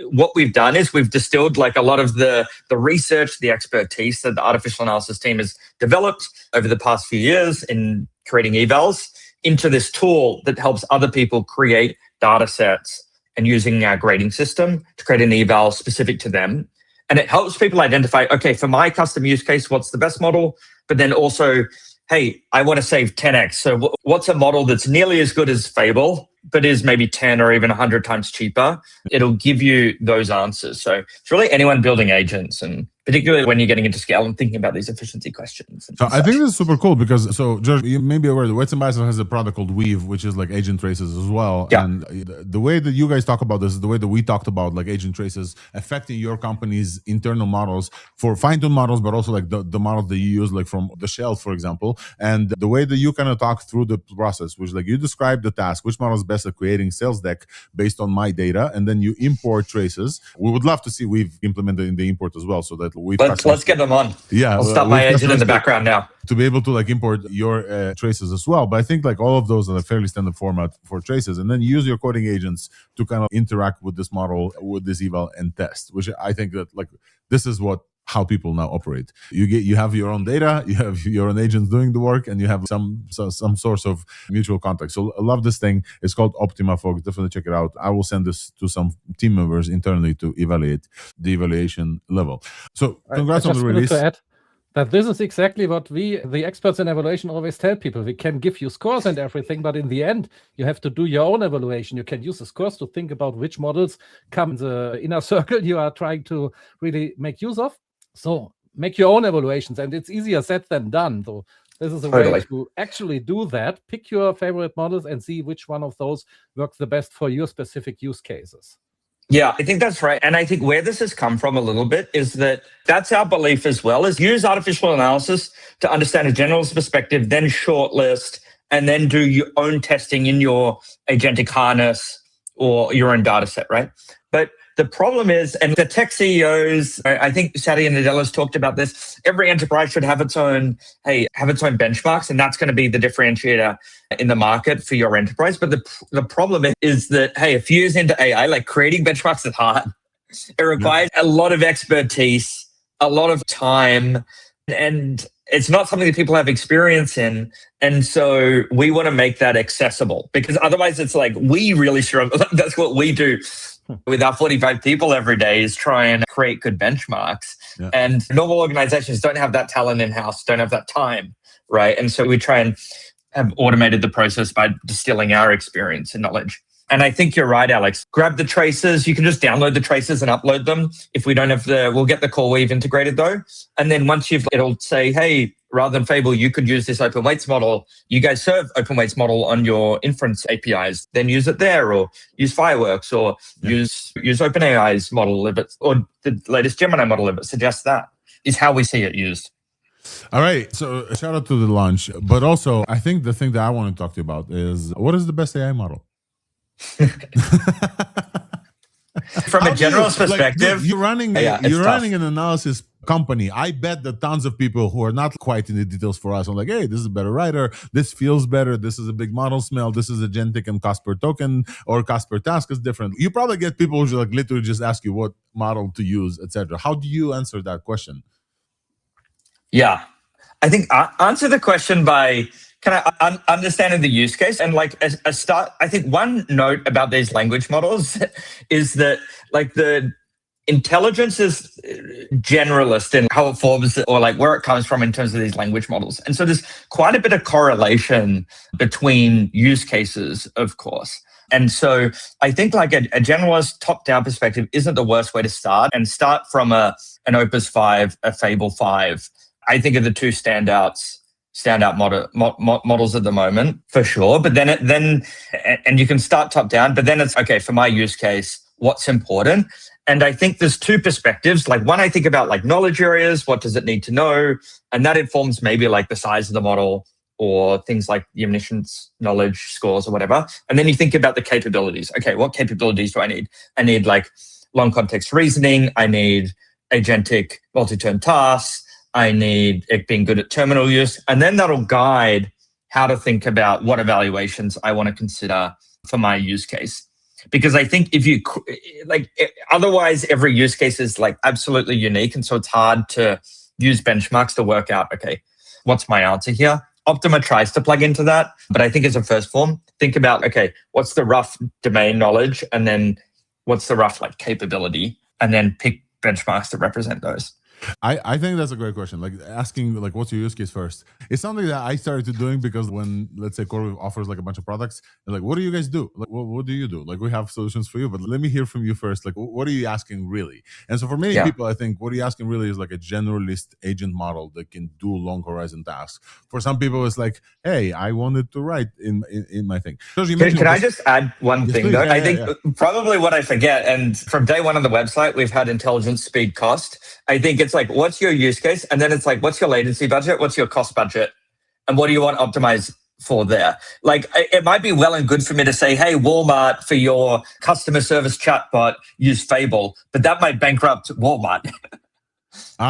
what we've done is we've distilled like a lot of the research, the expertise that the artificial analysis team has developed over the past few years in creating evals into this tool that helps other people create data sets, and using our grading system to create an eval specific to them. And it helps people identify, okay, for my custom use case, what's the best model? But then also, hey, I want to save 10x. So what's a model that's nearly as good as Fable, but is maybe 10 or even 100 times cheaper? It'll give you those answers. So it's really anyone building agents, and particularly when you're getting into scale and thinking about these efficiency questions. So I think this is super cool because, so George, you may be aware that Weights & Biases has a product called Weave, which is like agent traces as well. Yeah. And the way that you guys talk about this is the way that we talked about like agent traces affecting your company's internal models for fine-tuned models, but also like the models that you use like from the shelf, for example. And the way that you kind of talk through the process, which like you describe the task, which model is best at creating sales deck based on my data, and then you import traces. We would love to see Weave implemented in the import as well, so that let's get them on. Yeah, I'll stop my agent in the background now to be able to like import your traces as well. But I think like all of those are a fairly standard format for traces, and then you use your coding agents to kind of interact with this model, with this eval, and test. Which I think that like this is how people now operate. You have your own data, you have your own agents doing the work, and you have some source of mutual context. So I love this thing. It's called Optima, folks. Definitely check it out. I will send this to some team members internally to evaluate the evaluation level. So congrats on the release. To add that this is exactly what we, the experts in evaluation, always tell people. We can give you scores and everything, but in the end, you have to do your own evaluation. You can use the scores to think about which models come in the inner circle you are trying to really make use of. So make your own evaluations, and it's easier said than done. So this is a way to actually do that. Pick your favorite models and see which one of those works the best for your specific use cases. Yeah, I think that's right. And I think where this has come from a little bit is that that's our belief as well, is use artificial analysis to understand a generalist perspective, then shortlist, and then do your own testing in your agentic harness or your own data set, right? But the problem is, and the tech CEOs, I think Satya Nadella's talked about this, every enterprise should have its own benchmarks, and that's going to be the differentiator in the market for your enterprise. But the problem is that, hey, a few years into AI, like creating benchmarks is hard. It requires a lot of expertise, a lot of time, and it's not something that people have experience in. And so we want to make that accessible, because otherwise it's like we really struggle. That's what we do. with our 45 people every day is try and create good benchmarks. Yeah. And normal organizations don't have that talent in-house, don't have that time, right? And so we try and have automated the process by distilling our experience and knowledge. And I think you're right, Alex. Grab the traces. You can just download the traces and upload them. If we don't have we'll get the CoreWeave integrated though. And then once it'll say, hey, rather than Fable, you could use this open weights model. You guys serve open weights model on your inference APIs. Then use it there, or use Fireworks, or use OpenAI's model if it's, or the latest Gemini model if it suggests that. Is how we see it used. All right. So shout out to the launch. But also, I think the thing that I want to talk to you about is, what is the best AI model? From a generalist perspective, dude, you're running an analysis company. I bet that tons of people who are not quite in the details for us are like, hey, this is a better writer, this feels better, this is a big model smell, this is agentic and cost per token or cost per task is different. You probably get people who like literally just ask you what model to use, etc. How do you answer that question? Yeah, I think I answer the question by kind of understanding the use case. And like a start, I think one note about these language models is that like the intelligence is generalist in how it forms or like where it comes from in terms of these language models. And so there's quite a bit of correlation between use cases, of course. And so I think like a generalist top-down perspective isn't the worst way to start, and start from an Opus 5, a Fable 5. I think are the two standout models at the moment for sure. But then and you can start top down, but then it's okay for my use case, what's important? And I think there's two perspectives. Like one, I think about like knowledge areas, what does it need to know? And that informs maybe like the size of the model or things like the omniscience knowledge scores or whatever. And then you think about the capabilities. Okay, what capabilities do I need? I need like long context reasoning. I need agentic multi-turn tasks. I need it being good at terminal use. And then that'll guide how to think about what evaluations I want to consider for my use case. Because I think if you, like, otherwise every use case is like absolutely unique. And so it's hard to use benchmarks to work out, okay, what's my answer here? Optima tries to plug into that. But I think as a first form, think about, okay, what's the rough domain knowledge? And then what's the rough like capability? And then pick benchmarks to represent those. I think that's a great question. Like asking, like, what's your use case first? It's something that I started doing because when, let's say, CoreWeave offers like a bunch of products, they're like, what do you guys do? Like, what do you do? Like, we have solutions for you, but let me hear from you first. Like, what are you asking really? And so for many people, I think what are you asking really is like a generalist agent model that can do long horizon tasks. For some people, it's like, hey, I wanted to write in my thing. Can I just add one thing though? I think probably what I forget, and from day one on the website, we've had intelligence, speed, cost. I think it's like, what's your use case? And then it's like, what's your latency budget? What's your cost budget? And what do you want optimized for there? Like, it might be well and good for me to say, hey, Walmart, for your customer service chatbot, use Fable. But that might bankrupt Walmart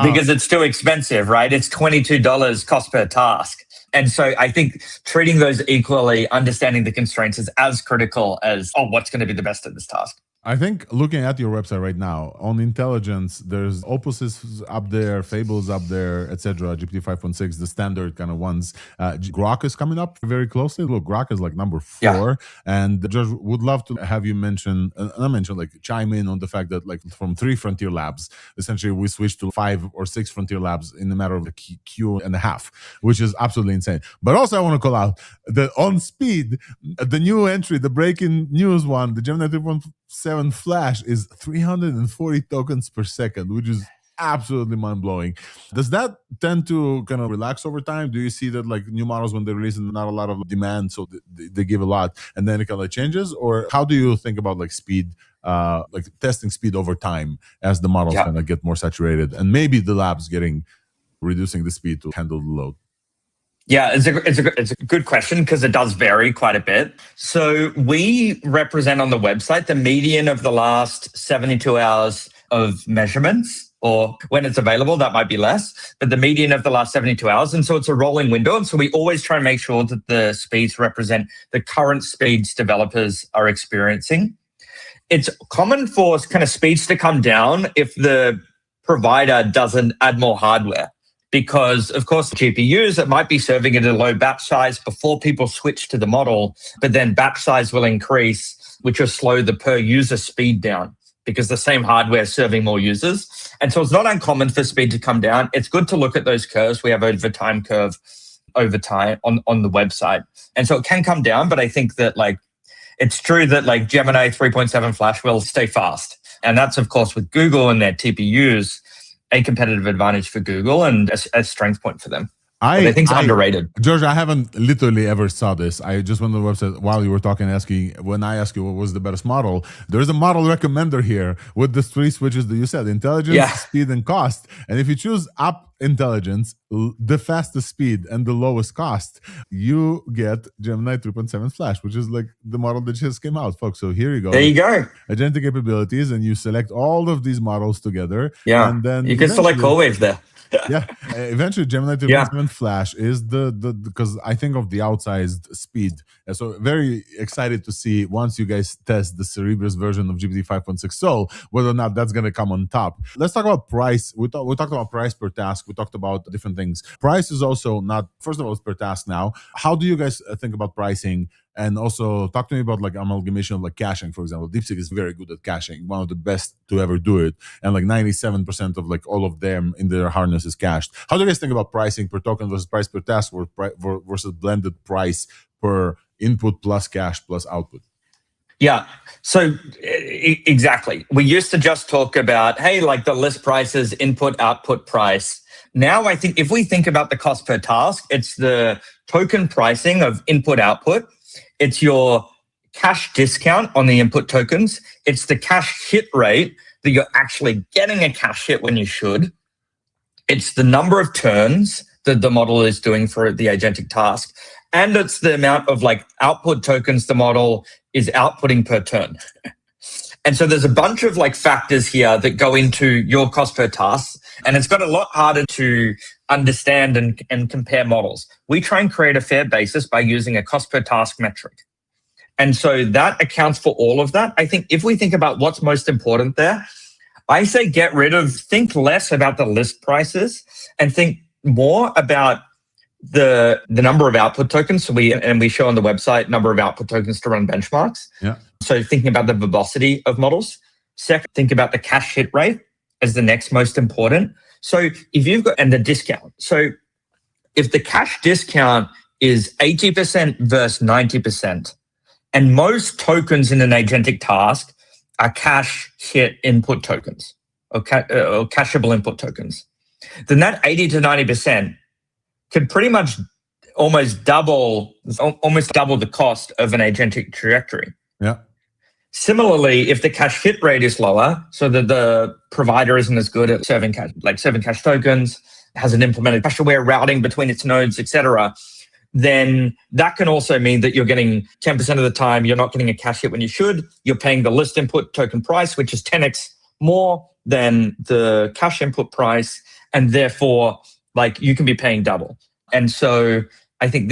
because it's too expensive, right? It's $22 cost per task. And so I think treating those equally, understanding the constraints is as critical as, what's going to be the best at this task. I think looking at your website right now on intelligence, there's Opus is up there, Fable is up there, etc. GPT-5.6, the standard kind of ones. Grok is coming up very closely. Look, Grok is like number 4, and George would love to have you mention, like chime in on the fact that like from 3 frontier labs, essentially we switched to 5 or 6 frontier labs in a matter of a Q and a half, which is absolutely insane. But also I want to call out that on speed, the new entry, the breaking news one, the Gemini 3.7 Flash is 340 tokens per second, which is absolutely mind-blowing. Does that tend to kind of relax over time? Do you see that like new models when they release not a lot of demand, so they give a lot and then it kind of changes? Or how do you think about like speed, like testing speed over time as the models kind of get more saturated and maybe the labs reducing the speed to handle the load? Yeah, it's a good question because it does vary quite a bit. So we represent on the website the median of the last 72 hours of measurements, or when it's available, that might be less, but the median of the last 72 hours. And so it's a rolling window. And so we always try and make sure that the speeds represent the current speeds developers are experiencing. It's common for kind of speeds to come down if the provider doesn't add more hardware. Because, of course, the GPUs, it might be serving at a low batch size before people switch to the model, but then batch size will increase which will slow the per user speed down because the same hardware is serving more users. And so it's not uncommon for speed to come down. It's good to look at those curves. We have over time curve over time on the website. And so it can come down, but I think that like it's true that like Gemini 3.7 Flash will stay fast. And that's, of course, with Google and their TPUs, a competitive advantage for Google and a strength point for them. I think it's underrated. George, I haven't literally ever saw this. I just went on the website while you were talking, when I asked you what was the best model, there's a model recommender here with the three switches that you said, intelligence, speed, and cost. And if you choose up intelligence, the fastest speed and the lowest cost, you get Gemini 3.7 Flash, which is like the model that just came out, folks. So here you go. There you go. Agentic capabilities, and you select all of these models together. Yeah, and then you can select CoreWeave there. Yeah, eventually Gemini 3.7 Flash is because I think of the outsized speed. And so very excited to see once you guys test the Cerebras version of GPT-5.6 Sol, whether or not that's going to come on top. Let's talk about price. We talked about price per task. We talked about different things. Price is also not, first of all, it's per task now. How do you guys think about pricing? And also talk to me about like amalgamation of like caching, for example. DeepSeek is very good at caching, one of the best to ever do it. And like 97% of like all of them in their harness is cached. How do you guys think about pricing per token versus price per task versus blended price per input plus cache plus output? Yeah, so exactly. We used to just talk about, hey, like the list prices, input, output price. Now I think if we think about the cost per task, it's the token pricing of input, output. It's your cache discount on the input tokens. It's the cache hit rate that you're actually getting a cache hit when you should. It's the number of turns that the model is doing for the agentic task. And it's the amount of like output tokens the model is outputting per turn. And so there's a bunch of like factors here that go into your cost per task. And it's got a lot harder to understand and compare models. We try and create a fair basis by using a cost per task metric. And so that accounts for all of that. I think if we think about what's most important there, I say think less about the list prices and think more about the number of output tokens. So we show on the website number of output tokens to run benchmarks. Yeah. So thinking about the verbosity of models. Second, think about the cache hit rate as the next most important. So if you've got, and the discount. So if the cache discount is 80% versus 90%, and most tokens in an agentic task are cache hit input tokens or cacheable input tokens, then that 80 to 90% could pretty much almost double the cost of an agentic trajectory. Yeah. Similarly, if the cache hit rate is lower, so that the provider isn't as good at serving cache tokens, hasn't implemented cache-aware routing between its nodes, etc., then that can also mean that you're getting 10% of the time, you're not getting a cache hit when you should. You're paying the list input token price, which is 10x more than the cache input price, and therefore, like you can be paying double. And so I think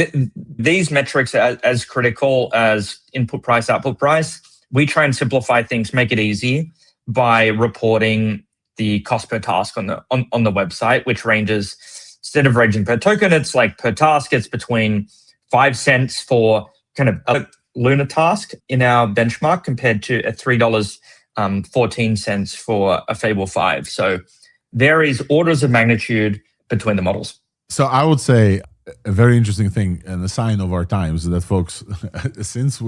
these metrics are as critical as input price, output price. We try and simplify things, make it easy by reporting the cost per task on the website, which ranges, instead of ranging per token, it's like per task, it's between 5 cents for kind of a lunar task in our benchmark compared to a $3.14 for a Fable 5. So varies orders of magnitude between the models. So I would say a very interesting thing and a sign of our times that folks, since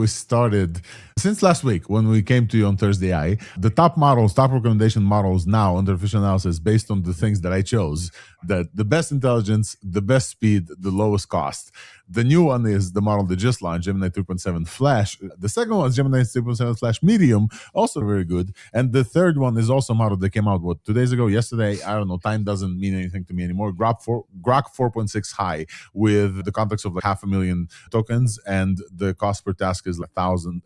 last week when we came to you on Thursday, the top recommendation models now under official analysis based on the things that I chose, that the best intelligence, the best speed, the lowest cost. The new one is the model that just launched, Gemini 3.7 Flash. The second one is Gemini 3.7 Flash Medium, also very good. And the third one is also a model that came out, 2 days ago, yesterday? I don't know. Time doesn't mean anything to me anymore. Grok 4.6 High with the context of like 500,000 tokens, and the cost per task is like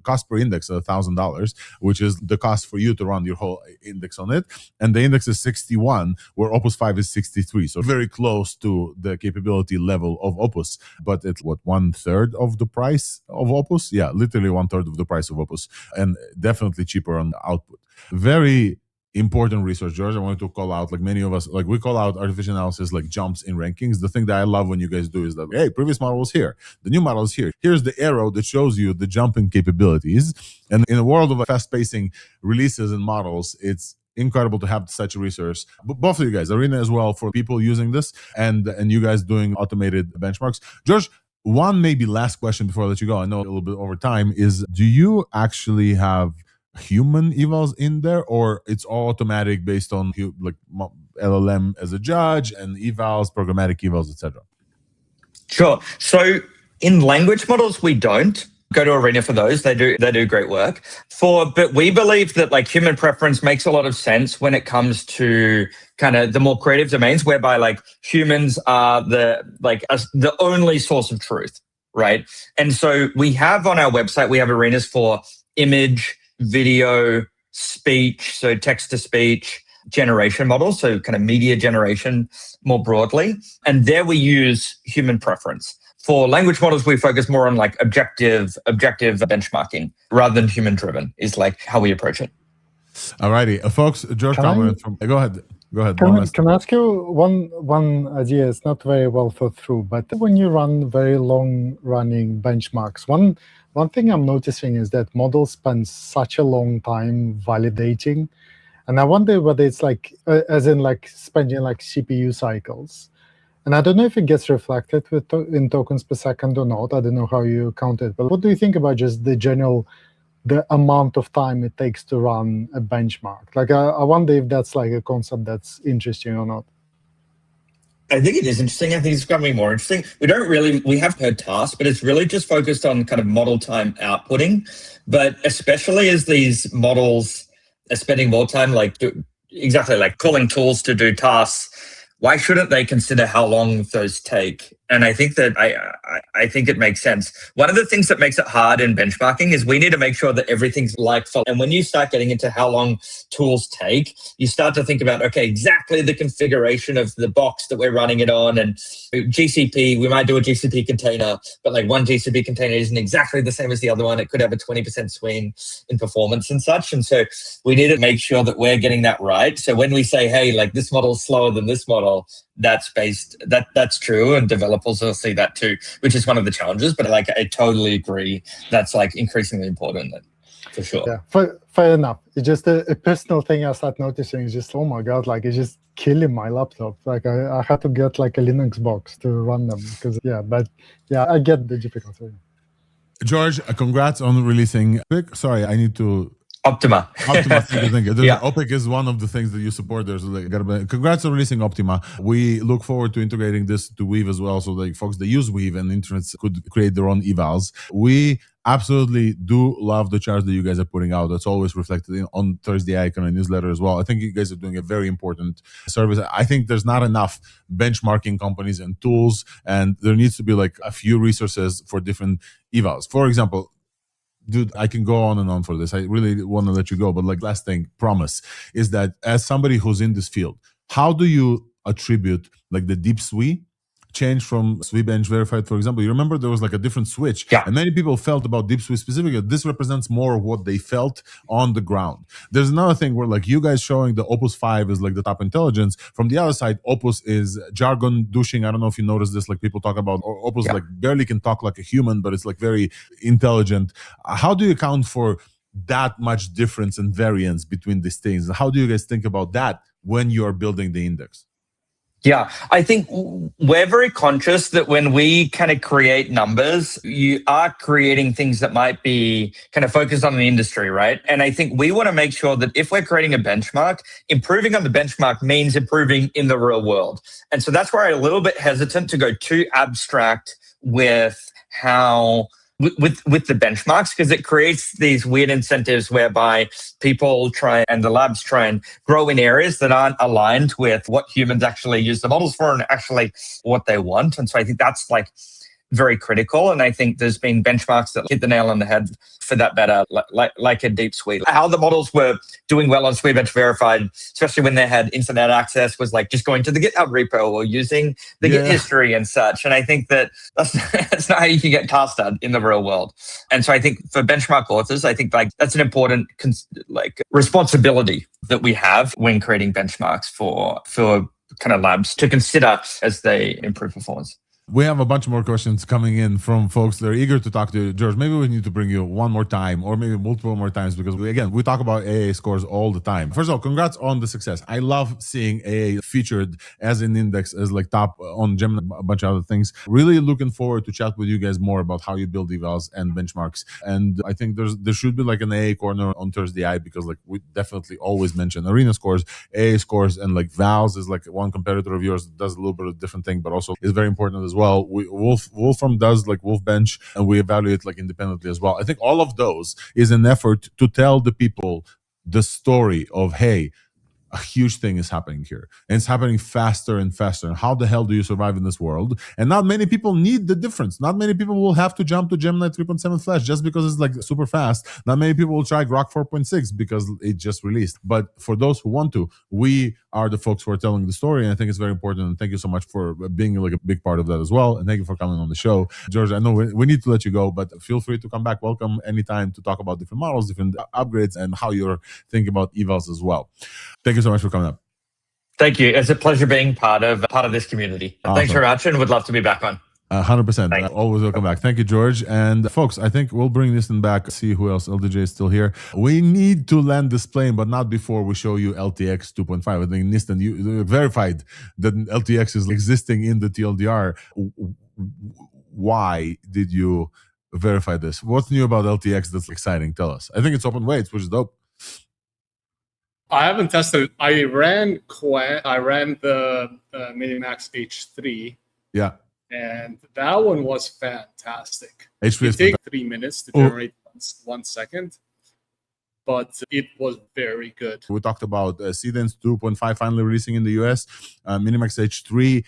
cost per index is $1,000, which is the cost for you to run your whole index on it. And the index is 61, where Opus 5 is 63. So very close to the capability level of Opus, but it's 1/3 of the price of Opus? Yeah, literally 1/3 of the price of Opus, and definitely cheaper on the output. Very important research, George. I wanted to call out, like many of us, like we call out artificial analysis like jumps in rankings. The thing that I love when you guys do is that, hey, previous model was here, the new model is here. Here's the arrow that shows you the jumping capabilities. And in a world of fast-pacing releases and models, it's incredible to have such a resource. But both of you guys, Arena as well, for people using this, and you guys doing automated benchmarks. George, one maybe last question before I let you go, I know a little bit over time, is do you actually have human evals in there, or it's all automatic based on like LLM as a judge and evals, programmatic evals, etc.? Sure. So in language models, we don't go to Arena for those. They do great work. But we believe that like human preference makes a lot of sense when it comes to kind of the more creative domains, whereby like humans are the only source of truth, right? And so we have on our website, we have arenas for image, video, speech, so text-to-speech generation models, so kind of media generation more broadly. And there we use human preference. For language models, we focus more on like objective benchmarking rather than human-driven is like how we approach it. All righty. Folks, George Cameron from... Go ahead. Can I ask you one idea? It's not very well thought through, but when you run very long-running benchmarks, one thing I'm noticing is that models spend such a long time validating, and I wonder whether it's like, as in like spending like CPU cycles. And I don't know if it gets reflected in tokens per second or not. I don't know how you count it, but what do you think about just the amount of time it takes to run a benchmark? Like, I wonder if that's like a concept that's interesting or not. I think it is interesting. I think it's becoming more interesting. We have per task, but it's really just focused on kind of model time outputting. But especially as these models are spending more time, exactly like calling tools to do tasks, why shouldn't they consider how long those take? And I think that I think it makes sense. One of the things that makes it hard in benchmarking is we need to make sure that everything's like for. And when you start getting into how long tools take, you start to think about, okay, exactly the configuration of the box that we're running it on. And GCP, we might do a GCP container, but like one GCP container isn't exactly the same as the other one. It could have a 20% swing in performance and such. And so we need to make sure that we're getting that right. So when we say, hey, like this model is slower than this model, that's true, and developers will see that too, which is one of the challenges. But like, I totally agree. That's like increasingly important, for sure. Yeah, fair enough. It's just a personal thing I start noticing is just, oh my God, like it's just killing my laptop. Like I had to get like a Linux box to run them because I get the difficulty. George, congrats on releasing. Sorry, I need to. Optima. Thank you. Yeah. OPIC is one of the things that you support. Congrats on releasing Optima. We look forward to integrating this to Weave as well, so like folks that use Weave and internets could create their own evals. We absolutely do love the charts that you guys are putting out. That's always reflected on Thursday Icon and newsletter as well. I think you guys are doing a very important service. I think there's not enough benchmarking companies and tools, and there needs to be like a few resources for different evals. For example, dude, I can go on and on for this. I really want to let you go. But like last thing, promise, is that as somebody who's in this field, how do you attribute like the deep SWE change from SWE bench verified, for example? You remember there was like a different switch. Yeah. And many people felt about deep SWE specifically. This represents more of what they felt on the ground. There's another thing where like you guys showing the Opus 5 is like the top intelligence. From the other side, Opus is jargon douching. I don't know if you noticed this, like people talk about Opus like barely can talk like a human, but it's like very intelligent. How do you account for that much difference and variance between these things? How do you guys think about that when you're building the index? Yeah, I think we're very conscious that when we kind of create numbers, you are creating things that might be kind of focused on the industry, right? And I think we want to make sure that if we're creating a benchmark, improving on the benchmark means improving in the real world. And so that's where I'm a little bit hesitant to go too abstract with how... With the benchmarks, because it creates these weird incentives whereby people try and the labs try and grow in areas that aren't aligned with what humans actually use the models for and actually what they want. And so I think that's like very critical. And I think there's been benchmarks that hit the nail on the head for that better, like a DeepSeek. How the models were doing well on Sweetbench Verified, especially when they had internet access, was like just going to the GitHub repo or using the Git history and such. And I think that's not how you can get task done in the real world. And so I think for benchmark authors, I think like that's an important responsibility that we have when creating benchmarks for kind of labs to consider as they improve performance. We have a bunch more questions coming in from folks that are eager to talk to you. George, maybe we need to bring you one more time or maybe multiple more times because, we talk about AA scores all the time. First of all, congrats on the success. I love seeing AA featured as an index, as like top on Gemini, a bunch of other things. Really looking forward to chat with you guys more about how you build evals and benchmarks. And I think there should be like an AA corner on Thursday Eye because like we definitely always mention arena scores, AA scores, and like vals is like one competitor of yours that does a little bit of different thing, but also is very important as well. Wolfram does like Wolfbench, and we evaluate like independently as well. I think all of those is an effort to tell the people the story of, hey, a huge thing is happening here, and it's happening faster and faster. And how the hell do you survive in this world? And not many people need the difference. Not many people will have to jump to Gemini 3.7 Flash just because it's like super fast. Not many people will try Grok 4.6 because it just released. But for those who want to, we are the folks who are telling the story, and I think it's very important. And thank you so much for being like a big part of that as well. And thank you for coming on the show, George. I know we need to let you go, but feel free to come back. Welcome anytime to talk about different models, different upgrades, and how you're thinking about evals as well. Thank you so much for coming up. Thank you. It's a pleasure being part of this community. Awesome. Thanks very much, and would love to be back on. 100%. Always welcome back. Thank you, George. And folks, I think we'll bring Nistan back, see who else. LDJ is still here. We need to land this plane, but not before we show you LTX 2.5. I think, Nistan, you verified that LTX is existing in the TLDR. Why did you verify this? What's new about LTX that's exciting? Tell us. I think it's open weights, which is dope. I haven't tested it. I ran Qwen. I ran the Minimax H3. Yeah. And that one was fantastic. H3 it takes 3 minutes to generate 1 second, but it was very good. We talked about Cadence 2.5 finally releasing in the US, Minimax H3,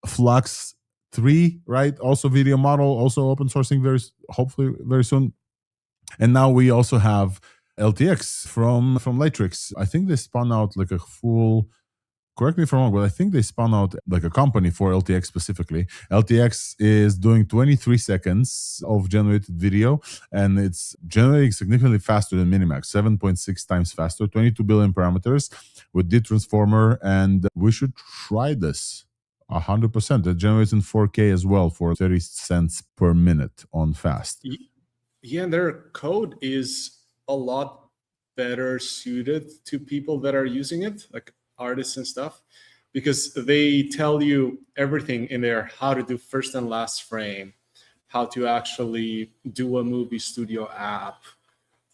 Flux 3, right? Also video model, also open sourcing hopefully very soon. And now we also have LTX from Latrix. I think they spun out like a full, correct me if I'm wrong, but I think they spun out like a company for LTX specifically. LTX is doing 23 seconds of generated video, and it's generating significantly faster than Minimax, 7.6 times faster, 22 billion parameters with D-Transformer, and we should try this 100%. It generates in 4K as well for 30 cents per minute on fast. Yeah, and their code is a lot better suited to people that are using it, like artists and stuff, because they tell you everything in there, how to do first and last frame, how to actually do a movie studio app.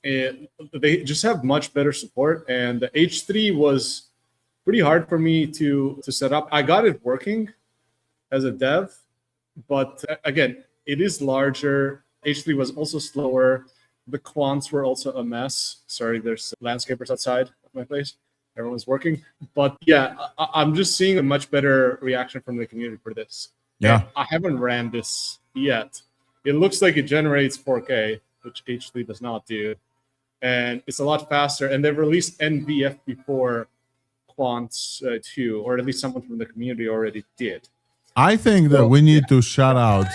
And they just have much better support. And the H3 was pretty hard for me to set up. I got it working as a dev, but again, it is larger. H3 was also slower. The quants were also a mess. Sorry, there's landscapers outside of my place. Everyone's working. But yeah, I'm just seeing a much better reaction from the community for this. Yeah. And I haven't ran this yet. It looks like it generates 4K, which H3 does not do. And it's a lot faster. And they've released NVF before quants too, or at least someone from the community already did. I think that we need to shout out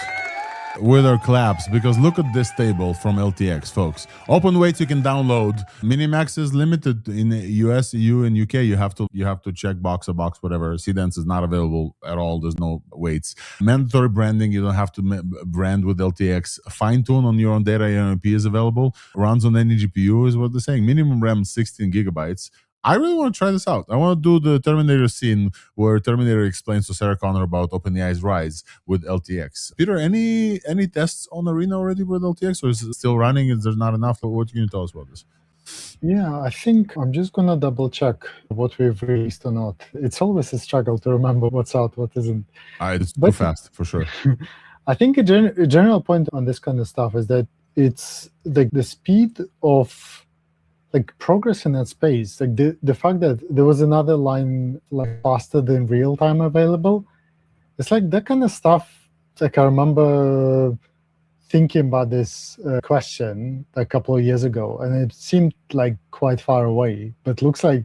with our claps, because look at this table from LTX, folks. Open weights you can download. Minimax is limited in US, EU, and UK. You have to check box, whatever. Cadence is not available at all. There's no weights. Mandatory branding. You don't have to brand with LTX. Fine tune on your own data. NLP is available. Runs on any GPU is what they're saying. Minimum RAM 16 gigabytes. I really want to try this out. I want to do the Terminator scene where Terminator explains to Sarah Connor about OpenAI's rise with LTX. Peter, any tests on Arena already with LTX, or is it still running? Is there not enough? What can you tell us about this? Yeah, I think I'm just going to double check what we've released or not. It's always a struggle to remember what's out, what isn't. It's too fast, for sure. I think a general point on this kind of stuff is it's like the speed of like progress in that space, like the fact that there was another line like faster than real time available, it's like that kind of stuff Like I remember thinking about this question a couple of years ago, and it seemed like quite far away. But looks like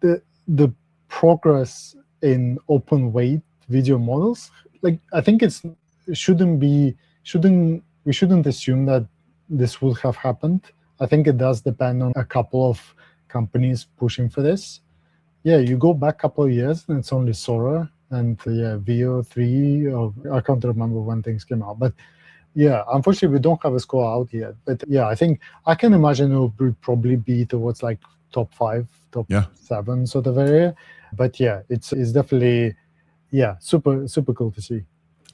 the progress in open weight video models, like I think we shouldn't assume that this would have happened. I think it does depend on a couple of companies pushing for this. Yeah, you go back a couple of years and it's only Sora and VO3, or I can't remember when things came out. But yeah, unfortunately, we don't have a score out yet. But yeah, I think I can imagine it will probably be towards like top 5, top 7 sort of area. But yeah, it's definitely, super cool to see.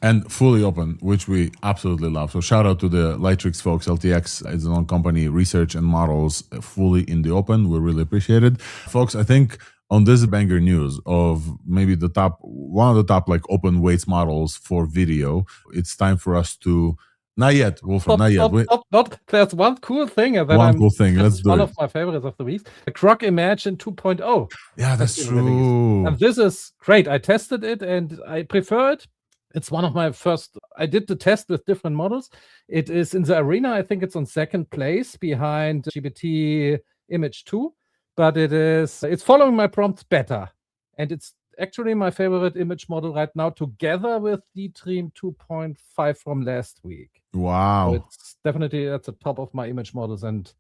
And fully open, which we absolutely love. So shout out to the Lightrix folks. LTX is an own company, research and models fully in the open. We really appreciate it. Folks, I think on this banger news of maybe one of the top like open weights models for video, it's time for us to, not yet, Wolfram, not yet. Not. There's one cool thing. And then cool thing. Let's do one it. of my favorites of the week. The Grok Imagine 2.0. Yeah, that's true. And this is great. I tested it and I prefer it. It's one of my first. I did the test with different models. It is in the arena. I think it's on second place behind GPT Image 2, but it's following my prompts better, and it's actually my favorite image model right now, together with the Dream 2.5 from last week. Wow, so it's definitely at the top of my image models, and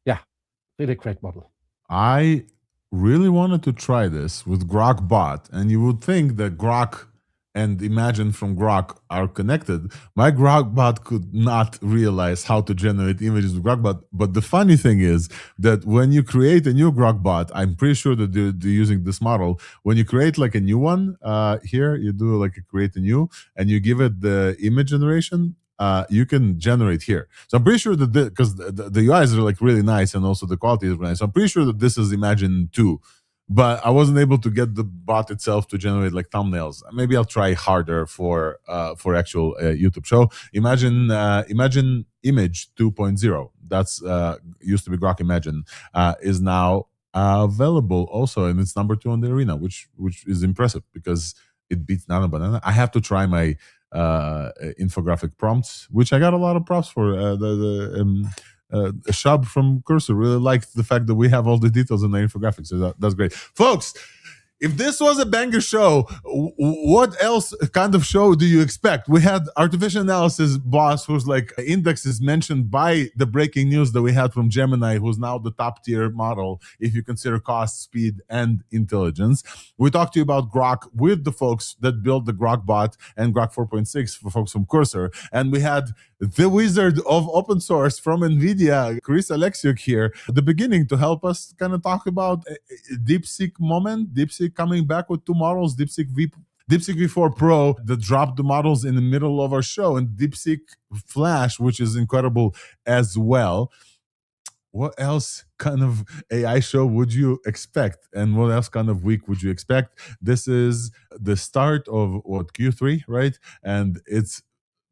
yeah, really great model. I really wanted to try this with Grok Bot, and you would think that Grok and Imagine from Grok are connected. My Grok Bot could not realize how to generate images with Grok Bot. But the funny thing is that when you create a new Grok Bot, I'm pretty sure that they're using this model. When you create like a new one, here you do like create a new, and you give it the image generation, you can generate here. So I'm pretty sure that because the UIs are like really nice and also the quality is really nice. So I'm pretty sure that this is Imagine 2. But I wasn't able to get the bot itself to generate like thumbnails. Maybe I'll try harder for actual YouTube show. Imagine Image 2.0. That's used to be Grok Imagine, is now available also, and it's number 2 on the arena, which is impressive because it beats Nano Banana. I have to try my infographic prompts, which I got a lot of props for. Shub from Cursor really liked the fact that we have all the details in the infographics, so that's great. Folks, if this was a banger show, what else kind of show do you expect? We had artificial analysis boss who's like index is mentioned by the breaking news that we had from Gemini, who's now the top tier model if you consider cost, speed, and intelligence. We talked to you about Grok with the folks that built the Grok Bot and Grok 4.6 for folks from Cursor. And we had the wizard of open source from NVIDIA, Chris Alexiuk here at the beginning to help us kind of talk about DeepSeek moment, DeepSeek coming back with 2 models, DeepSeek V4 Pro that dropped the models in the middle of our show, and DeepSeek Flash, which is incredible as well. What else kind of AI show would you expect? And what else kind of week would you expect? This is the start of what, Q3, right? And it's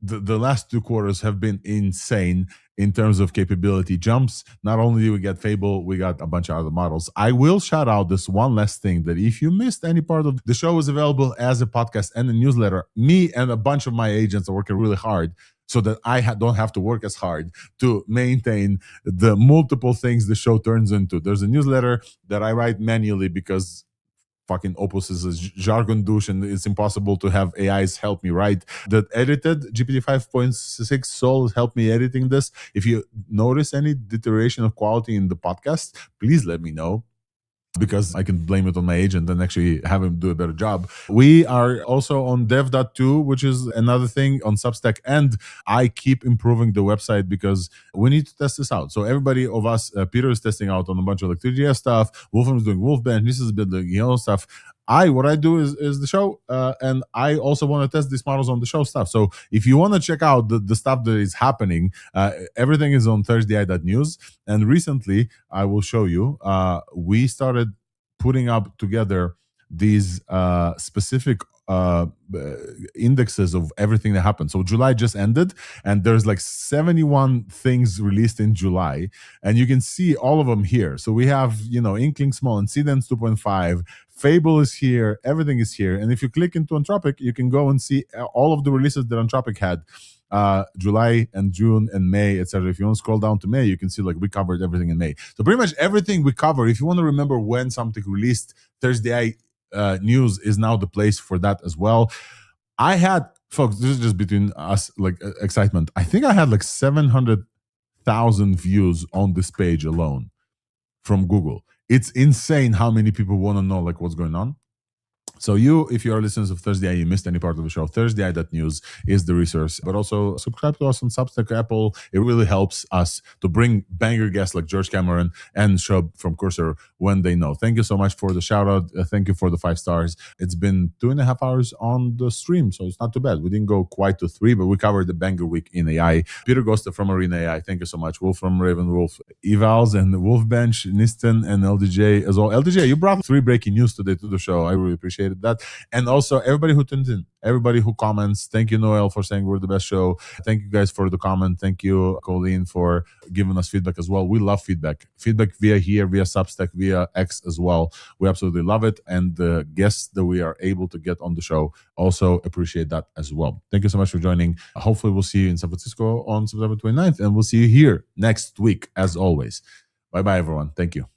the last 2 quarters have been insane in terms of capability jumps. Not only do we get Fable, we got a bunch of other models. I will shout out this one last thing, that if you missed any part of the show, is available as a podcast and a newsletter. Me and a bunch of my agents are working really hard so that I don't have to work as hard to maintain the multiple things the show turns into. There's a newsletter that I write manually because fucking Opus is a jargon douche and it's impossible to have AIs help me write. That edited GPT-5.6 Sol helped me editing this. If you notice any deterioration of quality in the podcast, please let me know, because I can blame it on my agent and actually have him do a better job. We are also on dev.to, which is another thing on Substack, and I keep improving the website because we need to test this out. So everybody of us, Peter is testing out on a bunch of like 3GS stuff, Wolfram is doing Wolfbench, this is building stuff. What I do is the show, and I also want to test these models on the show stuff. So if you want to check out the stuff that is happening, everything is on thursday.news. And recently, I will show you, we started putting up together these specific indexes of everything that happened. So July just ended, and there's like 71 things released in July, and you can see all of them here. So we have, Inkling Small and Seedance 2.5, Fable is here, everything is here. And if you click into Anthropic, you can go and see all of the releases that Anthropic had. July and June and May, etc. If you want to scroll down to May, you can see like we covered everything in May. So pretty much everything we cover, if you want to remember when something released, Thursday news is now the place for that as well. I had, folks, this is just between us, like excitement. I think I had like 700,000 views on this page alone from Google. It's insane how many people want to know like what's going on. So if you are listeners of Thursday, you missed any part of the show, Thursday.news is the resource. But also subscribe to us on Substack, Apple. It really helps us to bring banger guests like George Cameron and Shub from Cursor when they know. Thank you so much for the shout out. Thank you for the 5 stars. It's been 2.5 hours on the stream, so it's not too bad. We didn't go quite to 3, but we covered the banger week in AI. Peter Gosta from Arena AI, thank you so much. Wolf from Raven Wolf, Evals and Wolfbench, Niston and LDJ as well. LDJ, you brought 3 breaking news today to the show. I really appreciate that. And also everybody who tuned in, everybody who comments. Thank you, Noel, for saying we're the best show. Thank you guys for the comment. Thank you, Colleen, for giving us feedback as well. We love feedback via here, via Substack, via X as well. We absolutely love it, and the guests that we are able to get on the show also appreciate that as well. Thank you so much for joining. Hopefully we'll see you in San Francisco on September 29th, and we'll see you here next week as always. Bye everyone. Thank you.